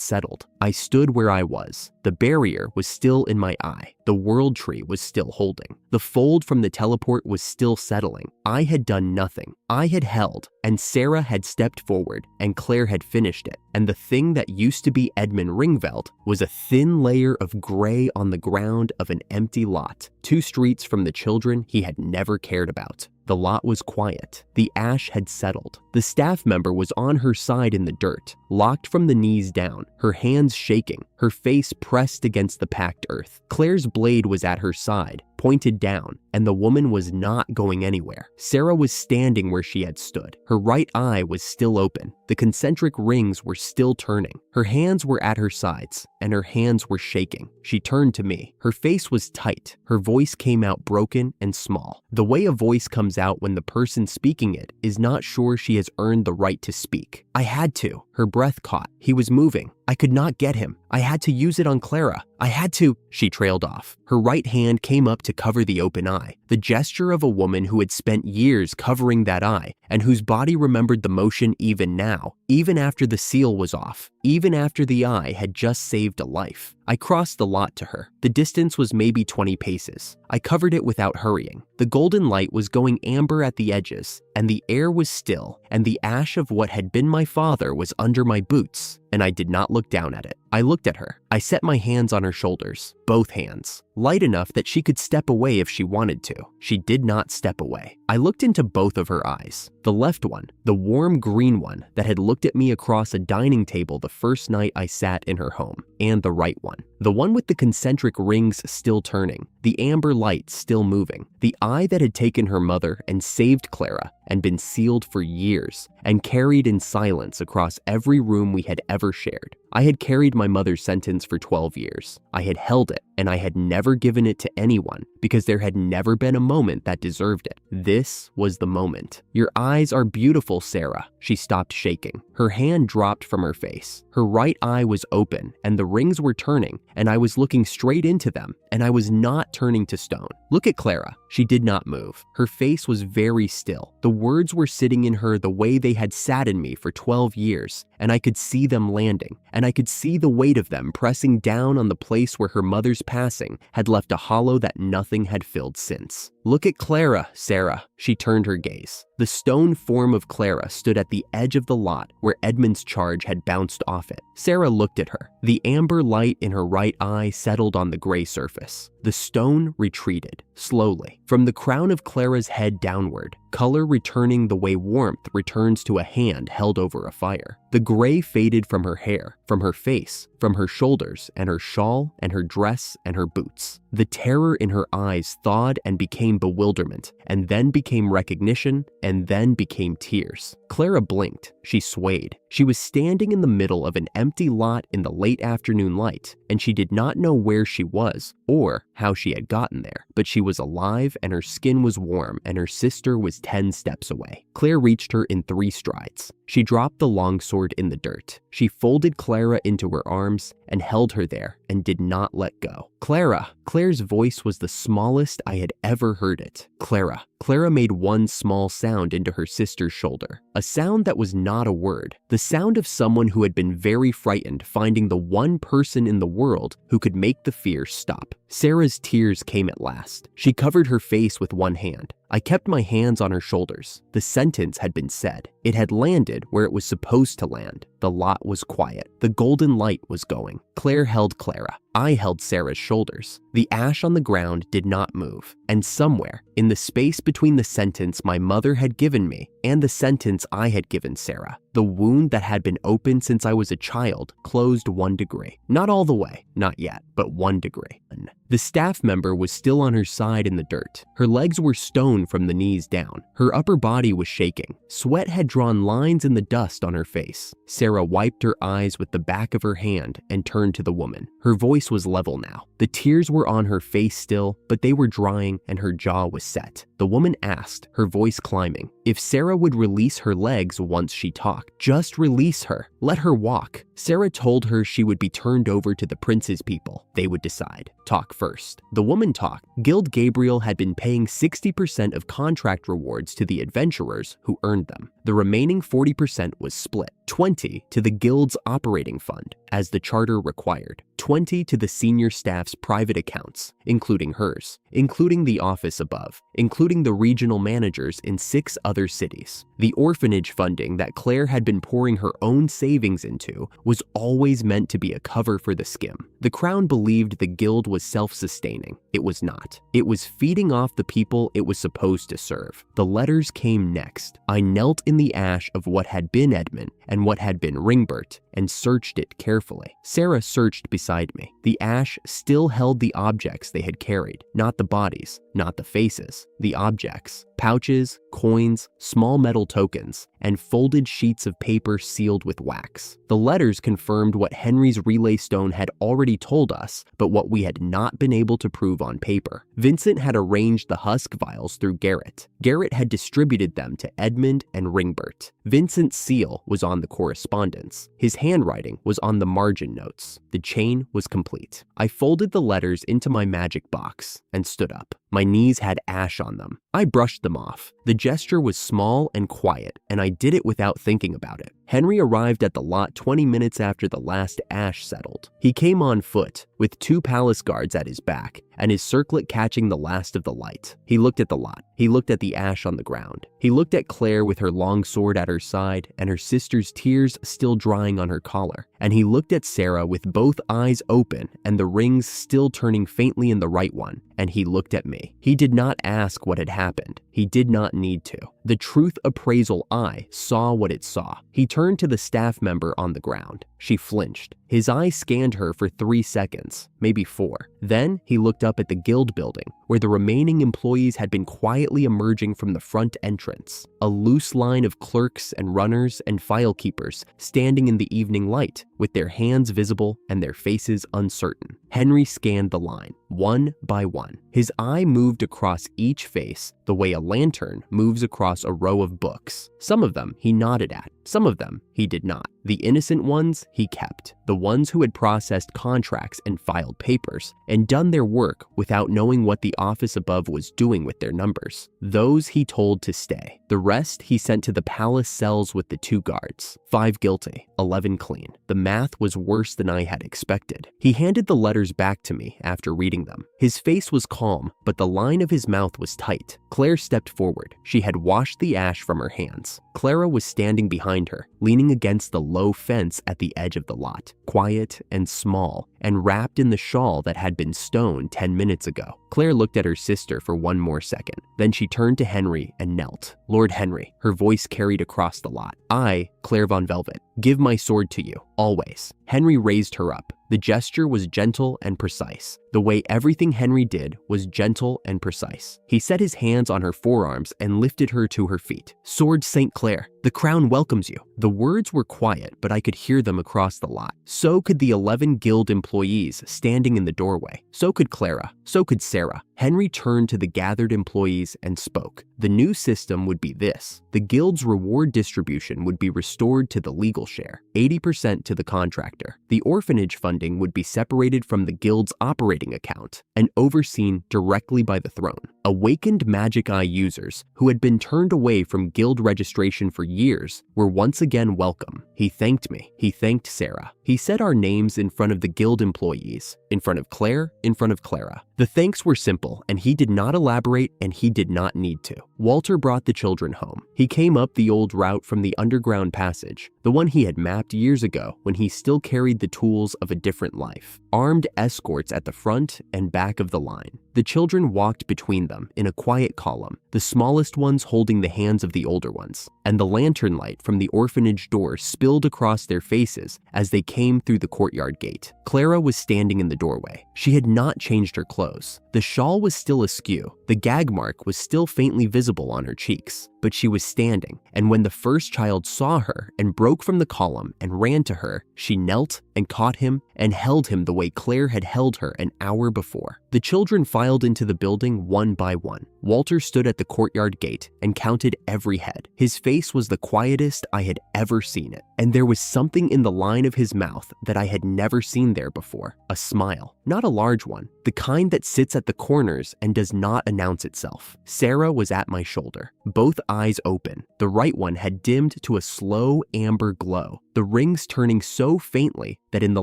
settled. I stood where I was. The barrier was still in my eye. The world tree was still holding. The fold from the teleport was still settling. I had done nothing. I had held, and Sarah had stepped forward, and Claire had finished it. And the thing that used to be Edmund Ringveld was a thin layer of gray on the ground of an empty lot, 2 streets from the children he had never cared about. The lot was quiet. The ash had settled. The staff member was on her side in the dirt, locked from the knees down, her hands shaking, her face pressed against the packed earth. Claire's blade was at her side, pointed down, and the woman was not going anywhere. Sarah was standing where she had stood. Her right eye was still open. The concentric rings were still turning. Her hands were at her sides, and her hands were shaking. She turned to me. Her face was tight. Her voice came out broken and small. The way a voice comes out when the person speaking it is not sure she has earned the right to speak. I had to. Her breath caught. He was moving. I could not get him. I had to use it on Clara. I had to. She trailed off. Her right hand came up to cover the open eye, the gesture of a woman who had spent years covering that eye and whose body remembered the motion even now, even after the seal was off, even after the eye had just saved a life. I crossed the lot to her. The distance was maybe 20 paces. I covered it without hurrying. The golden light was going amber at the edges, and the air was still, and the ash of what had been my father was under my boots, and I did not look down at it. I looked at her. I set my hands on her shoulders, both hands, light enough that she could step away if she wanted to. She did not step away. I looked into both of her eyes. The left one, the warm green one that had looked at me across a dining table the first night I sat in her home, and the right one, the one with the concentric rings still turning, the amber light still moving, the eye that had taken her mother and saved Clara and been sealed for years and carried in silence across every room we had ever shared. I had carried my mother's sentence for 12 years. I had held it, and I had never given it to anyone because there had never been a moment that deserved it. This was the moment. Your eyes are beautiful, Sarah. She stopped shaking. Her hand dropped from her face. Her right eye was open, and the rings were turning, and I was looking straight into them, and I was not turning to stone. Look at Clara. She did not move. Her face was very still. The words were sitting in her the way they had sat in me for 12 years, and I could see them landing, and I could see the weight of them pressing down on the place where her mother's passing had left a hollow that nothing had filled since. Look at Clara, Sarah. She turned her gaze. The stone form of Clara stood at the edge of the lot where Edmund's charge had bounced off it. Sarah looked at her. The amber light in her right eye settled on the gray surface. The stone retreated, slowly, from the crown of Clara's head downward, color returning the way warmth returns to a hand held over a fire. The gray faded from her hair, from her face, from her shoulders, and her shawl, and her dress, and her boots. The terror in her eyes thawed and became bewilderment, and then became recognition, and then became tears. Clara blinked. She swayed. She was standing in the middle of an empty lot in the late afternoon light, and she did not know where she was or how she had gotten there, but she was alive and her skin was warm and her sister was 10 steps away. Claire reached her in 3 strides. She dropped the longsword in the dirt. She folded Clara into her arms and held her there and did not let go. Clara! Claire's voice was the smallest I had ever heard it. Clara. Clara made one small sound into her sister's shoulder, a sound that was not a word, the sound of someone who had been very frightened finding the one person in the world who could make the fear stop. Sarah's tears came at last. She covered her face with one hand. I kept my hands on her shoulders. The sentence had been said. It had landed where it was supposed to land. The lot was quiet. The golden light was going. Claire held Clara. I held Sarah's shoulders. The ash on the ground did not move, and somewhere, in the space between the sentence my mother had given me and the sentence I had given Sarah, the wound that had been open since I was a child closed 1 degree. Not all the way, not yet, but 1 degree. The staff member was still on her side in the dirt. Her legs were stone from the knees down. Her upper body was shaking. Sweat had drawn lines in the dust on her face. Sarah wiped her eyes with the back of her hand and turned to the woman. Her voice was level now. The tears were on her face still, but they were drying and her jaw was set. The woman asked, her voice climbing, if Sarah would release her legs once she talked. Just release her. Let her walk. Sarah told her she would be turned over to the prince's people. They would decide. talk first. The woman talked. Guild Gabriel had been paying 60% of contract rewards to the adventurers who earned them. The remaining 40% was split. 20 to the guild's operating fund, as the charter required. 20 to the senior staff's private accounts, including hers, including the office above, including the regional managers in 6 other cities. The orphanage funding that Claire had been pouring her own savings into was always meant to be a cover for the skim. The Crown believed the guild was self-sustaining. It was not. It was feeding off the people it was supposed to serve. The letters came next. I knelt in the ash of what had been Edmund and what had been Ringbert and searched it carefully. Sarah searched beside me. The ash still held the objects they had carried, not the bodies, not the faces, the objects. Pouches, coins, small metal tokens, and folded sheets of paper sealed with wax. The letters confirmed what Henry's relay stone had already told us, but what we had not been able to prove on paper. Vincent had arranged the husk vials through Garrett. Garrett had distributed them to Edmund and Ringbert. Vincent's seal was on the correspondence. His handwriting was on the margin notes. The chain was complete. I folded the letters into my magic box and stood up. My knees had ash on them. I brushed them off. The gesture was small and quiet, and I did it without thinking about it. Henry arrived at the lot 20 minutes after the last ash settled. He came on foot, with 2 palace guards at his back, and his circlet catching the last of the light. He looked at the lot. He looked at the ash on the ground. He looked at Claire with her long sword at her side and her sister's tears still drying on her collar. And he looked at Sarah with both eyes open and the rings still turning faintly in the right one. And he looked at me. He did not ask what had happened. He did not need to. The truth appraisal eye saw what it saw. He turned to the staff member on the ground. She flinched. His eye scanned her for 3 seconds, maybe 4. Then he looked up at the guild building, where the remaining employees had been quietly emerging from the front entrance. A loose line of clerks and runners and file keepers standing in the evening light, with their hands visible and their faces uncertain. Henry scanned the line, one by one. His eye moved across each face the way a lantern moves across a row of books. Some of them he nodded at, some of them he did not. The innocent ones he kept, the ones who had processed contracts and filed papers, and done their work without knowing what the office above was doing with their numbers. Those he told to stay. The rest he sent to the palace cells with the 2 guards. 5 guilty, 11 clean. The math was worse than I had expected. He handed the letters back to me after reading them. His face was calm, but the line of his mouth was tight. Claire stepped forward. She had washed the ash from her hands. Clara was standing behind her, leaning against the low fence at the edge of the lot, quiet and small, and wrapped in the shawl that had been stoned 10 minutes ago. Claire looked at her sister for 1 more second. Then she turned to Henry and knelt. Lord Henry, her voice carried across the lot. I, Claire von Velvet, give my sword to you, always. Henry raised her up. The gesture was gentle and precise. The way everything Henry did was gentle and precise. He set his hands on her forearms and lifted her to her feet. Sword St. Clair, the crown welcomes you. The words were quiet, but I could hear them across the lot. So could the 11 guild employees standing in the doorway. So could Clara. So could Sarah. Henry turned to the gathered employees and spoke. The new system would be this. The guild's reward distribution would be restored to the legal share, 80% to the contractor. The orphanage funding would be separated from the guild's operating account and overseen directly by the throne. Awakened Magic Eye users who had been turned away from guild registration for years were once again welcome. He thanked me. He thanked Sarah. He said our names in front of the guild employees, in front of Claire, in front of Clara. The thanks were simple, and he did not elaborate, and he did not need to. Walter brought the children home. He came up the old route from the underground passage, the one he had mapped years ago when he still carried the tools of a different life. Armed escorts at the front and back of the line. The children walked between them in a quiet column, the smallest ones holding the hands of the older ones, and the lantern light from the orphanage door spilled across their faces as they came through the courtyard gate. Clara was standing in the doorway. She had not changed her clothes. The shawl was still askew, The gag mark was still faintly visible on her cheeks, but she was standing, and when the first child saw her and broke from the column and ran to her, she knelt and caught him and held him the way Claire had held her an hour before. The children filed into the building one by one. Walter stood at the courtyard gate and counted every head. His face was the quietest I had ever seen it, and there was something in the line of his mouth that I had never seen there before. A smile, not a large one, the kind that sits at the corners and does not announce itself. Sarah was at my shoulder, both eyes open. The right one had dimmed to a slow amber glow, the rings turning so faintly that in the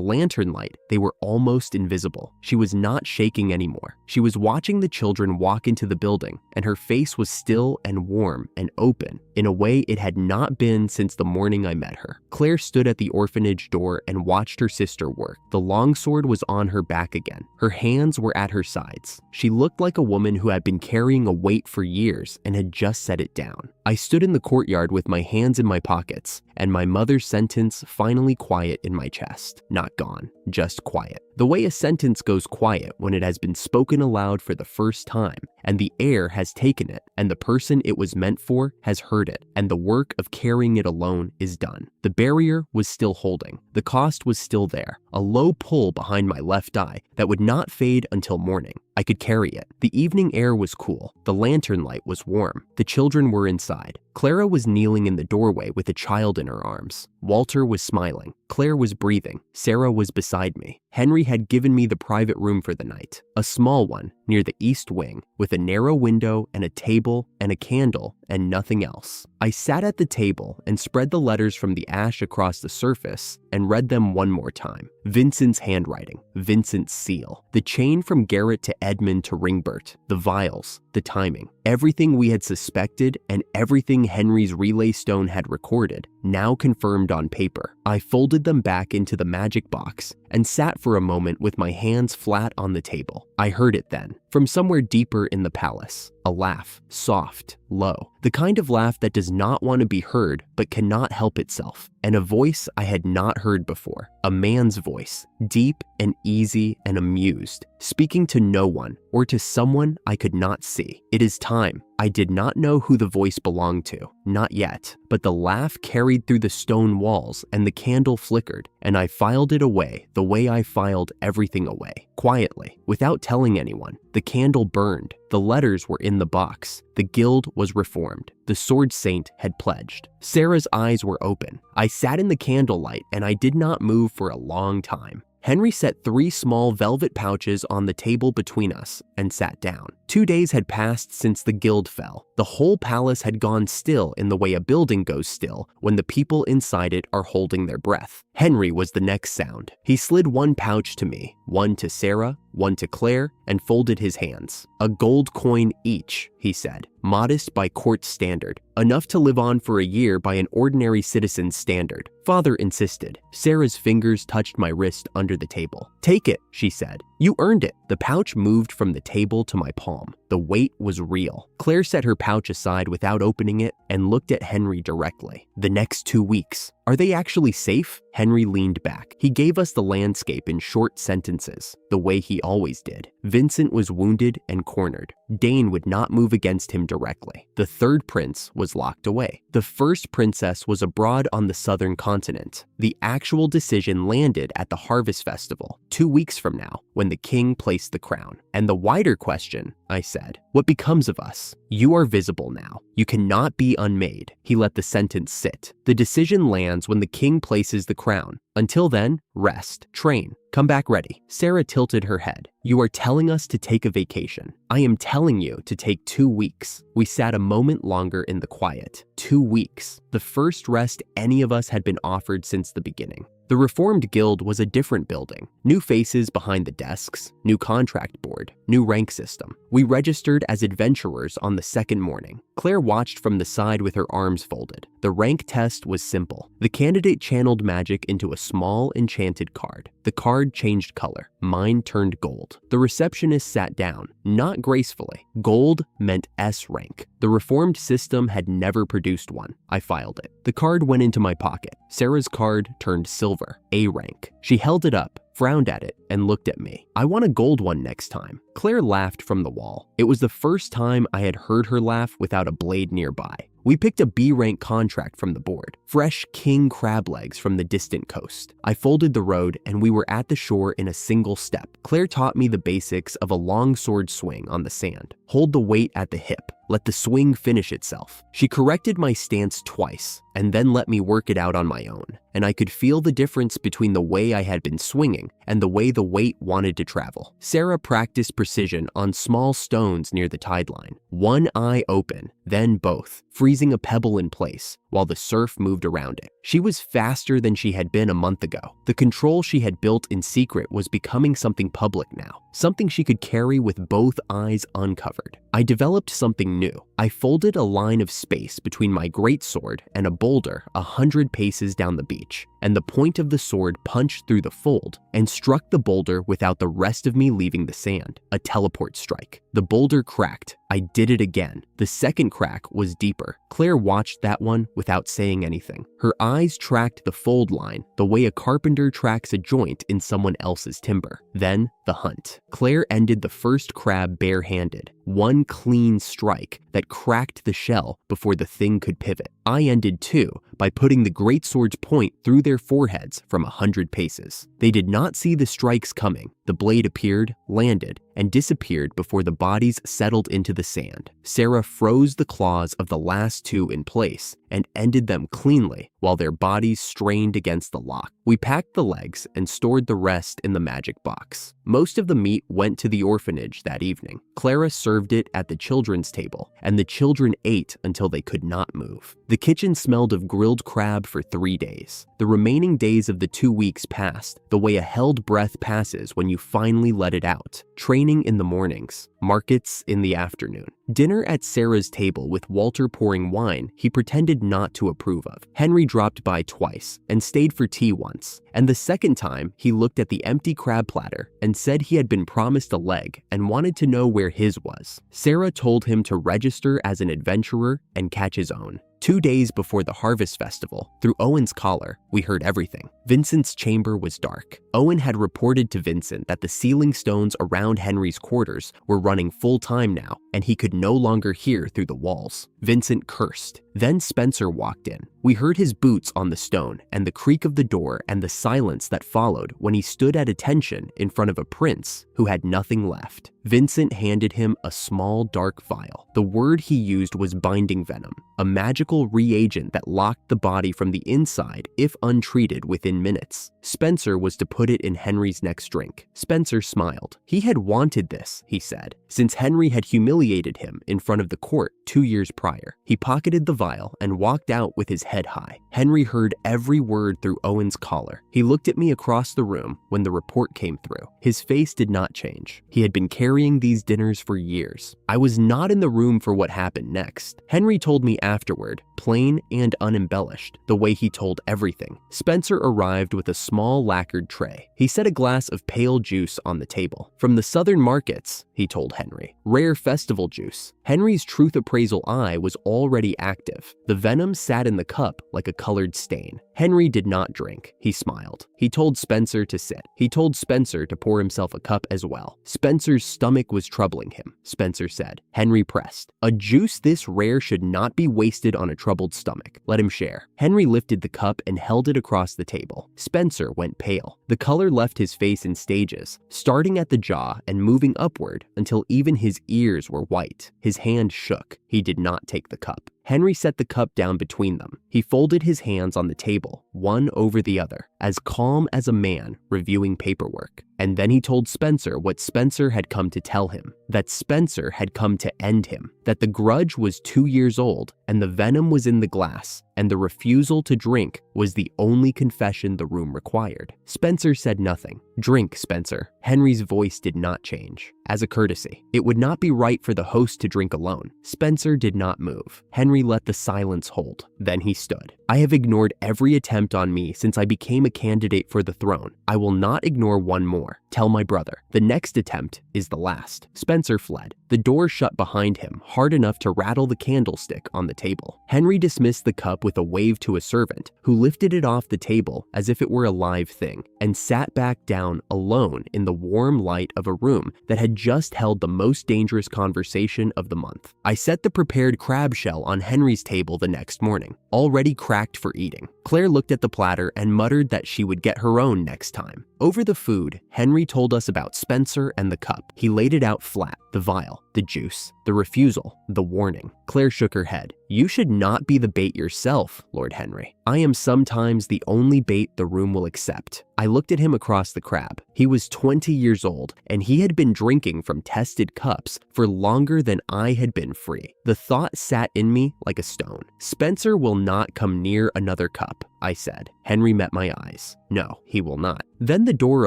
lantern light they were almost invisible. She was not shaking anymore. She was watching the children walk into the building, and her face was still and warm and open in a way it had not been since the morning I met her. Claire stood at the orphanage door and watched her sister work. The longsword was on her back again. Her hands were at her sides. She looked like a woman who had been carrying a weight for years and had just set it down. I stood in the courtyard with my hands in my pockets, and my mother's sentence finally quiet in my chest. Not gone, just quiet. The way a sentence goes quiet when it has been spoken aloud for the first time, and the heir has taken it, and the person it was meant for has heard it, and the work of carrying it alone is done. The barrier was still holding. The cost was still there, a low pull behind my left eye that would not fade until morning. I could carry it. The evening air was cool. The lantern light was warm. The children were inside. Clara was kneeling in the doorway with a child in her arms. Walter was smiling. Claire was breathing. Sarah was beside me. Henry had given me the private room for the night, a small one near the east wing with a narrow window and a table and a candle and nothing else. I sat at the table and spread the letters from the ash across the surface and read them one more time. Vincent's handwriting, Vincent's seal, the chain from Garrett to Edmund to Ringbert, the vials, the timing, everything we had suspected and everything Henry's relay stone had recorded, now confirmed on paper. I folded them back into the magic box and sat for a moment with my hands flat on the table. I heard it then, from somewhere deeper in the palace. A laugh, soft, low, the kind of laugh that does not want to be heard but cannot help itself, and a voice I had not heard before, a man's voice, deep and easy and amused, speaking to no one or to someone I could not see. It is time. I did not know who the voice belonged to, not yet, but the laugh carried through the stone walls and the candle flickered, and I filed it away the way I filed everything away, quietly, without telling anyone. The candle burned. The letters were in the box. The guild was reformed. The sword saint had pledged. Sarah's eyes were open. I sat in the candlelight and I did not move for a long time. Henry set 3 small velvet pouches on the table between us and sat down. 2 days had passed since the guild fell. The whole palace had gone still in the way a building goes still when the people inside it are holding their breath. Henry was the next sound. He slid 1 pouch to me, 1 to Sarah, 1 to Claire, and folded his hands. A gold coin each, he said, modest by court standard, enough to live on for a year by an ordinary citizen's standard. Father insisted. Sarah's fingers touched my wrist under the table. Take it, she said. You earned it. The pouch moved from the table to my palm. The weight was real. Claire set her pouch aside without opening it and looked at Henry directly. The next 2 weeks. Are they actually safe? Henry leaned back. He gave us the landscape in short sentences, the way he always did. Vincent was wounded and cornered. Dane would not move against him directly. The 3rd prince was locked away. The 1st princess was abroad on the southern continent. The actual decision landed at the Harvest Festival, 2 weeks from now, when the king placed the crown. And the wider question, I said, what becomes of us? You are visible now. You cannot be unmade. He let the sentence sit. The decision lands when the king places the crown. Until then, rest, train, come back ready. Sarah tilted her head. You are telling us to take a vacation. I am telling you to take 2 weeks. We sat a moment longer in the quiet. 2 weeks. The first rest any of us had been offered since the beginning. The Reformed Guild was a different building. New faces behind the desks, new contract board, new rank system. We registered as adventurers on the 2nd morning. Claire watched from the side with her arms folded. The rank test was simple. The candidate channeled magic into a small enchanted card. The card changed color. Mine turned gold. The receptionist sat down, not gracefully. Gold meant S rank. The reformed system had never produced one. I filed it. The card went into my pocket. Sarah's card turned silver, A rank. She held it up, frowned at it, and looked at me. "I want a gold one next time." Claire laughed from the wall. It was the first time I had heard her laugh without a blade nearby. We picked a B-rank contract from the board, fresh king crab legs from the distant coast. I folded the road and we were at the shore in a single step. Claire taught me the basics of a long sword swing on the sand. Hold the weight at the hip. Let the swing finish itself. She corrected my stance twice and then let me work it out on my own. And I could feel the difference between the way I had been swinging and the way the weight wanted to travel. Sarah practiced precision on small stones near the tide line. One eye open, then both, freezing a pebble in place while the surf moved around it. She was faster than she had been a month ago. The control she had built in secret was becoming something public now, something she could carry with both eyes uncovered. I developed something new. I folded a line of space between my greatsword and a boulder 100 paces down the beach, and the point of the sword punched through the fold and struck the boulder without the rest of me leaving the sand. A teleport strike. The boulder cracked. I did it again. The second crack was deeper. Claire watched that one without saying anything. Her eyes tracked the fold line the way a carpenter tracks a joint in someone else's timber. Then, the hunt. Claire ended the first crab barehanded. One clean strike that cracked the shell before the thing could pivot. I ended too by putting the greatsword's point through their foreheads from 100 paces. They did not see the strikes coming. The blade appeared, landed, and disappeared before the bodies settled into the sand. Sarah froze the claws of the last two in place and ended them cleanly while their bodies strained against the lock. We packed the legs and stored the rest in the magic box. Most of the meat went to the orphanage that evening. Clara served it at the children's table, and the children ate until they could not move. The kitchen smelled of grilled crab for 3 days. The remaining days of the 2 weeks passed the way a held breath passes when you finally let it out. Training in the mornings, markets in the afternoon. Dinner at Sarah's table with Walter pouring wine he pretended not to approve of. Henry dropped by twice and stayed for tea once. And the second time, he looked at the empty crab platter and said he had been promised a leg and wanted to know where his was. Sarah told him to register as an adventurer and catch his own. 2 days before the harvest festival, through Owen's collar, we heard everything. Vincent's chamber was dark. Owen had reported to Vincent that the ceiling stones around Henry's quarters were running full time now, and he could no longer hear through the walls. Vincent cursed. Then Spencer walked in. We heard his boots on the stone and the creak of the door and the silence that followed when he stood at attention in front of a prince who had nothing left. Vincent handed him a small dark vial. The word he used was binding venom, a magical reagent that locked the body from the inside if untreated within minutes. Spencer was to put it in Henry's next drink. Spencer smiled. He had wanted this, he said, since Henry had humiliated him in front of the court 2 years prior. He pocketed the vial and walked out with his head high. Henry heard every word through Owen's collar. He looked at me across the room when the report came through. His face did not change. He had been carrying these dinners for years. I was not in the room for what happened next. Henry told me afterward, plain and unembellished, the way he told everything. Spencer arrived with a small lacquered tray. He set a glass of pale juice on the table. From the southern markets, he told Henry. Rare festival juice. Henry's truth appraisal eye was already active. The venom sat in the cup like a colored stain. Henry did not drink. He smiled. He told Spencer to sit. He told Spencer to pour himself a cup as well. Spencer's stomach was troubling him, Spencer said. Henry pressed. A juice this rare should not be wasted on a troubled stomach. Let him share. Henry lifted the cup and held it across the table. Spencer went pale. The color left his face in stages, starting at the jaw and moving upward until even his ears were white. His hand shook. He did not take the cup. Henry set the cup down between them. He folded his hands on the table, one over the other, as calm as a man reviewing paperwork. And then he told Spencer what Spencer had come to tell him, that Spencer had come to end him, that the grudge was 2 years old and the venom was in the glass, and the refusal to drink was the only confession the room required. Spencer said nothing. Drink, Spencer. Henry's voice did not change. As a courtesy, it would not be right for the host to drink alone. Spencer did not move. Henry let the silence hold. Then he stood. I have ignored every attempt on me since I became a candidate for the throne. I will not ignore one more. Tell my brother. The next attempt is the last. Spencer fled. The door shut behind him, hard enough to rattle the candlestick on the table. Henry dismissed the cup with a wave to a servant, who lifted it off the table as if it were a live thing, and sat back down alone in the warm light of a room that had just held the most dangerous conversation of the month. I set the prepared crab shell on Henry's table the next morning, already cracked for eating. Claire looked at the platter and muttered that she would get her own next time. Over the food, Henry told us about Spencer and the cup. He laid it out flat: the vial, the juice, the refusal, the warning. Claire shook her head. You should not be the bait yourself, Lord Henry. I am sometimes the only bait the room will accept. I looked at him across the crab. He was 20 years old, and he had been drinking from tested cups for longer than I had been free. The thought sat in me like a stone. Spencer will not come near another cup, I said. Henry met my eyes. No, he will not. Then the door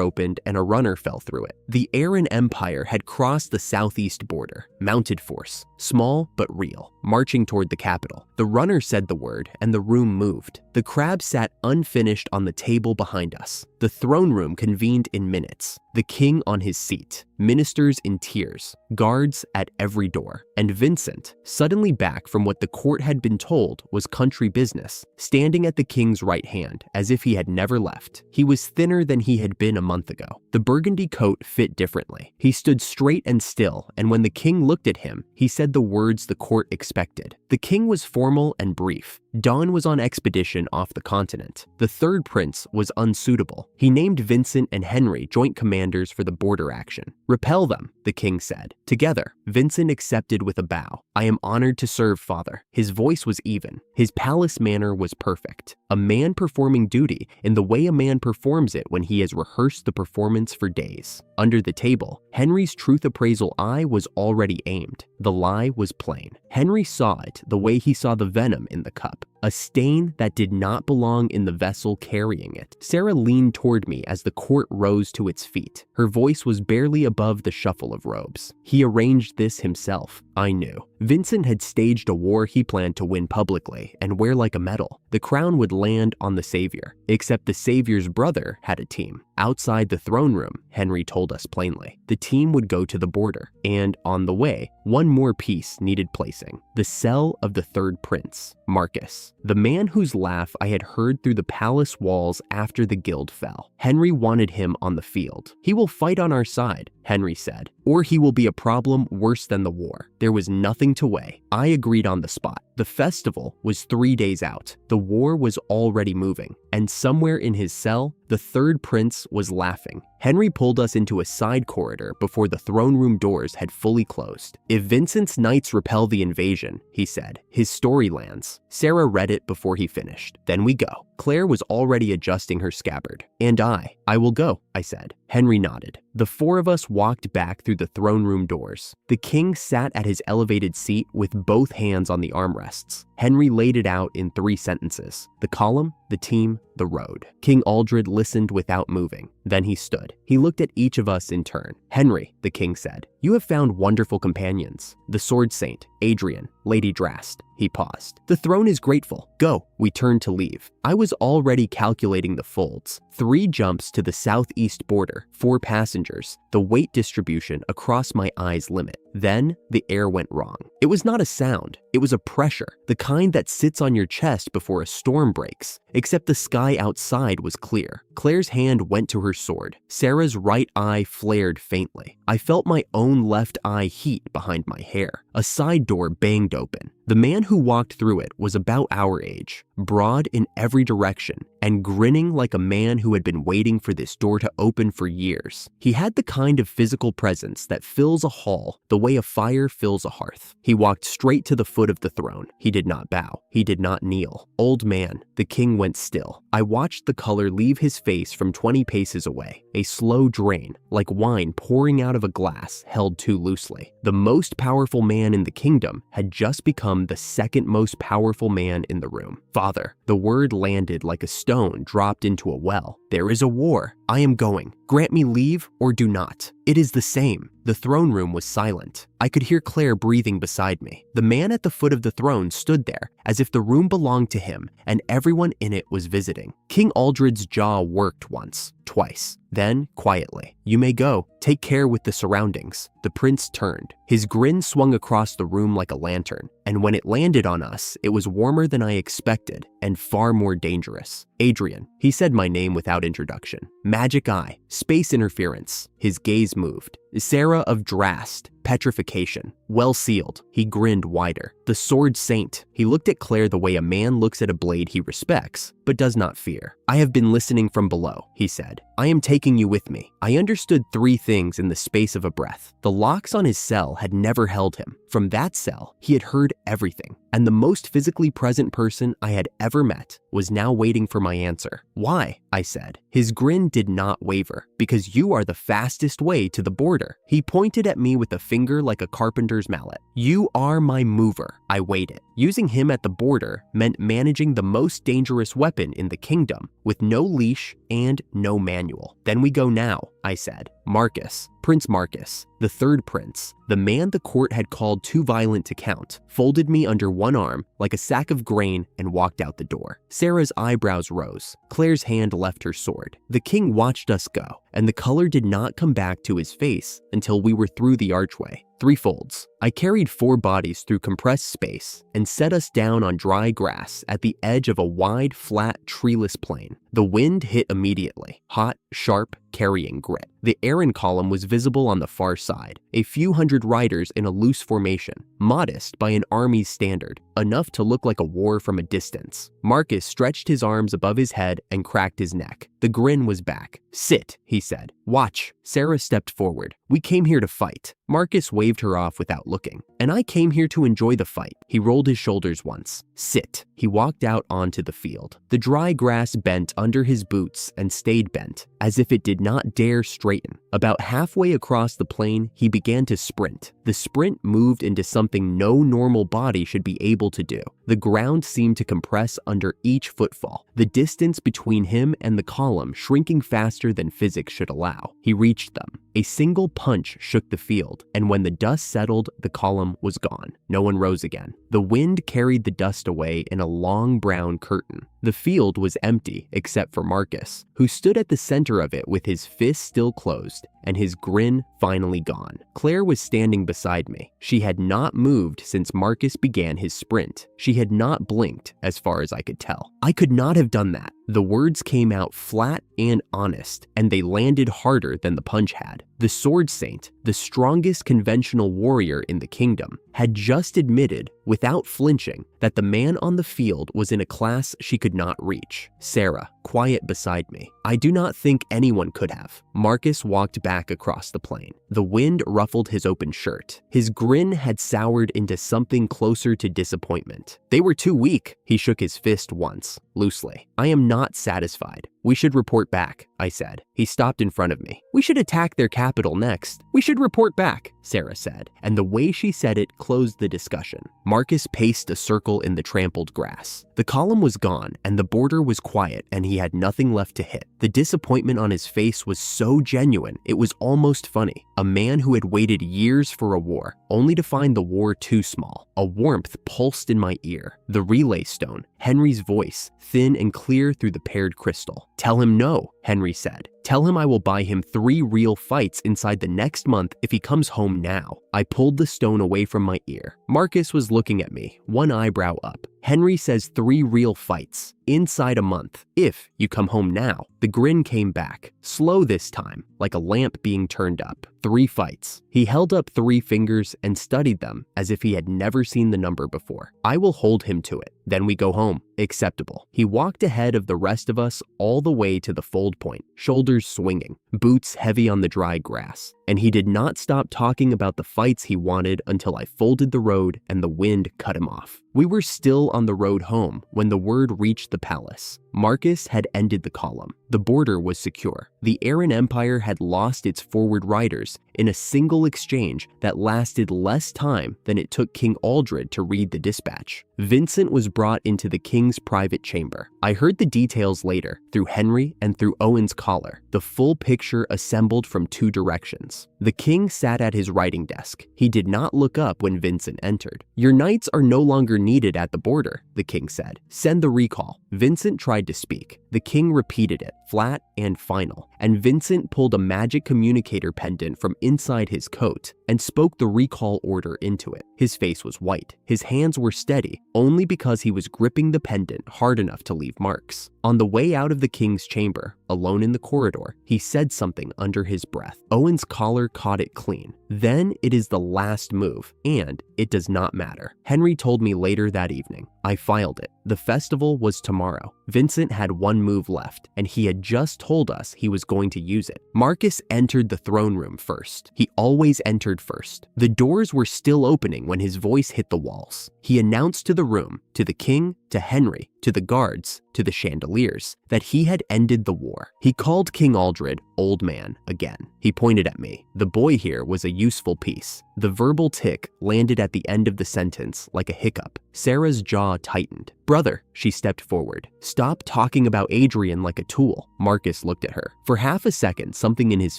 opened and a runner fell through it. The Aaron Empire had crossed the southeast border. Mounted force, small but real, marching toward the capital. The runner said the word and the room moved. The crab sat unfinished on the table behind us. The throne room convened in minutes. The king on his seat, ministers in tears, guards at every door, and Vincent, suddenly back from what the court had been told was country business, standing at the king's right hand as if he had never left. He was thinner than he had been a month ago. The burgundy coat fit differently. He stood straight and still, and when the king looked at him, he said the words the court expected. The king was formal and brief. Don was on expedition off the continent. The third prince was unsuitable. He named Vincent and Henry joint commanders for the border action. Repel them, the king said. Together, Vincent accepted with a bow. I am honored to serve, father. His voice was even. His palace manner was perfect. A man performing duty in the way a man performs it when he has rehearsed the performance for days. Under the table, Henry's truth appraisal eye was already aimed. The lie was plain. Henry saw it the way he saw the venom in the cup. A stain that did not belong in the vessel carrying it. Sarah leaned toward me as the court rose to its feet. Her voice was barely above the shuffle of robes. He arranged this himself, I knew. Vincent had staged a war he planned to win publicly and wear like a medal. The crown would land on the savior, except the savior's brother had a team. Outside the throne room, Henry told us plainly, the team would go to the border, and on the way, one more piece needed placing. The cell of the third prince, Marcus, the man whose laugh I had heard through the palace walls after the guild fell. Henry wanted him on the field. He will fight on our side, Henry said, or he will be a problem worse than the war. There was nothing to weigh. I agreed on the spot. The festival was 3 days out. The war was already moving, and somewhere in his cell, the third prince was laughing. Henry pulled us into a side corridor before the throne room doors had fully closed. If Vincent's knights repel the invasion, he said, his story lands. Sarah read it before he finished. Then we go. Claire was already adjusting her scabbard. And I will go, I said. Henry nodded. The four of us walked back through the throne room doors. The king sat at his elevated seat with both hands on the armrests. Henry laid it out in 3 sentences. The column, the team, the road. King Aldred listened without moving. Then he stood. He looked at each of us in turn. Henry, the king said, you have found wonderful companions. The Sword Saint, Adrian, Lady Drast. He paused. The throne is grateful. Go. We turned to leave. I was already calculating the folds. 3 jumps to the southeast border, 4 passengers, the weight distribution across my eyes limit. Then the air went wrong. It was not a sound. It was a pressure, the kind that sits on your chest before a storm breaks, except the sky outside was clear. Claire's hand went to her sword. Sarah's right eye flared faintly. I felt my own left eye heat behind my hair. A side door banged open. The man who walked through it was about our age, broad in every direction, and grinning like a man who had been waiting for this door to open for years. He had the kind of physical presence that fills a hall the way a fire fills a hearth. He walked straight to the foot of the throne. He did not bow. He did not kneel. Old man, the king went still. I watched the color leave his face from 20 paces away, a slow drain, like wine pouring out of a glass held too loosely. The most powerful man in the kingdom had just become the second most powerful man in the room. Father, the word landed like a stone dropped into a well. There is a war. I am going. Grant me leave or do not. It is the same. The throne room was silent. I could hear Claire breathing beside me. The man at the foot of the throne stood there as if the room belonged to him and everyone in it was visiting. King Aldred's jaw worked once, twice. Then, quietly, "You may go. Take care with the surroundings." The prince turned. His grin swung across the room like a lantern, and when it landed on us, it was warmer than I expected and far more dangerous. "Adrian," he said my name without introduction. Magic eye, space interference. His gaze moved. "Sarah of Drast, petrification. Well sealed." He grinned wider. "The sword saint." He looked at Claire the way a man looks at a blade he respects, but does not fear. "I have been listening from below," he said. "I am taking you with me." I understood 3 things in the space of a breath. The locks on his cell had never held him. From that cell, he had heard everything. And the most physically present person I had ever met was now waiting for my answer. "Why?" I said. His grin did not waver. "Because you are the fastest way to the border." He pointed at me with a finger like a carpenter's mallet. "You are my mover." I waited. Using him at the border meant managing the most dangerous weapon in the kingdom with no leash and no manual. "Then we go now," I said. Marcus, Prince Marcus, the 3rd prince, the man the court had called too violent to count, folded me under one arm like a sack of grain and walked out the door. Sarah's eyebrows rose. Claire's hand left her sword. The king watched us go, and the color did not come back to his face until we were through the archway. 3 folds. I carried 4 bodies through compressed space and set us down on dry grass at the edge of a wide, flat, treeless plain. The wind hit immediately, hot, sharp, carrying grit. The Aaron column was visible on the far side, a few hundred riders in a loose formation, modest by an army's standard, enough to look like a war from a distance. Marcus stretched his arms above his head and cracked his neck. The grin was back. "Sit," he said. "Watch." Sarah stepped forward. "We came here to fight." Marcus waved her off without looking. "And I came here to enjoy the fight." He rolled his shoulders once. "Sit." He walked out onto the field. The dry grass bent under his boots and stayed bent, as if it did not dare straighten. About halfway across the plain, he began to sprint. The sprint moved into something no normal body should be able to do. The ground seemed to compress under each footfall, the distance between him and the column shrinking faster than physics should allow. He reached them. A single punch shook the field, and when the dust settled, the column was gone. No one rose again. The wind carried the dust away in a long brown curtain. The field was empty except for Marcus, who stood at the center of it with his fist still closed and his grin finally gone. Claire was standing beside me. She had not moved since Marcus began his sprint. She had not blinked, as far as I could tell. I could not have done that. The words came out flat and honest, and they landed harder than the punch had. The Sword Saint, the strongest conventional warrior in the kingdom, had just admitted, without flinching, that the man on the field was in a class she could not reach. Sarah, quiet beside me. I do not think anyone could have. Marcus walked back across the plain. The wind ruffled his open shirt. His grin had soured into something closer to disappointment. "They were too weak." He shook his fist once, loosely. "I am not satisfied. We should report back," I said. He stopped in front of me. "We should attack their capital next." "We should report back," Sarah said, and the way she said it closed the discussion. Marcus paced a circle in the trampled grass. The column was gone, and the border was quiet, and he had nothing left to hit. The disappointment on his face was so genuine, it was almost funny. A man who had waited years for a war, only to find the war too small. A warmth pulsed in my ear. The relay stone, Henry's voice, thin and clear through the paired crystal. "Tell him no," Henry said. "Tell him I will buy him 3 real fights inside the next month if he comes home now." I pulled the stone away from my ear. Marcus was looking at me, one eyebrow up. "Henry says 3 real fights, inside a month, if you come home now." The grin came back, slow this time, like a lamp being turned up. 3 fights. He held up 3 fingers and studied them as if he had never seen the number before. "I will hold him to it. Then we go home." Acceptable. He walked ahead of the rest of us all the way to the fold point, shoulders swinging, boots heavy on the dry grass. And he did not stop talking about the fights he wanted until I folded the road and the wind cut him off. We were still on the road home when the word reached the palace. Marcus had ended the column. The border was secure. The Aran Empire had lost its forward riders in a single exchange that lasted less time than it took King Aldred to read the dispatch. Vincent was brought into the king's private chamber. I heard the details later, through Henry and through Owen's caller, the full picture assembled from two directions. The king sat at his writing desk. He did not look up when Vincent entered. "Your knights are no longer needed at the border," the king said. "Send the recall." Vincent tried to speak. The king repeated it, flat and final, and Vincent pulled a magic communicator pendant from inside his coat and spoke the recall order into it. His face was white. His hands were steady, only because he was gripping the pendant hard enough to leave marks. On the way out of the king's chamber, alone in the corridor, he said something under his breath. Owen's collar caught it clean. "Then it is the last move, and it does not matter." Henry told me later that evening. I filed it. The festival was tomorrow. Vincent had one move left, and he had just told us he was going to use it. Marcus entered the throne room first. He always entered first. The doors were still opening when his voice hit the walls. He announced to the room, to the king, to Henry, to the guards, to the chandeliers, that he had ended the war. He called King Aldred old man again. He pointed at me. The boy here was a useful piece. The verbal tick landed at the end of the sentence like a hiccup. Sarah's jaw tightened. "Brother," she stepped forward. "Stop talking about Adrian like a tool." Marcus looked at her. For half a second, something in his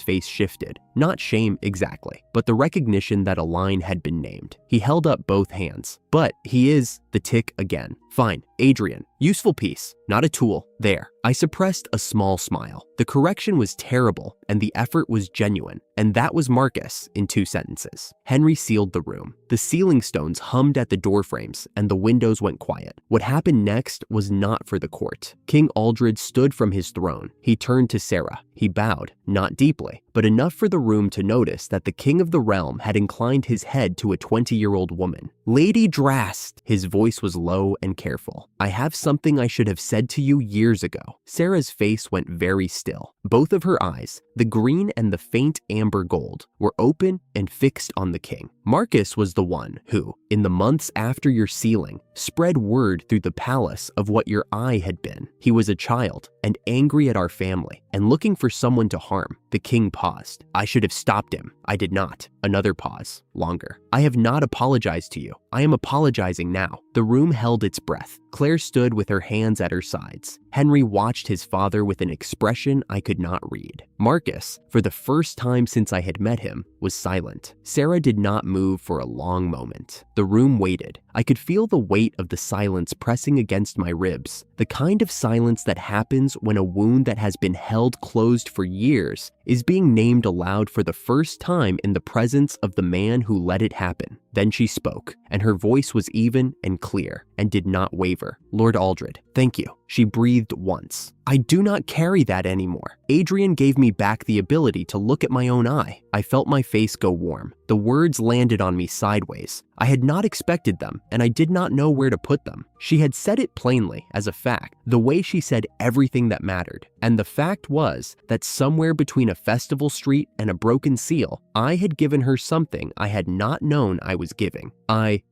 face shifted. Not shame exactly, but the recognition that a line had been named. He held up both hands. "But he is," the tick again. "Fine, Adrian. Useful piece, not a tool. There." I suppressed a small smile. The correction was terrible, and the effort was genuine, and that was Marcus in 2 sentences. Henry sealed the room. The ceiling stones hummed at the doorframes, and the windows went quiet. What happened next was not for the court. King Aldred stood from his throne. He turned to Sarah. He bowed, not deeply, but enough for the room to notice that the king of the realm had inclined his head to a 20-year-old woman. "Lady Drast," his voice was low and careful. "I have something I should have said to you years ago." Sarah's face went very still. Both of her eyes, the green and the faint amber gold, were open and fixed on the king. Marcus was the one who, in the months after your sealing, spread word through the palace of what your eye had been. He was a child and angry at our family and looking for someone to harm. The king paused. "I should have stopped him. I did not." Another pause. Longer. "I have not apologized to you. I am apologizing now." The room held its breath. Claire stood with her hands at her sides. Henry watched his father with an expression I could not read. Marcus, for the first time since I had met him, was silent. Sarah did not move for a long moment. The room waited. I could feel the weight of the silence pressing against my ribs, the kind of silence that happens when a wound that has been held closed for years is being named aloud for the first time in the presence of the man who let it happen. Then she spoke, and her voice was even and clear, and did not waver. "Lord Aldred, thank you." She breathed once. "I do not carry that anymore. Adrian gave me back the ability to look at my own eye." I felt my face go warm. The words landed on me sideways. I had not expected them, and I did not know where to put them. She had said it plainly, as a fact, the way she said everything that mattered. And the fact was that somewhere between a festival street and a broken seal, I had given her something I had not known I was giving.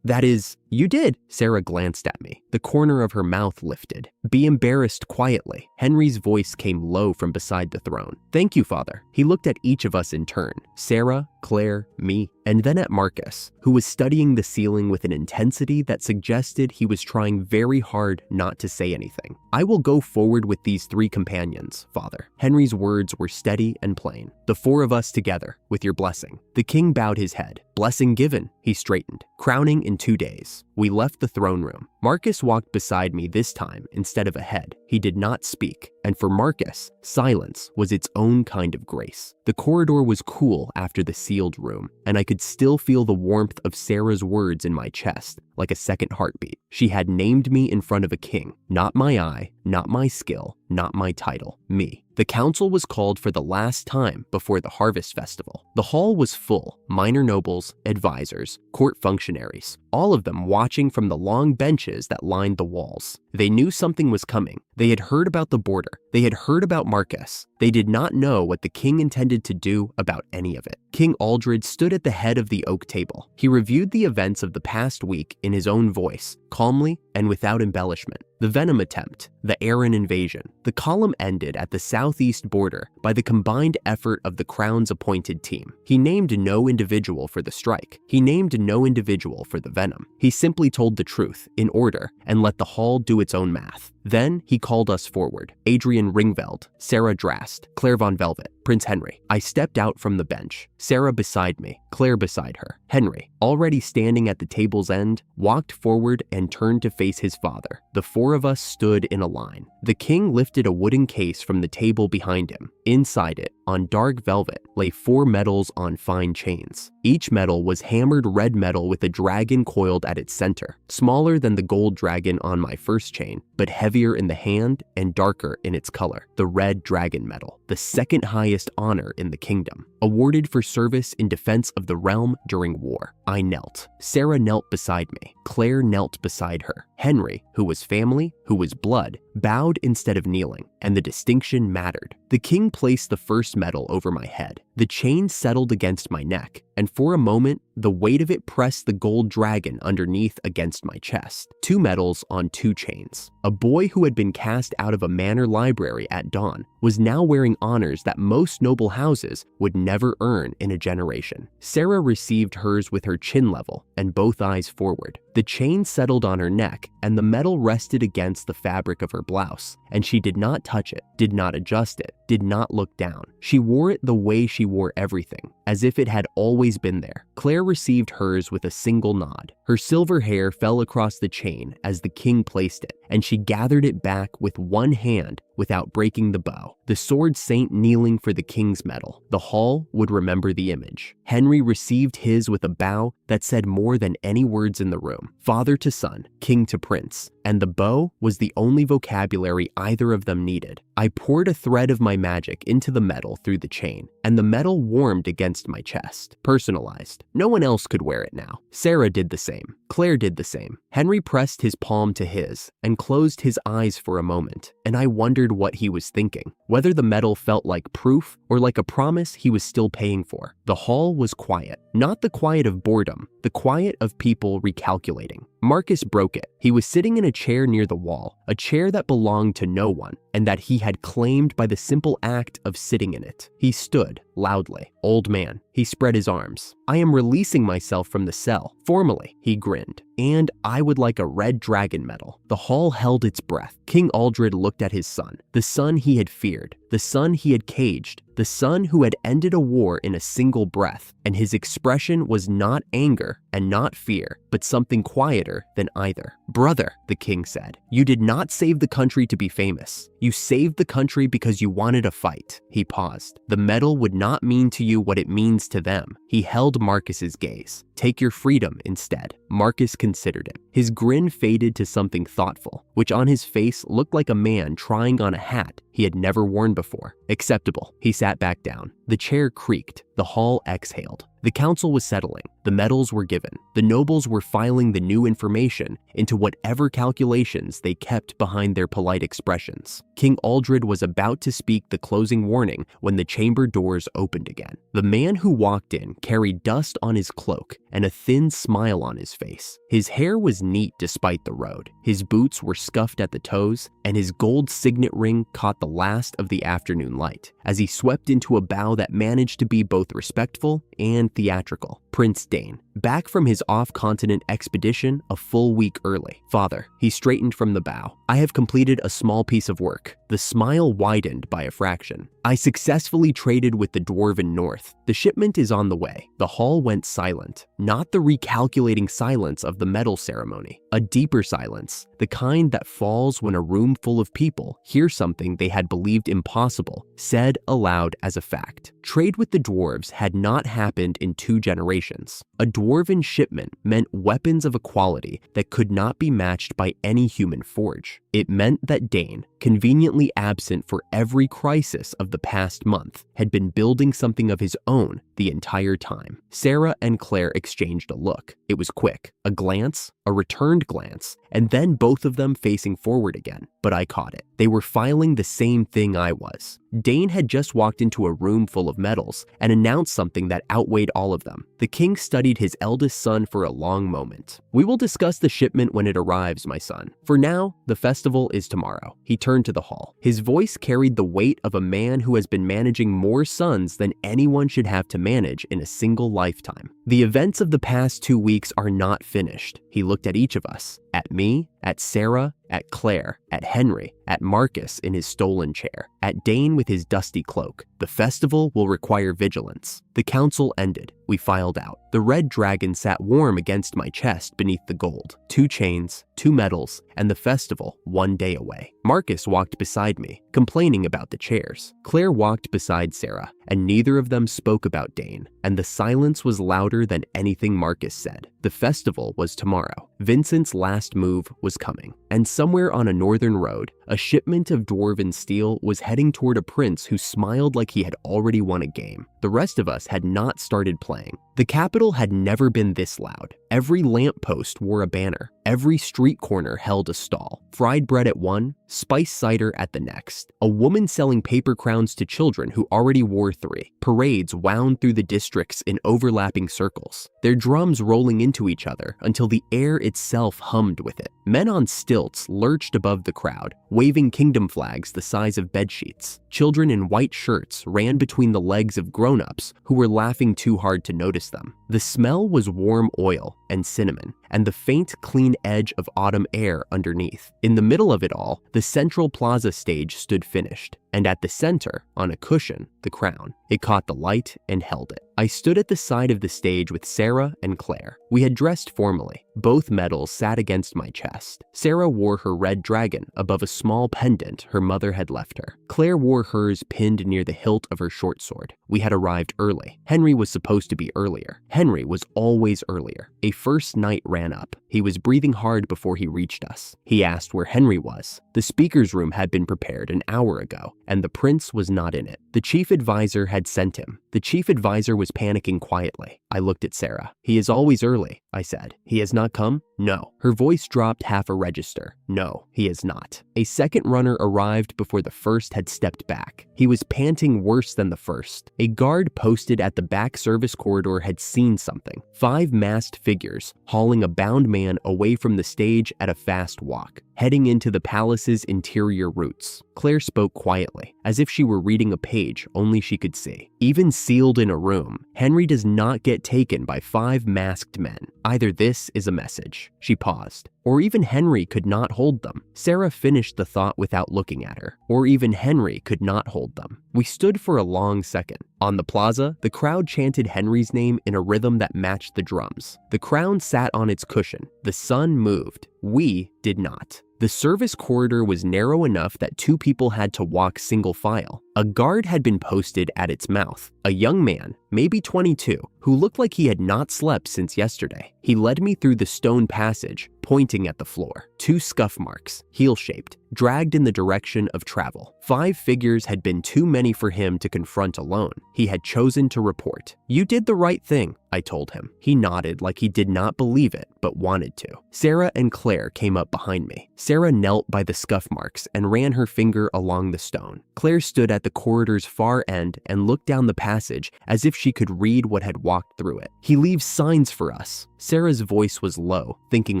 That is, you did. Sarah glanced at me. The corner of her mouth lifted. "Be embarrassed quietly." Henry's voice came low from beside the throne. "Thank you, Father." He looked at each of us in turn. Sarah, Claire, me, and then at Marcus, who was studying the ceiling with an intensity that suggested he was trying very hard not to say anything. "I will go forward with these 3 companions, Father." Henry's words were steady and plain. "The 4 of us together, with your blessing." The king bowed his head. "Blessing given." He straightened. "Crowning in 2 days." We left the throne room. Marcus walked beside me this time instead of ahead. He did not speak, and for Marcus, silence was its own kind of grace. The corridor was cool after the sealed room, and I could still feel the warmth of Sarah's words in my chest, like a second heartbeat. She had named me in front of a king. Not my eye, not my skill, not my title. Me. The council was called for the last time before the harvest festival. The hall was full, minor nobles, advisors, court functionaries, all of them watching from the long benches that lined the walls. They knew something was coming. They had heard about the border. They had heard about Marcus. They did not know what the king intended to do about any of it. King Aldred stood at the head of the oak table. He reviewed the events of the past week in his own voice, calmly and without embellishment. The venom attempt, the Arran invasion. The column ended at the southeast border by the combined effort of the Crown's appointed team. He named no individual for the strike. He named no individual for the venom. He simply told the truth, in order, and let the Hall do its own math. Then he called us forward. Adrian Ringveld, Sarah Drast, Claire von Velvet, Prince Henry. I stepped out from the bench. Sarah beside me, Claire beside her. Henry, already standing at the table's end, walked forward and turned to face his father. The four of us stood in a line. The king lifted a wooden case from the table behind him. Inside it, on dark velvet, lay 4 medals on fine chains. Each medal was hammered red metal with a dragon coiled at its center, smaller than the gold dragon on my first chain, but heavier in the hand and darker in its color. The red dragon medal, the second highest honor in the kingdom, awarded for service in defense of the realm during war. I knelt. Sarah knelt beside me. Claire knelt beside her. Henry, who was family, who was blood, bowed instead of kneeling, and the distinction mattered. The king placed the first medal over my head. The chain settled against my neck, and for a moment, the weight of it pressed the gold dragon underneath against my chest. 2 medals on 2 chains. A boy who had been cast out of a manor library at dawn was now wearing honors that most noble houses would never earn in a generation. Sarah received hers with her chin level and both eyes forward. The chain settled on her neck, and the medal rested against the fabric of her blouse, and she did not touch it, did not adjust it, did not look down. She wore it the way she wore everything, as if it had always been there. Claire received hers with a single nod. Her silver hair fell across the chain as the king placed it, and she gathered it back with one hand without breaking the bow. The sword saint kneeling for the king's medal. The hall would remember the image. Henry received his with a bow that said more than any words in the room. Father to son, king to prince. And the bow was the only vocabulary either of them needed. I poured a thread of my magic into the metal through the chain, and the metal warmed against my chest. Personalized. No one else could wear it now. Sarah did the same. Claire did the same. Henry pressed his palm to his and closed his eyes for a moment, and I wondered what he was thinking, whether the metal felt like proof or like a promise he was still paying for. The hall was quiet, not the quiet of boredom, the quiet of people recalculating. Marcus broke it. He was sitting in a chair near the wall, a chair that belonged to no one, and that he had claimed by the simple act of sitting in it. He stood, loudly. Old man. He spread his arms. I am releasing myself from the cell. Formally, he grinned. And I would like a red dragon medal. The hall held its breath. King Aldred looked at his son, the son he had feared, the son he had caged, the son who had ended a war in a single breath, and his expression was not anger and not fear, but something quieter than either. Brother, the king said, you did not save the country to be famous. You saved the country because you wanted a fight. He paused. The medal would not mean to you what it means to them. He held Marcus's gaze. Take your freedom instead. Marcus considered it. His grin faded to something thoughtful, which on his face looked like a man trying on a hat he had never worn before. Acceptable. He sat back down. The chair creaked. The hall exhaled. The council was settling. The medals were given. The nobles were filing the new information into whatever calculations they kept behind their polite expressions. King Aldred was about to speak the closing warning when the chamber doors opened again. The man who walked in carried dust on his cloak and a thin smile on his face. His hair was neat despite the road. His boots were scuffed at the toes, and his gold signet ring caught the last of the afternoon light as he swept into a bow that managed to be both respectful and theatrical. Prince Dane, back from his off-continent expedition a full week early. Father, he straightened from the bow. I have completed a small piece of work. The smile widened by a fraction. I successfully traded with the Dwarven North. The shipment is on the way. The hall went silent. Not the recalculating silence of the medal ceremony. A deeper silence, the kind that falls when a room full of people hear something they had believed impossible, said aloud as a fact. Trade with the dwarves had not happened in 2 generations. A dwarven shipment meant weapons of a quality that could not be matched by any human forge. It meant that Dane, conveniently absent for every crisis of the past month, had been building something of his own the entire time. Sarah and Claire exchanged a look. It was quick. A glance, a returned glance, and then both of them facing forward again. But I caught it. They were filing the same thing I was. Dane had just walked into a room full of medals and announced something that outweighed all of them. The king studied his eldest son for a long moment. "We will discuss the shipment when it arrives, my son. For now, the festival is tomorrow." He turned to the hall. His voice carried the weight of a man who has been managing more sons than anyone should have to manage in a single lifetime. "The events of the past 2 weeks are not finished." He looked at each of us, at me, at Sarah, at Claire, at Henry, at Marcus in his stolen chair, at Dane with his dusty cloak. "The festival will require vigilance." The council ended. We filed out. The red dragon sat warm against my chest beneath the gold. 2 chains, 2 medals, and the festival 1 day away. Marcus walked beside me, complaining about the chairs. Claire walked beside Sarah, and neither of them spoke about Dane, and the silence was louder than anything Marcus said. The festival was tomorrow. Vincent's last move was coming, and somewhere on a northern road, a shipment of dwarven steel was heading toward a prince who smiled like he had already won a game. The rest of us had not started playing. The capital had never been this loud. Every lamppost wore a banner. Every street corner held a stall. Fried bread at one, spiced cider at the next. A woman selling paper crowns to children who already wore 3. Parades wound through the districts in overlapping circles, their drums rolling into each other until the air itself hummed with it. Men on stilts lurched above the crowd, waving kingdom flags the size of bedsheets. Children in white shirts ran between the legs of grown-ups who were laughing too hard to notice them. The smell was warm oil and cinnamon, and the faint, clean edge of autumn air underneath. In the middle of it all, the central plaza stage stood finished, and at the center, on a cushion, the crown. It caught the light and held it. I stood at the side of the stage with Sarah and Claire. We had dressed formally. Both medals sat against my chest. Sarah wore her red dragon above a small pendant her mother had left her. Claire wore hers pinned near the hilt of her short sword. We had arrived early. Henry was supposed to be earlier. Henry was always earlier. A first knight ran up. He was breathing hard before he reached us. He asked where Henry was. The speaker's room had been prepared an hour ago, and the prince was not in it. The chief advisor had sent him. The chief advisor was panicking quietly. I looked at Sarah. "He is always early," I said. "He has not come?" "No." Her voice dropped half a register. "No, he is not." A second runner arrived before the first had stepped back. He was panting worse than the first. A guard posted at the back service corridor had seen something. 5 masked figures hauling a bound man away from the stage at a fast walk, heading into the palace's interior routes. Claire spoke quietly, as if she were reading a page only she could see. "Even sealed in a room, Henry does not get taken by 5 masked men. Either this is a message." She paused. "Or even Henry could not hold them." Sarah finished the thought without looking at her. "Or even Henry could not hold them." We stood for a long second. On the plaza, the crowd chanted Henry's name in a rhythm that matched the drums. The crown sat on its cushion. The sun moved. We did not. The service corridor was narrow enough that 2 people had to walk single file. A guard had been posted at its mouth. A young man, maybe 22, who looked like he had not slept since yesterday. He led me through the stone passage, pointing at the floor. 2 scuff marks, heel-shaped, dragged in the direction of travel. 5 figures had been too many for him to confront alone. He had chosen to report. "You did the right thing," I told him. He nodded like he did not believe it, but wanted to. Sarah and Claire came up behind me. Sarah knelt by the scuff marks and ran her finger along the stone. Claire stood at the corridor's far end and looked down the passage as if she could read what had walked through it. "He leaves signs for us." Sarah's voice was low, thinking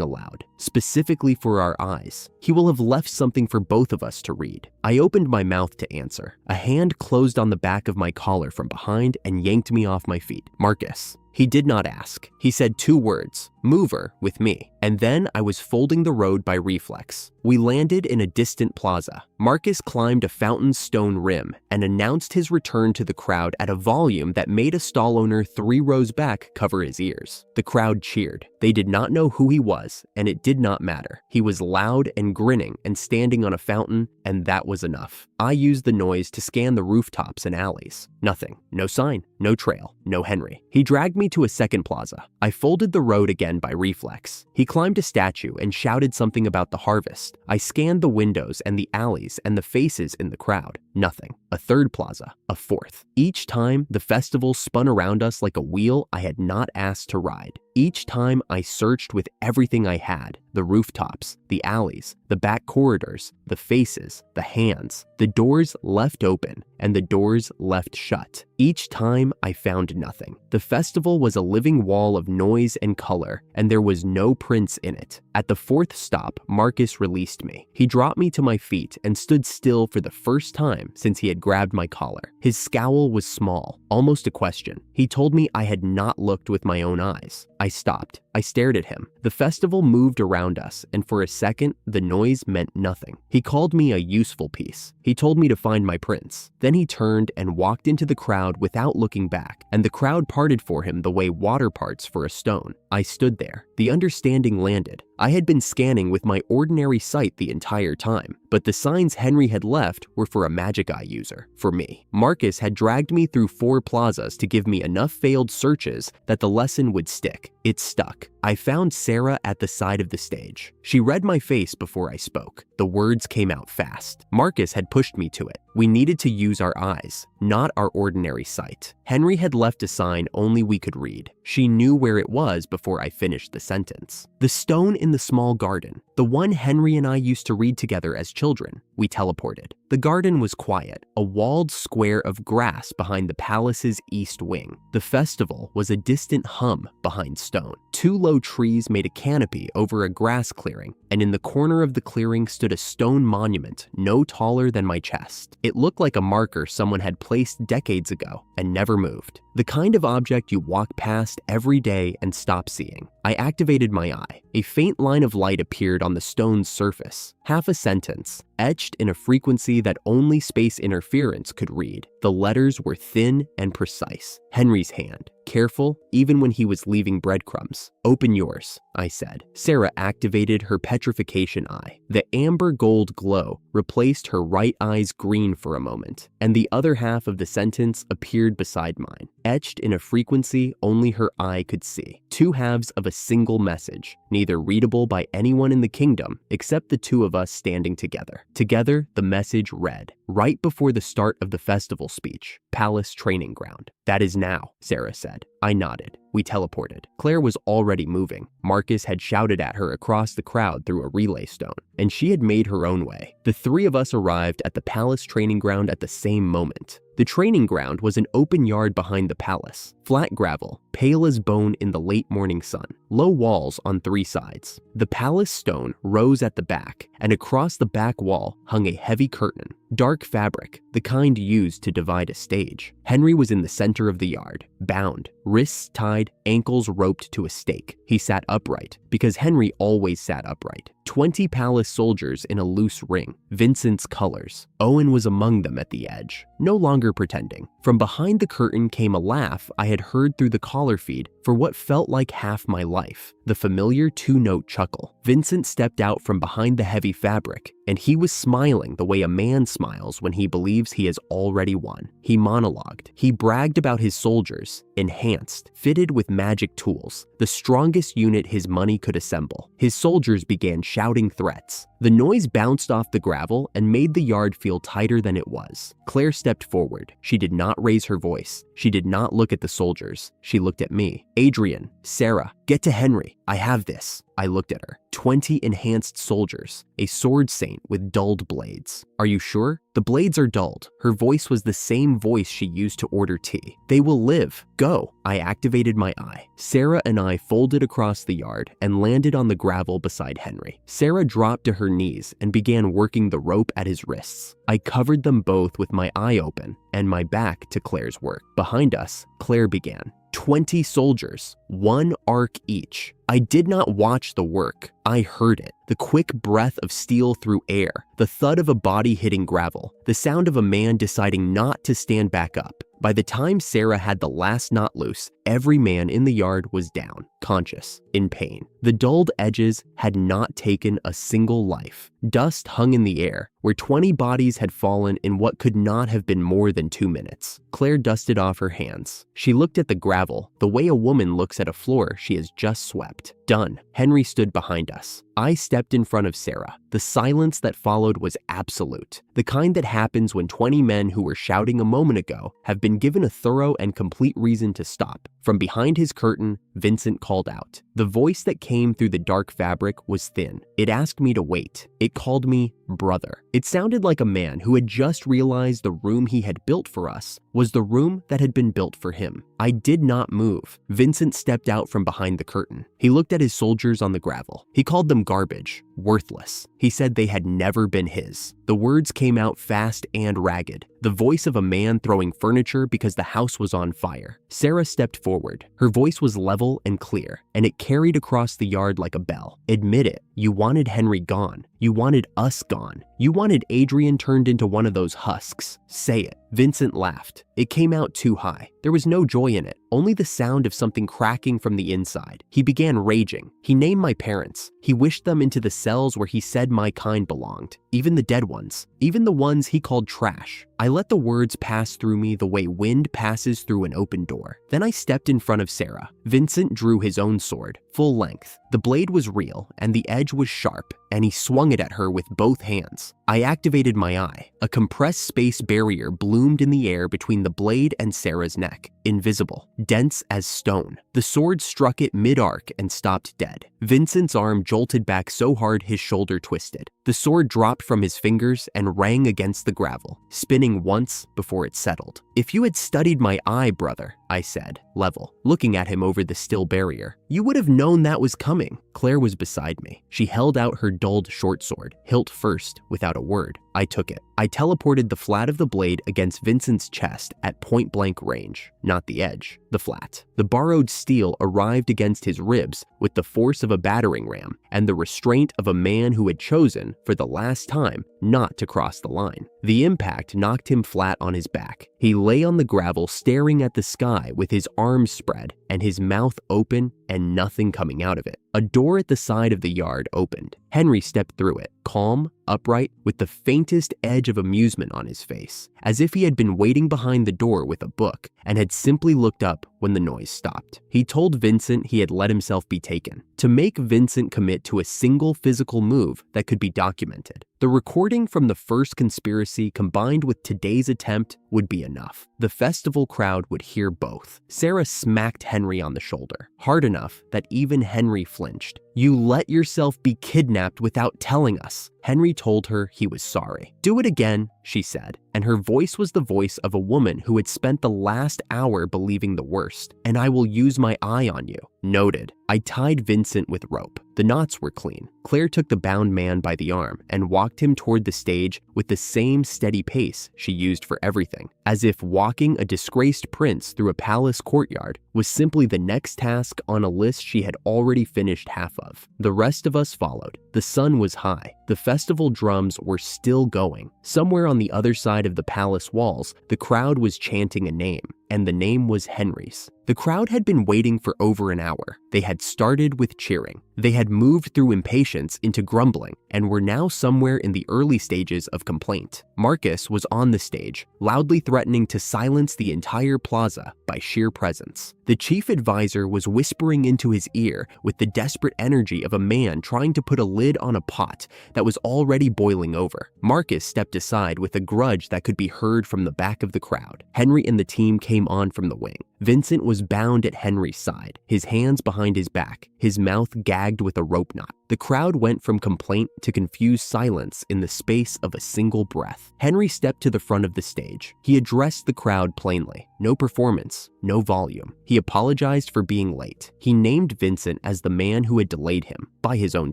aloud. "Specifically for our eyes. He will have left something for both of us to read." I opened my mouth to answer. A hand closed on the back of my collar from behind and yanked me off my feet. "Marcus." He did not ask. He said 2 words, "Mover," with me, and then I was folding the road by reflex. We landed in a distant plaza. Marcus climbed a fountain's stone rim and announced his return to the crowd at a volume that made a stall owner 3 rows back cover his ears. The crowd cheered. They did not know who he was, and it did not matter. He was loud and grinning and standing on a fountain, and that was enough. I used the noise to scan the rooftops and alleys. Nothing. No sign. No trail. No Henry. He dragged me to a second plaza. I folded the road again by reflex. He climbed a statue and shouted something about the harvest. I scanned the windows and the alleys and the faces in the crowd. Nothing. A third plaza. A fourth. Each time, the festival spun around us like a wheel I had not asked to ride. Each time, I searched with everything I had: the rooftops, the alleys, the back corridors, the faces, the hands, the doors left open, and the doors left shut. Each time, I found nothing. The festival was a living wall of noise and color, and there was no prince in it. At the fourth stop, Marcus released me. He dropped me to my feet and stood still for the first time since he had grabbed my collar. His scowl was small, almost a question. He told me I had not looked with my own eyes. I stopped. I stared at him. The festival moved around us, and for a second, the noise meant nothing. He called me a useful piece. He told me to find my prince. Then he turned and walked into the crowd without looking back, and the crowd parted for him the way water parts for a stone. I stood there. The understanding landed. I had been scanning with my ordinary sight the entire time, but the signs Henry had left were for a magic eye user, for me. Marcus had dragged me through 4 plazas to give me enough failed searches that the lesson would stick. It stuck. I found Sarah at the side of the stage. She read my face before I spoke. The words came out fast. Marcus had pushed me to it. We needed to use our eyes, not our ordinary sight. Henry had left a sign only we could read. She knew where it was before I finished the sentence. The stone in the small garden, the one Henry and I used to read together as children. We teleported. The garden was quiet, a walled square of grass behind the palace's east wing. The festival was a distant hum behind stone. 2 low trees made a canopy over a grass clearing, and in the corner of the clearing stood a stone monument no taller than my chest. It looked like a marker someone had placed decades ago and never moved. The kind of object you walk past every day and stop seeing. I activated my eye. A faint line of light appeared on the stone's surface. Half a sentence, etched in a frequency that only space interference could read. The letters were thin and precise. Henry's hand, careful even when he was leaving breadcrumbs. "Open yours," I said. Sarah activated her petrification eye. The amber gold glow replaced her right eye's green for a moment, and the other half of the sentence appeared beside mine, etched in a frequency only her eye could see. 2 halves of a single message, neither readable by anyone in the kingdom except the 2 of us standing together. Together, the message read, right before the start of the festival speech, "Palace training ground." "That is now," Sarah said. I nodded. We teleported. Claire was already moving. Marcus had shouted at her across the crowd through a relay stone, and she had made her own way. The 3 of us arrived at the palace training ground at the same moment. The training ground was an open yard behind the palace. Flat gravel, pale as bone in the late morning sun. Low walls on 3 sides. The palace stone rose at the back, and across the back wall hung a heavy curtain. Dark fabric, the kind used to divide a stage. Henry was in the center of the yard, bound, wrists tied, ankles roped to a stake. He sat upright, because Henry always sat upright. 20 palace soldiers in a loose ring, Vincent's colors. Owen was among them at the edge, no longer pretending. From behind the curtain came a laugh I had heard through the collar feed for what felt like half my life, the familiar 2-note chuckle. Vincent stepped out from behind the heavy fabric, and he was smiling the way a man smiles when he believes he has already won. He monologued. He bragged about his soldiers, enhanced, fitted with magic tools, the strongest unit his money could assemble. His soldiers began shouting threats. The noise bounced off the gravel and made the yard feel tighter than it was. Claire stepped forward. She did not raise her voice. She did not look at the soldiers. She looked at me. "Adrian, Sarah, get to Henry. I have this." I looked at her. 20 enhanced soldiers, a sword saint with dulled blades. "Are you sure? The blades are dulled." Her voice was the same voice she used to order tea. "They will live. Go." I activated my eye. Sarah and I folded across the yard and landed on the gravel beside Henry. Sarah dropped to her knees and began working the rope at his wrists. I covered them both with my eye open and my back to Claire's work. Behind us, Claire began. 20 soldiers, 1 arc each. I did not watch the work. I heard it. The quick breath of steel through air, the thud of a body hitting gravel, the sound of a man deciding not to stand back up. By the time Sarah had the last knot loose, every man in the yard was down, conscious, in pain. The dulled edges had not taken a single life. Dust hung in the air, where 20 bodies had fallen in what could not have been more than 2 minutes. Claire dusted off her hands. She looked at the gravel, the way a woman looks at a floor she has just swept. Done. Henry stood behind us. I stepped in front of Sarah. The silence that followed was absolute. The kind that happens when 20 men who were shouting a moment ago have been given a thorough and complete reason to stop. From behind his curtain, Vincent called out. The voice that came through the dark fabric was thin. It asked me to wait. It called me brother. It sounded like a man who had just realized the room he had built for us was the room that had been built for him. I did not move. Vincent stepped out from behind the curtain. He looked at his soldiers on the gravel. He called them garbage, worthless. He said they had never been his. The words came out fast and ragged, the voice of a man throwing furniture because the house was on fire. Sarah stepped forward. Her voice was level and clear, and it carried across the yard like a bell. Admit it, you wanted Henry gone. You wanted us gone. You wanted Adrian turned into one of those husks. Say it. Vincent laughed. It came out too high. There was no joy in it, only the sound of something cracking from the inside. He began raging. He named my parents. He wished them into the cells where he said my kind belonged, even the dead ones, even the ones he called trash. I let the words pass through me the way wind passes through an open door. Then I stepped in front of Sarah. Vincent drew his own sword, full length. The blade was real, and the edge was sharp, and he swung it at her with both hands. I activated my eye. A compressed space barrier bloomed in the air between the blade and Sarah's neck, invisible, dense as stone. The sword struck it mid-arc and stopped dead. Vincent's arm jolted back so hard his shoulder twisted. The sword dropped from his fingers and rang against the gravel, spinning once before it settled. If you had studied my eye, brother, I said, level, looking at him over the still barrier, you would have known that was coming. Claire was beside me. She held out her dulled short sword, hilt first, without a word. I took it. I teleported the flat of the blade against Vincent's chest at point-blank range, not the edge, the flat. The borrowed steel arrived against his ribs with the force of a battering ram and the restraint of a man who had chosen, for the last time, not to cross the line. The impact knocked him flat on his back. He lay on the gravel staring at the sky with his arms spread and his mouth open and nothing coming out of it. A door at the side of the yard opened. Henry stepped through it, calm, upright, with the faintest edge of amusement on his face, as if he had been waiting behind the door with a book and had simply looked up when the noise stopped. He told Vincent he had let himself be taken, to make Vincent commit to a single physical move that could be documented. The recording from the first conspiracy combined with today's attempt would be enough. The festival crowd would hear both. Sarah smacked Henry on the shoulder, hard enough that even Henry flinched. You let yourself be kidnapped without telling us. Henry told her he was sorry. Do it again, she said, and her voice was the voice of a woman who had spent the last hour believing the worst. And I will use my eye on you. Noted. I tied Vincent with rope. The knots were clean. Claire took the bound man by the arm and walked him toward the stage with the same steady pace she used for everything, as if walking a disgraced prince through a palace courtyard was simply the next task on a list she had already finished half of. The rest of us followed. The sun was high. The festival drums were still going. Somewhere on the other side of the palace walls, the crowd was chanting a name, and the name was Henry's. The crowd had been waiting for over an hour. They had started with cheering. They had moved through impatience into grumbling and were now somewhere in the early stages of complaint. Marcus was on the stage, loudly threatening to silence the entire plaza by sheer presence. The chief advisor was whispering into his ear with the desperate energy of a man trying to put a lid on a pot that was already boiling over. Marcus stepped aside with a grudge that could be heard from the back of the crowd. Henry and the team came on from the wing. Vincent was bound at Henry's side, his hands behind his back, his mouth gagged with a rope knot. The crowd went from complaint to confused silence in the space of a single breath. Henry stepped to the front of the stage. He addressed the crowd plainly. No performance, no volume. He apologized for being late. He named Vincent as the man who had delayed him, by his own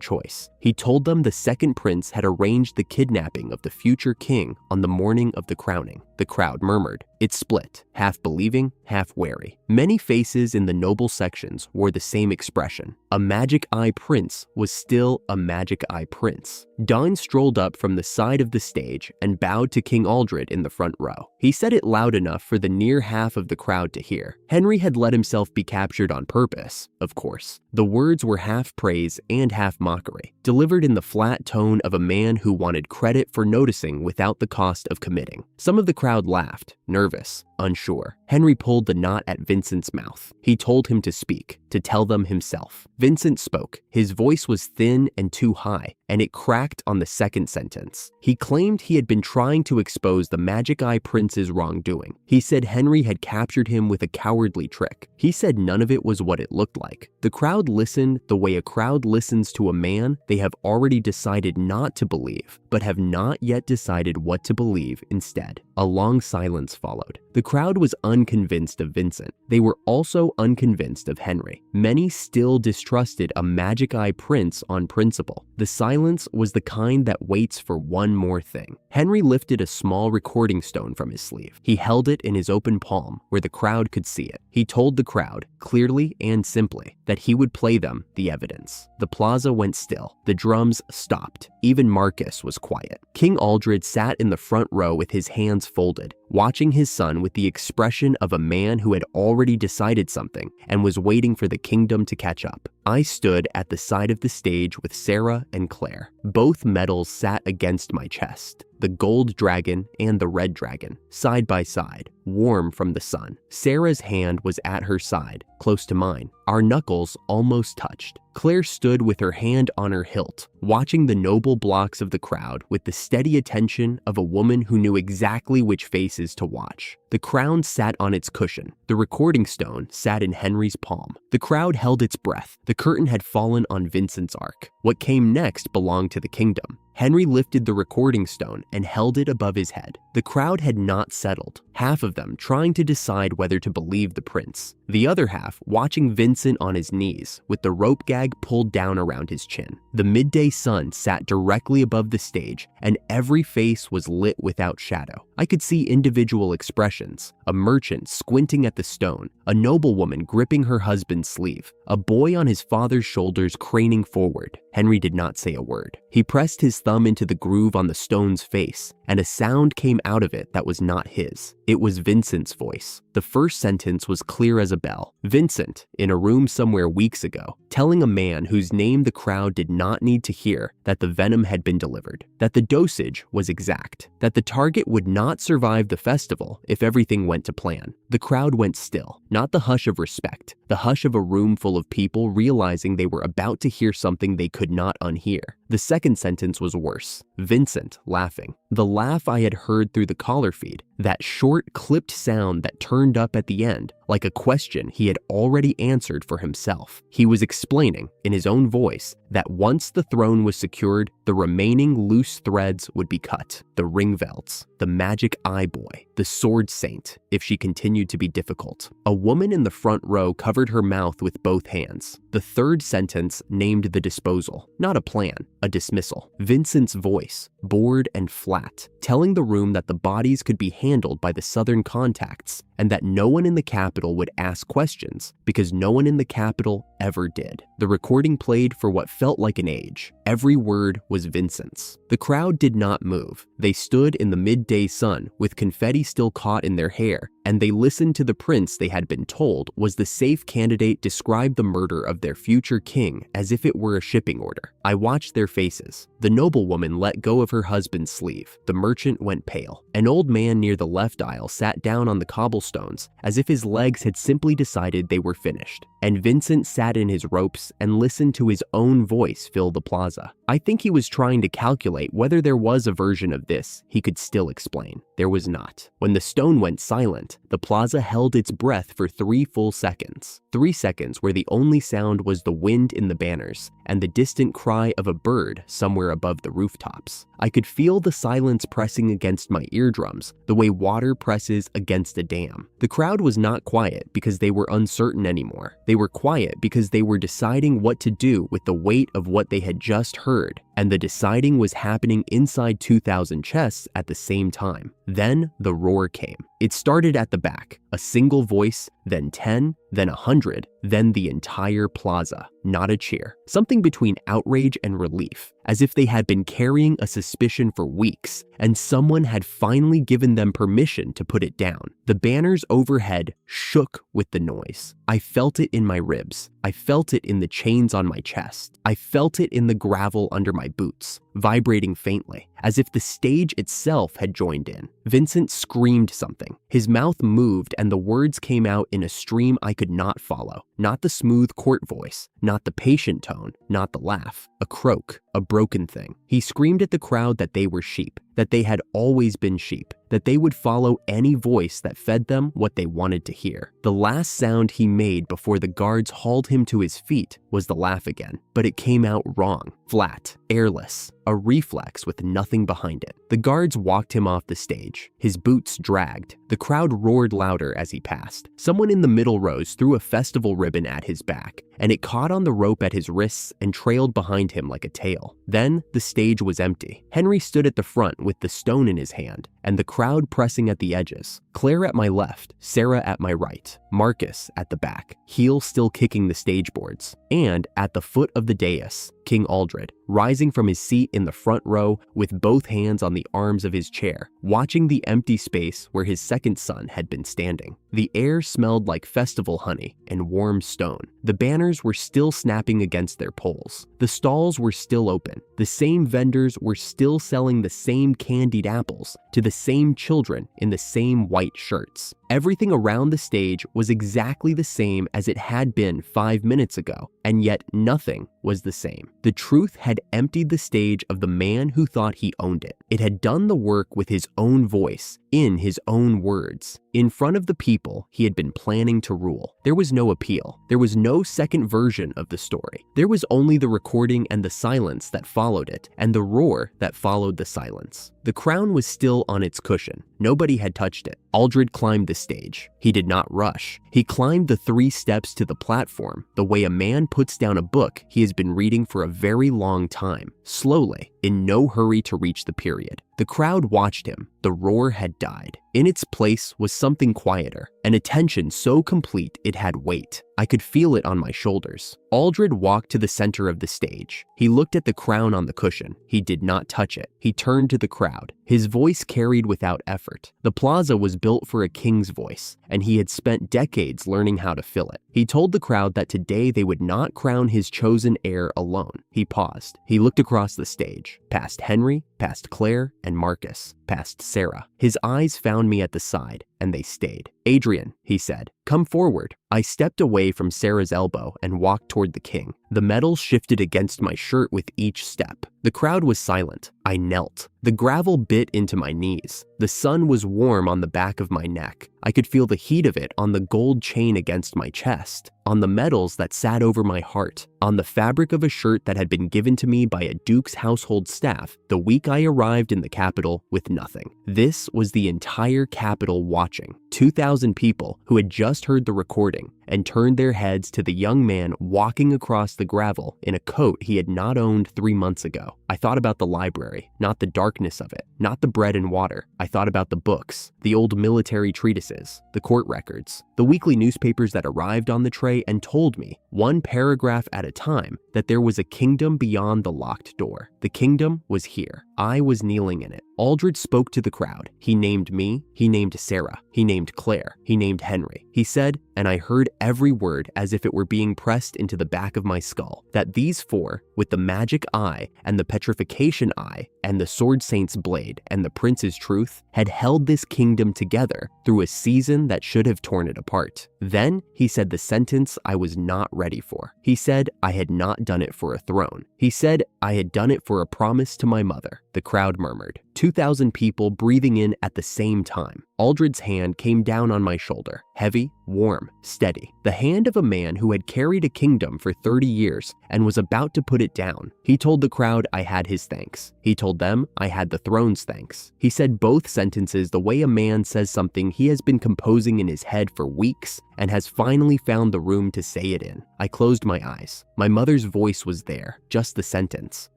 choice. He told them the second prince had arranged the kidnapping of the future king on the morning of the crowning. The crowd murmured. It split, half believing, half wary. Many faces in the noble sections wore the same expression. A magic eye prince was still a magic eye prince. Don strolled up from the side of the stage and bowed to King Aldred in the front row. He said it loud enough for the near half of the crowd to hear. Henry had let himself be captured on purpose, of course. The words were half praise and half mockery, delivered in the flat tone of a man who wanted credit for noticing without the cost of committing. Some of the crowd laughed, nervous, unsure. Henry pulled the knot at Vincent's mouth. He told him to speak, to tell them himself. Vincent spoke. His voice was thin and too high, and it cracked on the second sentence. He claimed he had been trying to expose the Magic Eye Prince's wrongdoing. He said Henry had captured him with a cowardly trick. He said none of it was what it looked like. The crowd listened the way a crowd listens to a man they have already decided not to believe, but have not yet decided what to believe instead. A long silence followed. The crowd was unconvinced of Vincent. They were also unconvinced of Henry. Many still distrusted a Magic Eye Prince on principle. The silence was the kind that waits for one more thing. Henry lifted a small recording stone from his sleeve. He held it in his open palm where the crowd could see it. He told the crowd, clearly and simply, that he would play them the evidence. The plaza went still. The drums stopped. Even Marcus was quiet. King Aldred sat in the front row with his hands folded, watching his son with the expression of a man who had already decided something and was waiting for the kingdom to catch up. I stood at the side of the stage with Sarah and Claire. Both medals sat against my chest, the gold dragon and the red dragon, side by side, warm from the sun. Sarah's hand was at her side, close to mine. Our knuckles almost touched. Claire stood with her hand on her hilt, watching the noble blocks of the crowd with the steady attention of a woman who knew exactly which faces to watch. The crown sat on its cushion. The recording stone sat in Henry's palm. The crowd held its breath. The curtain had fallen on Vincent's arc. What came next belonged to the kingdom. Henry lifted the recording stone and held it above his head. The crowd had not settled, half of them trying to decide whether to believe the prince, the other half watching Vincent on his knees with the rope gag pulled down around his chin. The midday sun sat directly above the stage and every face was lit without shadow. I could see individual expressions, a merchant squinting at the stone, a noblewoman gripping her husband's sleeve, a boy on his father's shoulders craning forward. Henry did not say a word. He pressed his thumb into the groove on the stone's face, and a sound came out of it that was not his. It was Vincent's voice. The first sentence was clear as a bell. Vincent, in a room somewhere weeks ago, telling a man whose name the crowd did not need to hear that the venom had been delivered, that the dosage was exact, that the target would not survive the festival if everything went to plan. The crowd went still, not the hush of respect, the hush of a room full of people realizing they were about to hear something they could not unhear. The second sentence was worse. Vincent laughing. The laugh I had heard through the collar feed, that short, clipped sound that turned up at the end, like a question he had already answered for himself. He was explaining, in his own voice, that once the throne was secured, the remaining loose threads would be cut. The Ringvelds, the Magic Eye Boy, the Sword Saint, if she continued to be difficult. A woman in the front row covered her mouth with both hands. The third sentence named the disposal, not a plan, a dismissal. Vincent's voice, bored and flat, telling the room that the bodies could be handled by the Southern contacts and that no one in the capital would ask questions because no one in the capital ever did. The recording played for what felt like an age. Every word was Vincent's. The crowd did not move. They stood in the midday sun with confetti still caught in their hair, and they listened to the prince they had been told was the safe candidate describe the murder of their future king as if it were a shipping order. I watched their faces. The noblewoman let go of her husband's sleeve. The merchant went pale. An old man near the left aisle sat down on the cobblestones as if his legs had simply decided they were finished. And Vincent sat in his ropes and listened to his own voice fill the plaza. I think he was trying to calculate whether there was a version of this he could still explain. There was not. When the stone went silent, the plaza held its breath for 3 full seconds. 3 seconds where the only sound was the wind in the banners and the distant cry of a bird somewhere above the rooftops. I could feel the silence pressing against my eardrums, the way water presses against a dam. The crowd was not quiet because they were uncertain anymore. They were quiet because they were deciding what to do with the weight of what they had just heard. and the deciding was happening inside 2,000 chests at the same time. Then the roar came. It started at the back, a single voice, then 10, then 100, then the entire plaza. Not a cheer. Something between outrage and relief, as if they had been carrying a suspicion for weeks, and someone had finally given them permission to put it down. The banners overhead shook with the noise. I felt it in my ribs. I felt it in the chains on my chest. I felt it in the gravel under my boots, vibrating faintly, as if the stage itself had joined in. Vincent screamed something. His mouth moved and the words came out in a stream I could not follow. Not the smooth court voice, not the patient tone, not the laugh. A croak, a broken thing. He screamed at the crowd that they were sheep, that they had always been sheep, that they would follow any voice that fed them what they wanted to hear. The last sound he made before the guards hauled him to his feet was the laugh again, but it came out wrong, flat, airless, a reflex with nothing behind it. The guards walked him off the stage. His boots dragged. The crowd roared louder as he passed. Someone in the middle rows threw a festival ribbon at his back, and it caught on the rope at his wrists and trailed behind him like a tail. Then the stage was empty. Henry stood at the front with the stone in his hand, and the crowd pressing at the edges. Claire at my left, Sarah at my right, Marcus at the back, heel still kicking the stage boards. And at the foot of the dais, King Aldred, rising from his seat in the front row with both hands on the arms of his chair, watching the empty space where his second son had been standing. The air smelled like festival honey and warm stone. The banners were still snapping against their poles. The stalls were still open. The same vendors were still selling the same candied apples to the same children in the same white shirts. Everything around the stage was exactly the same as it had been 5 minutes ago, and yet nothing was the same. The truth had emptied the stage of the man who thought he owned it. It had done the work with his own voice, in his own words, in front of the people he had been planning to rule. There was no appeal. There was no second version of the story. There was only the recording and the silence that followed it, and the roar that followed the silence. The crown was still on its cushion. Nobody had touched it. Aldred climbed the stage. He did not rush. He climbed the 3 steps to the platform the way a man puts down a book he has been reading for a very long time, slowly, in no hurry to reach the period. The crowd watched him. The roar had died. In its place was something quieter, an attention so complete it had weight. I could feel it on my shoulders. Aldred walked to the center of the stage. He looked at the crown on the cushion. He did not touch it. He turned to the crowd. His voice carried without effort. The plaza was built for a king's voice, and he had spent decades learning how to fill it. He told the crowd that today they would not crown his chosen heir alone. He paused. He looked across the stage, past Henry, past Claire and Marcus, past Sarah. His eyes found me at the side, and they stayed. "Adrian," he said, "come forward." I stepped away from Sarah's elbow and walked toward the king. The metal shifted against my shirt with each step. The crowd was silent. I knelt. The gravel bit into my knees. The sun was warm on the back of my neck. I could feel the heat of it on the gold chain against my chest, on the medals that sat over my heart, on the fabric of a shirt that had been given to me by a duke's household staff the week I arrived in the capital with nothing. This was the entire capital watching. 2,000 people who had just heard the recording and turned their heads to the young man walking across the gravel in a coat he had not owned 3 months ago. I thought about the library, not the darkness of it, not the bread and water. I thought about the books, the old military treatises, the court records, the weekly newspapers that arrived on the tray and told me, one paragraph at a time, that there was a kingdom beyond the locked door. The kingdom was here. I was kneeling in it. Aldred spoke to the crowd. He named me, he named Sarah, he named Claire, he named Henry. He said, and I heard every word as if it were being pressed into the back of my skull, that these 4, with the magic eye and the petrification eye and the sword saint's blade and the prince's truth, had held this kingdom together through a season that should have torn it apart. Then he said the sentence I was not ready for. He said I had not done it for a throne. He said I had done it for a promise to my mother. The crowd murmured. 2,000 people breathing in at the same time. Aldred's hand came down on my shoulder, heavy, warm, steady. The hand of a man who had carried a kingdom for 30 years and was about to put it down. He told the crowd I had his thanks. He told them I had the throne's thanks. He said both sentences the way a man says something he has been composing in his head for weeks and has finally found the room to say it in. I closed my eyes. My mother's voice was there, just the sentence.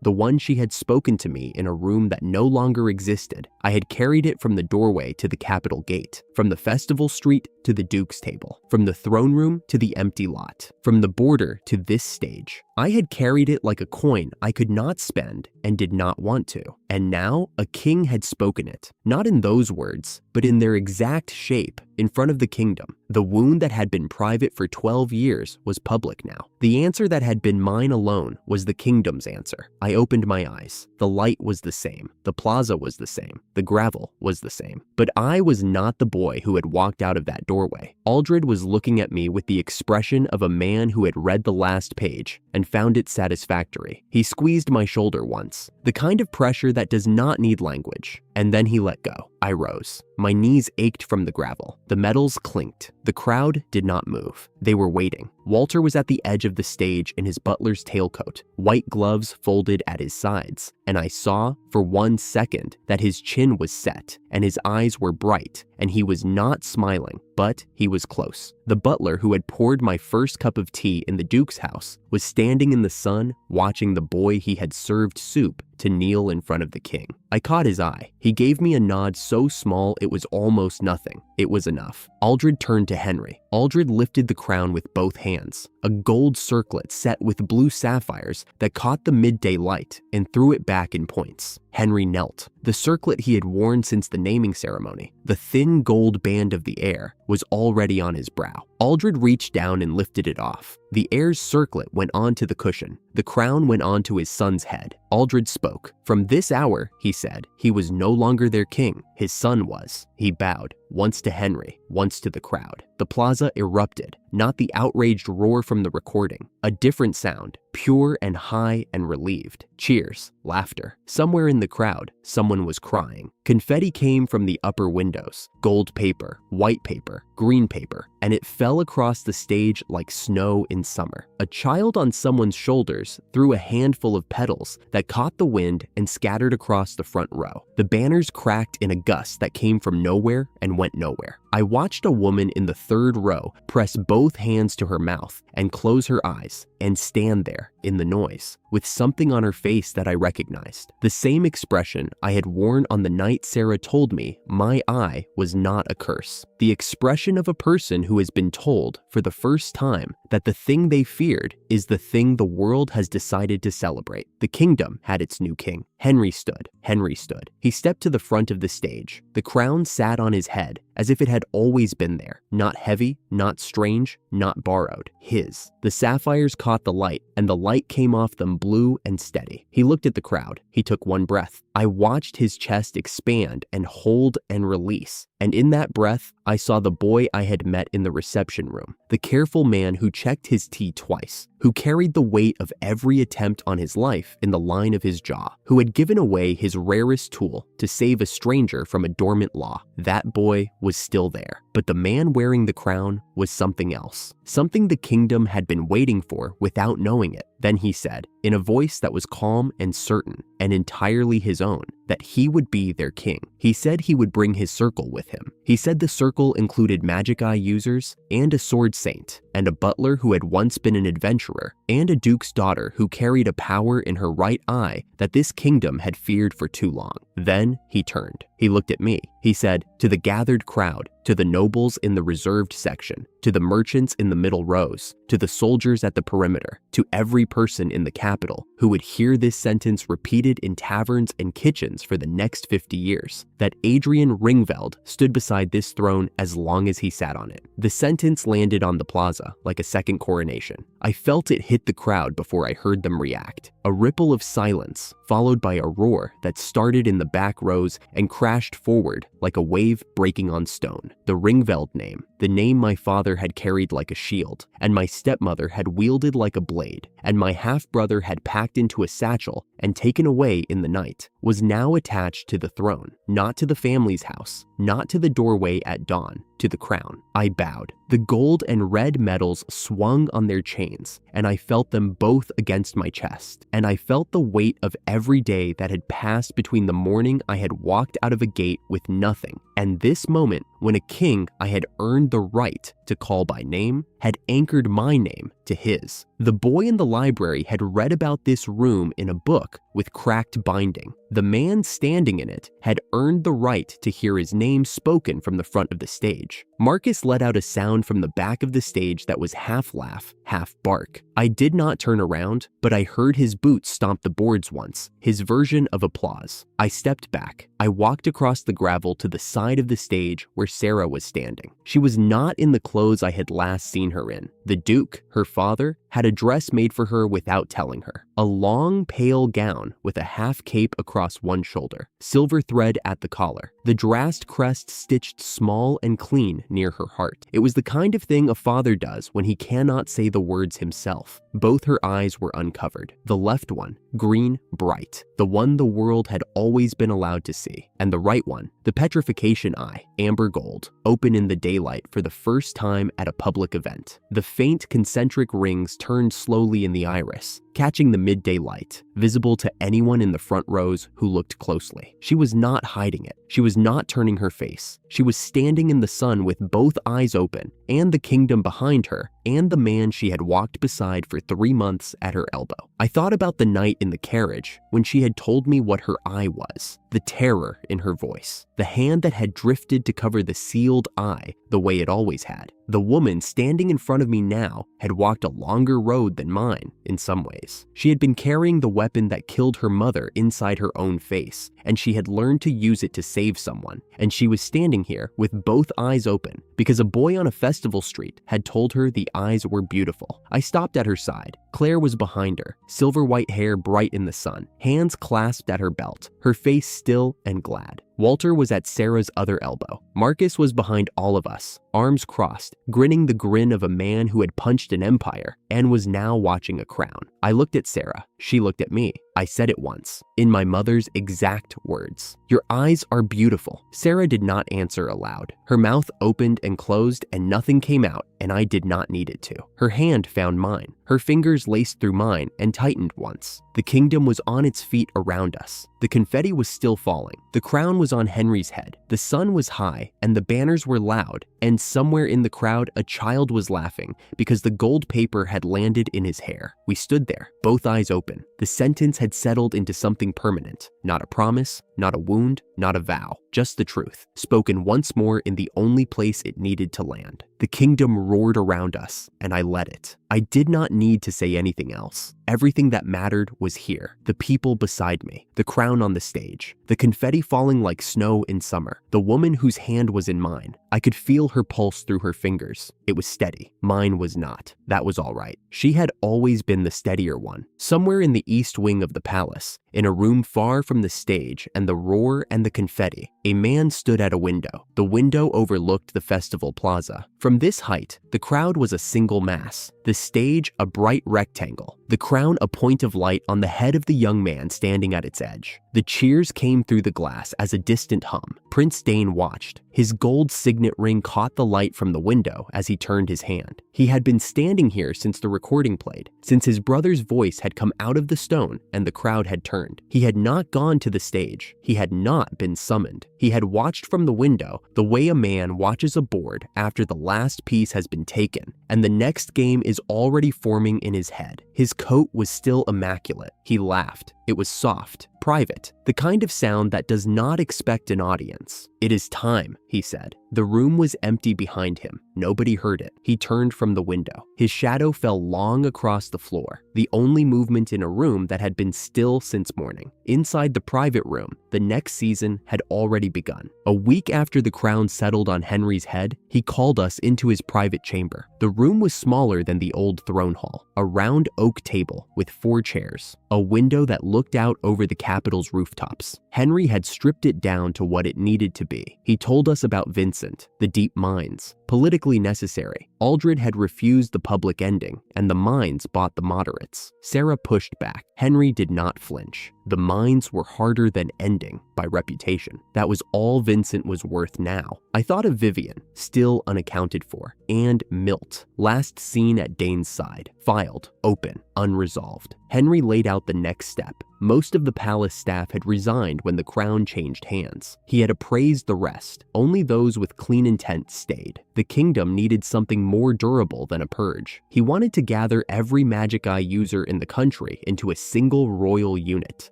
the one she had spoken to me in a room that no longer existed. I had carried it from the doorway to the Capitol gate, from the festival street to the Duke's table, from the throne room to the empty lot, from the border to this stage. I had carried it like a coin I could not spend and did not want to. And now a king had spoken it, not in those words, but in their exact shape, in front of the kingdom. The wound that had been private for 12 years was public now. The answer that had been mine alone was the kingdom's answer. I opened my eyes. The light was the same. The plaza was the same. The gravel was the same. But I was not the boy who had walked out of that doorway. Aldred was looking at me with the expression of a man who had read the last page and found it satisfactory. He squeezed my shoulder once, the kind of pressure that does not need language, and then he let go. I rose. My knees ached from the gravel. The metals clinked. The crowd did not move. They were waiting. Walter was at the edge of the stage in his butler's tailcoat, white gloves folded at his sides, and I saw, for 1 second, that his chin was set and his eyes were bright, and he was not smiling, but he was close. The butler who had poured my first cup of tea in the Duke's house was standing in the sun, watching the boy he had served soup to kneel in front of the king. I caught his eye. He gave me a nod so small it was almost nothing. It was enough. Aldred turned to Henry. Aldred lifted the crown with both hands, a gold circlet set with blue sapphires that caught the midday light and threw it back in points. Henry knelt. The circlet he had worn since the naming ceremony, the thin gold band of the heir, was already on his brow. Aldred reached down and lifted it off. The heir's circlet went onto the cushion. The crown went onto his son's head. Aldred spoke. From this hour, he said, he was no longer their king. His son was. He bowed, once to Henry, once to the crowd. The plaza erupted, not the outraged roar from the recording. A different sound, pure and high and relieved. Cheers, laughter. Somewhere in the crowd, someone was crying. Confetti came from the upper windows. Gold paper, white paper, green paper, and it fell across the stage like snow in summer. A child on someone's shoulders threw a handful of petals that caught the wind and scattered across the front row. The banners cracked in a gust that came from nowhere and went nowhere. I watched a woman in the third row press both hands to her mouth and close her eyes and stand there in the noise with something on her face that I recognized. The same expression I had worn on the night Sarah told me my eye was not a curse. The expression of a person who has been told for the first time that the thing they feared is the thing the world has decided to celebrate. The kingdom had its new king. Henry stood. Henry stood. He stepped to the front of the stage. The crown sat on his head as if it had always been there. Not heavy, not strange, not borrowed. His. The sapphires caught the light, and the light came off them blue and steady. He looked at the crowd. He took one breath. I watched his chest expand and hold and release. And in that breath, I saw the boy I had met in the reception room, the careful man who checked his tea twice, who carried the weight of every attempt on his life in the line of his jaw, who had given away his rarest tool to save a stranger from a dormant law. That boy was still there, but the man wearing the crown was something else, something the kingdom had been waiting for without knowing it. Then he said, in a voice that was calm and certain and entirely his own, that he would be their king. He said he would bring his circle with him. He said the circle included magic eye users and a sword saint, and a butler who had once been an adventurer, and a duke's daughter who carried a power in her right eye that this kingdom had feared for too long. Then he turned. He looked at me. He said, to the gathered crowd, to the nobles in the reserved section, to the merchants in the middle rows, to the soldiers at the perimeter, to every person in the capital who would hear this sentence repeated in taverns and kitchens for the next 50 years, that Adrian Ringveld stood beside this throne as long as he sat on it. The sentence landed on the plaza like a second coronation. I felt it hit the crowd before I heard them react. A ripple of silence, followed by a roar that started in the back rows and crashed forward like a wave breaking on stone. The Ringveld name, the name my father had carried like a shield, and my stepmother had wielded like a blade, and my half-brother had packed into a satchel and taken away in the night, was now attached to the throne, not to the family's house, not to the doorway at dawn, to the crown. I bowed. The gold and red medals swung on their chains, and I felt them both against my chest, and I felt the weight of every day that had passed between the morning I had walked out of a gate with nothing and this moment when a king I had earned the right to call by name, had anchored my name to his. The boy in the library had read about this room in a book with cracked binding. The man standing in it had earned the right to hear his name spoken from the front of the stage. Marcus let out a sound from the back of the stage that was half laugh, half bark. I did not turn around, but I heard his boots stomp the boards once, his version of applause. I stepped back. I walked across the gravel to the side of the stage where Sarah was standing. She was not in the clothes I had last seen her in. The Duke, her father, had a dress made for her without telling her. A long, pale gown with a half cape across one shoulder, silver thread at the collar, the dressed crest stitched small and clean near her heart. It was the kind of thing a father does when he cannot say the words himself. Both her eyes were uncovered. The left one, green, bright, the one the world had always been allowed to see, and the right one, the petrification eye, amber gold, open in the daylight for the first time at a public event. The faint concentric rings turned slowly in the iris, catching the midday light, visible to anyone in the front rows who looked closely. She was not hiding it. She was not turning her face. She was standing in the sun with both eyes open, and the kingdom behind her, and the man she had walked beside for 3 months at her elbow. I thought about the night in the carriage when she had told me what her eye was, the terror in her voice, the hand that had drifted to cover the sealed eye the way it always had. The woman standing in front of me now had walked a longer road than mine in some ways. She had been carrying the weapon that killed her mother inside her own face, and she had learned to use it to save someone. And she was standing here with both eyes open because a boy on a festival street had told her the eyes were beautiful. I stopped at her side. Claire was behind her, silver white hair bright in the sun, hands clasped at her belt, her face still and glad. Walter was at Sarah's other elbow. Marcus was behind all of us, arms crossed, grinning the grin of a man who had punched an empire and was now watching a crown. I looked at Sarah. She looked at me. I said it once, in my mother's exact words. "Your eyes are beautiful." Sarah did not answer aloud. Her mouth opened and closed and nothing came out, and I did not need it to. Her hand found mine. Her fingers laced through mine and tightened once. The kingdom was on its feet around us. The confetti was still falling. The crown was on Henry's head. The sun was high and the banners were loud, and somewhere in the crowd a child was laughing because the gold paper had landed in his hair. We stood there, both eyes open. The sentence had settled into something permanent. Not a promise, not a wound, not a vow, just the truth, spoken once more in the only place it needed to land. The kingdom roared around us, and I let it. I did not need to say anything else. Everything that mattered was here. The people beside me, the crown on the stage, the confetti falling like snow in summer, the woman whose hand was in mine. I could feel her pulse through her fingers. It was steady. Mine was not. That was all right. She had always been the steadier one. Somewhere in the east wing of the palace, in a room far from the stage and the roar and the confetti, a man stood at a window. The window overlooked the festival plaza. From this height, the crowd was a single mass, the stage a bright rectangle, the crown a point of light on the head of the young man standing at its edge. The cheers came through the glass as a distant hum. Prince Dane watched. His gold signet ring caught the light from the window as he turned his hand. He had been standing here since the recording played, since his brother's voice had come out of the stone and the crowd had turned. He had not gone to the stage. He had not been summoned. He had watched from the window the way a man watches a board after the last piece has been taken, and the next game is already forming in his head. His coat was still immaculate. He laughed. It was soft, private, the kind of sound that does not expect an audience. "It is time," he said. The room was empty behind him. Nobody heard it. He turned from the window. His shadow fell long across the floor, the only movement in a room that had been still since morning. Inside the private room, the next season had already begun. A week after the crown settled on Henry's head, he called us into his private chamber. The room was smaller than the old throne hall, a round oak table with 4 chairs, a window that looked out over the Capitol's rooftops. Henry had stripped it down to what it needed to be. He told us about Vincent, the deep mines, politically necessary. Aldred had refused the public ending, and the mines bought the moderates. Sarah pushed back. Henry did not flinch. The mines were harder than ending by reputation. That was all Vincent was worth now. I thought of Vivian, still unaccounted for, and Milt, last seen at Dane's side, filed, open, unresolved. Henry laid out the next step. Most of the palace staff had resigned when the crown changed hands. He had appraised the rest. Only those with clean intent stayed. The kingdom needed something more durable than a purge. He wanted to gather every magic eye user in the country into a single royal unit,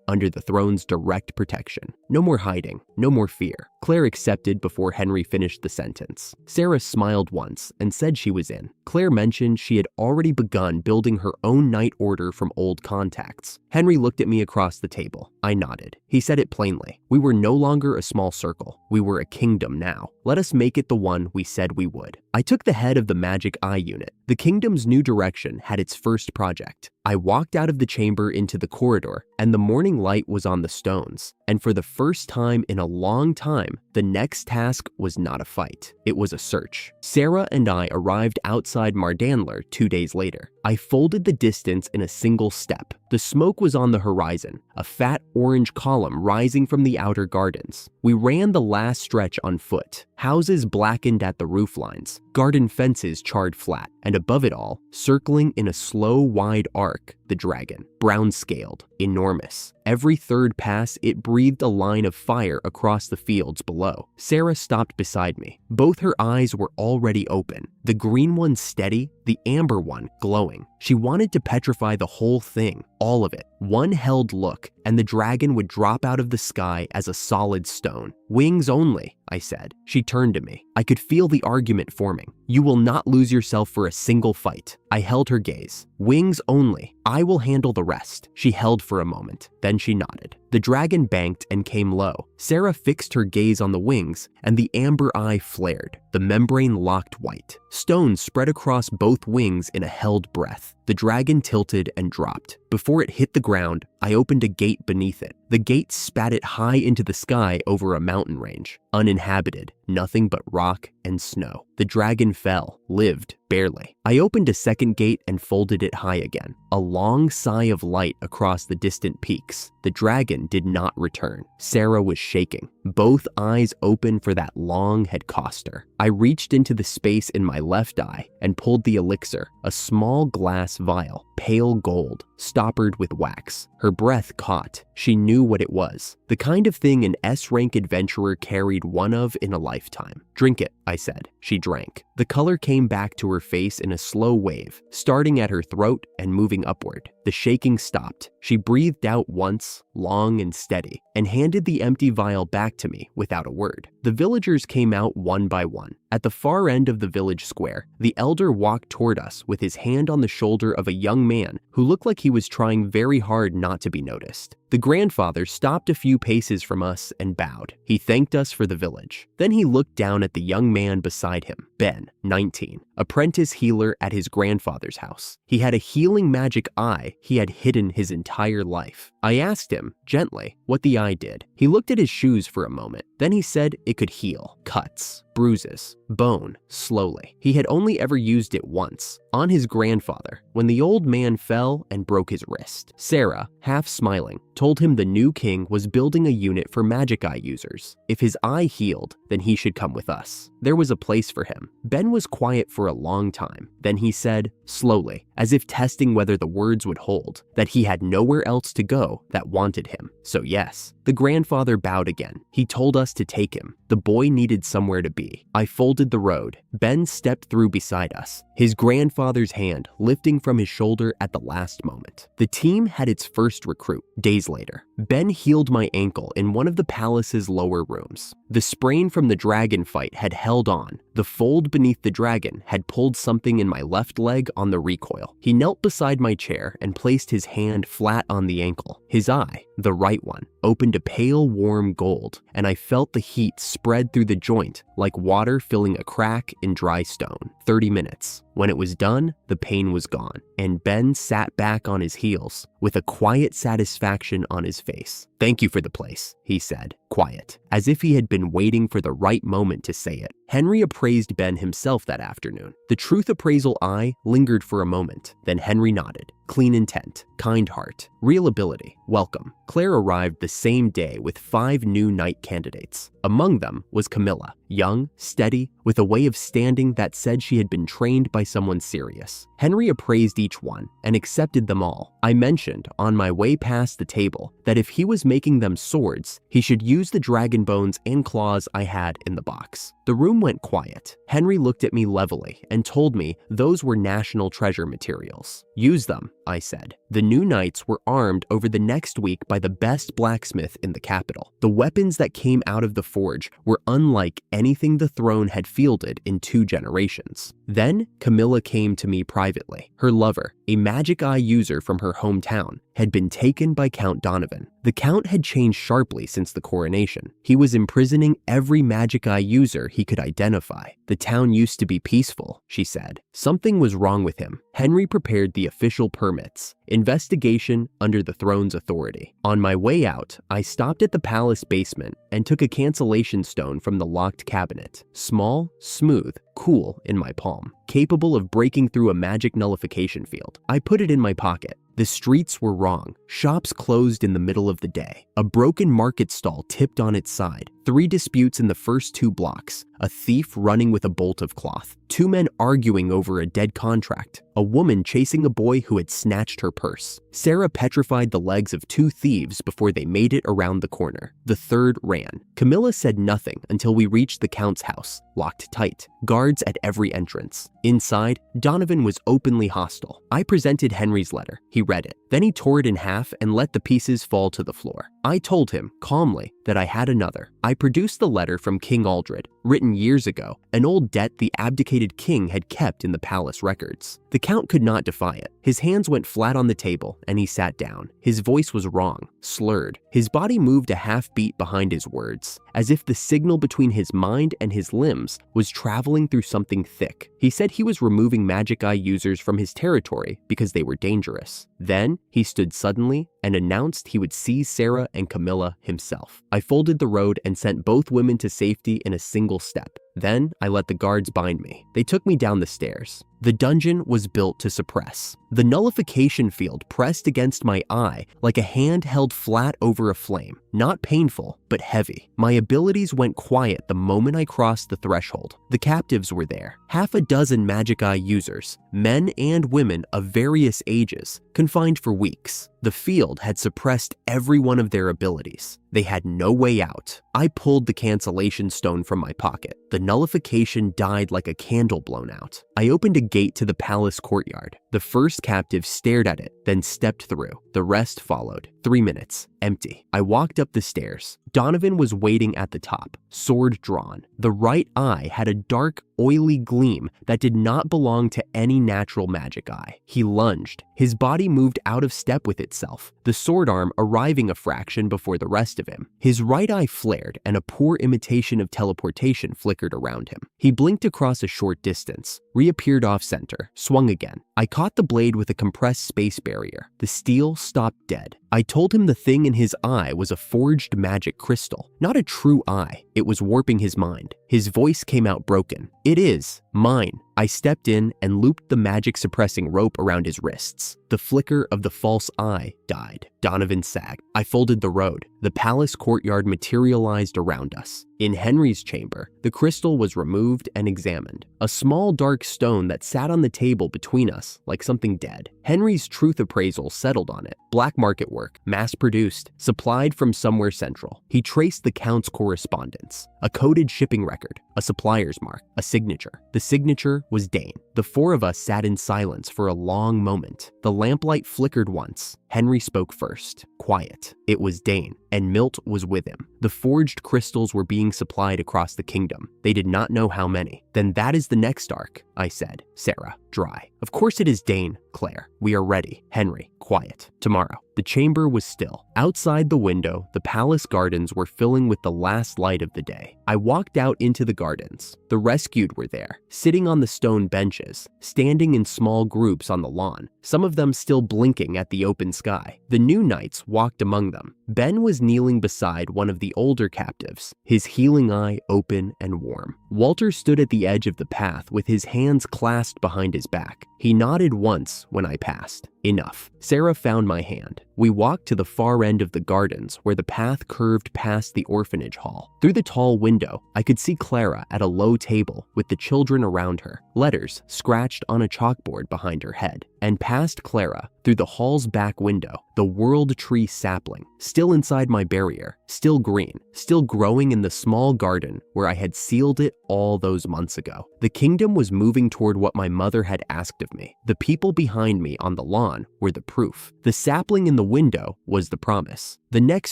under the throne's direct protection. No more hiding, no more fear. Claire accepted before Henry finished the sentence. Sarah smiled once and said she was in. Claire mentioned she had already begun building her own night order from old contacts. Henry looked at me across the table. I nodded. He said it plainly. We were no longer a small circle. We were a kingdom now. Let us make it the one we said we would. I took the head of the Magic Eye unit. The kingdom's new direction had its first project. I walked out of the chamber into the corridor, and the morning light was on the stones. And for the first time in a long time, the next task was not a fight. It was a search. Sarah and I arrived outside Mardanler 2 days later. I folded the distance in a single step. The smoke was on the horizon, a fat orange column rising from the outer gardens. We ran the last stretch on foot. Houses blackened at the roof lines, garden fences charred flat, and above it all, circling in a slow, wide arc, the dragon, brown-scaled, enormous. Every third pass, it breathed a line of fire across the fields below. Sarah stopped beside me. Both her eyes were already open, the green one steady, the amber one glowing. She wanted to petrify the whole thing, all of it. One held look, and the dragon would drop out of the sky as a solid stone. Wings only, I said. She turned to me. I could feel the argument forming. You will not lose yourself for a single fight. I held her gaze. Wings only. I will handle the rest. She held for a moment. Then she nodded. The dragon banked and came low. Sarah fixed her gaze on the wings, and the amber eye flared. The membrane locked white. Stones spread across both wings in a held breath. The dragon tilted and dropped. Before it hit the ground, I opened a gate beneath it. The gate spat it high into the sky over a mountain range. Uninhabited, nothing but rock and snow. The dragon fell, lived, barely. I opened a second gate and folded it high again. A long sigh of light across the distant peaks. The dragon did not return. Sarah was shaking. Both eyes open for that long had cost her. I reached into the space in my left eye and pulled the elixir, a small glass vial, pale gold, stoppered with wax. Her breath caught. She knew what it was. The kind of thing an S-rank adventurer carried one of in a lifetime. Drink it, I said. She drank. The color came back to her face in a slow wave, starting at her throat and moving upward. The shaking stopped. She breathed out once, long and steady, and handed the empty vial back to me without a word. The villagers came out one by one. At the far end of the village square, the elder walked toward us with his hand on the shoulder of a young man who looked like he was trying very hard not to be noticed. The grandfather stopped a few paces from us and bowed. He thanked us for the village. Then he looked down at the young man beside him, Ben, 19, apprentice healer at his grandfather's house. He had a healing magic eye he had hidden his entire life. I asked him, gently, what the eye did. He looked at his shoes for a moment. Then he said it could heal. Cuts, bruises, bone, slowly. He had only ever used it once, on his grandfather, when the old man fell and broke his wrist. Sarah, half smiling, told him the new king was building a unit for magic eye users. If his eye healed, then he should come with us. There was a place for him. Ben was quiet for a long time. Then he said, slowly, as if testing whether the words would hold, that he had nowhere else to go that wanted him. So yes. The grandfather bowed again. He told us to take him. The boy needed somewhere to be. I folded the road. Ben stepped through beside us, his grandfather's hand lifting from his shoulder at the last moment. The team had its first recruit. Days later, Ben healed my ankle in one of the palace's lower rooms. The sprain from the dragon fight had held on. The fold beneath the dragon had pulled something in my left leg on the recoil. He knelt beside my chair and placed his hand flat on the ankle. His eye, the right one, opened a pale, warm gold, and I felt the heat spread through the joint like water filling a crack in dry stone. 30 minutes. When it was done, the pain was gone, and Ben sat back on his heels with a quiet satisfaction on his face. Thank you for the place, he said, quiet, as if he had been waiting for the right moment to say it. Henry appraised Ben himself that afternoon. The truth appraisal eye lingered for a moment. Then Henry nodded. Clean intent, kind heart, real ability, welcome. Claire arrived the same day with 5 new knight candidates. Among them was Camilla, young, steady, with a way of standing that said she had been trained by someone serious. Henry appraised each one and accepted them all. I mentioned, on my way past the table, that if he was making them swords, he should use the dragon bones and claws I had in the box. The room went quiet. Henry looked at me levelly and told me those were national treasure materials. Use them, I said. The new knights were armed over the next week by the best blacksmith in the capital. The weapons that came out of the forge were unlike anything the throne had fielded in 2 generations. Then Camilla came to me privately. Her lover, a magic eye user from her hometown, had been taken by Count Donovan. The Count had changed sharply since the coronation. He was imprisoning every magic eye user he could identify. The town used to be peaceful, she said. Something was wrong with him. Henry prepared the official permits. Investigation under the throne's authority. On my way out, I stopped at the palace basement and took a cancellation stone from the locked cabinet. Small, smooth, cool in my palm, capable of breaking through a magic nullification field. I put it in my pocket. The streets were wrong. Shops closed in the middle of the day. A broken market stall tipped on its side. 3 disputes in the first 2 blocks. A thief running with a bolt of cloth. 2 men arguing over a dead contract. A woman chasing a boy who had snatched her purse. Sarah petrified the legs of 2 thieves before they made it around the corner. The third ran. Camilla said nothing until we reached the Count's house, locked tight. Guards at every entrance. Inside, Donovan was openly hostile. I presented Henry's letter. He read it. Then he tore it in half and let the pieces fall to the floor. I told him, calmly, that I had another. I produced the letter from King Aldred, written years ago, an old debt the abdicated king had kept in the palace records. The Count could not defy it. His hands went flat on the table and he sat down. His voice was wrong, slurred. His body moved a half beat behind his words, as if the signal between his mind and his limbs was traveling through something thick. He said he was removing magic eye users from his territory because they were dangerous. Then he stood suddenly and announced he would seize Sarah and Camilla himself. I folded the road and sent both women to safety in a single step. Then I let the guards bind me. They took me down the stairs. The dungeon was built to suppress. The nullification field pressed against my eye like a hand held flat over a flame. Not painful, but heavy. My abilities went quiet the moment I crossed the threshold. The captives were there. 6 magic eye users, men and women of various ages, confined for weeks. The field had suppressed every one of their abilities. They had no way out. I pulled the cancellation stone from my pocket. The nullification died like a candle blown out. I opened a gate to the palace courtyard. The first captive stared at it, then stepped through. The rest followed. 3 minutes. Empty. I walked up the stairs. Donovan was waiting at the top, sword drawn. The right eye had a dark, oily gleam that did not belong to any natural magic eye. He lunged. His body moved out of step with itself, the sword arm arriving a fraction before the rest of him. His right eye flared and a poor imitation of teleportation flickered around him. He blinked across a short distance, reappeared off-center, swung again. I caught the blade with a compressed space barrier. The steel stopped dead. I told him the thing in his eye was a forged magic crystal, not a true eye. It was warping his mind. His voice came out broken. It is mine. I stepped in and looped the magic-suppressing rope around his wrists. The flicker of the false eye died. Donovan sagged. I folded the road. The palace courtyard materialized around us. In Henry's chamber, the crystal was removed and examined. A small dark stone that sat on the table between us like something dead. Henry's truth appraisal settled on it. Black market work, mass-produced, supplied from somewhere central. He traced the Count's correspondence. A coded shipping record, a supplier's mark, a signature. The signature was Dane. The 4 of us sat in silence for a long moment. The lamplight flickered once. Henry spoke first. Quiet. It was Dane, and Milt was with him. The forged crystals were being supplied across the kingdom. They did not know how many. Then that is the next arc, I said. Sarah, dry. Of course it is Dane, Claire. We are ready. Henry, quiet. Tomorrow. The chamber was still. Outside the window, the palace gardens were filling with the last light of the day. I walked out into the gardens. The rescued were there, sitting on the stone benches, standing in small groups on the lawn, some of them still blinking at the open sky. The new knights walked among them. Ben was kneeling beside one of the older captives, his healing eye open and warm. Walter stood at the edge of the path with his hands clasped behind his back. He nodded once when I passed. Enough. Sarah found my hand. We walked to the far end of the gardens where the path curved past the orphanage hall. Through the tall window, I could see Clara at a low table with the children around her, letters scratched on a chalkboard behind her head. And past Clara, through the hall's back window, the world tree sapling, still inside my barrier, still green, still growing in the small garden where I had sealed it all those months ago. The kingdom was moving toward what my mother had asked of me. The people behind me on the lawn were the proof. The sapling in the window was the promise. The next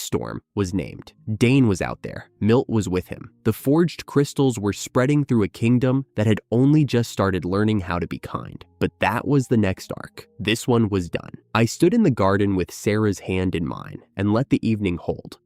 storm was named. Dane was out there. Milt was with him. The forged crystals were spreading through a kingdom that had only just started learning how to be kind. But that was the next arc. This one was done. I stood in the garden with Sarah's hand in mine and let the evening hold.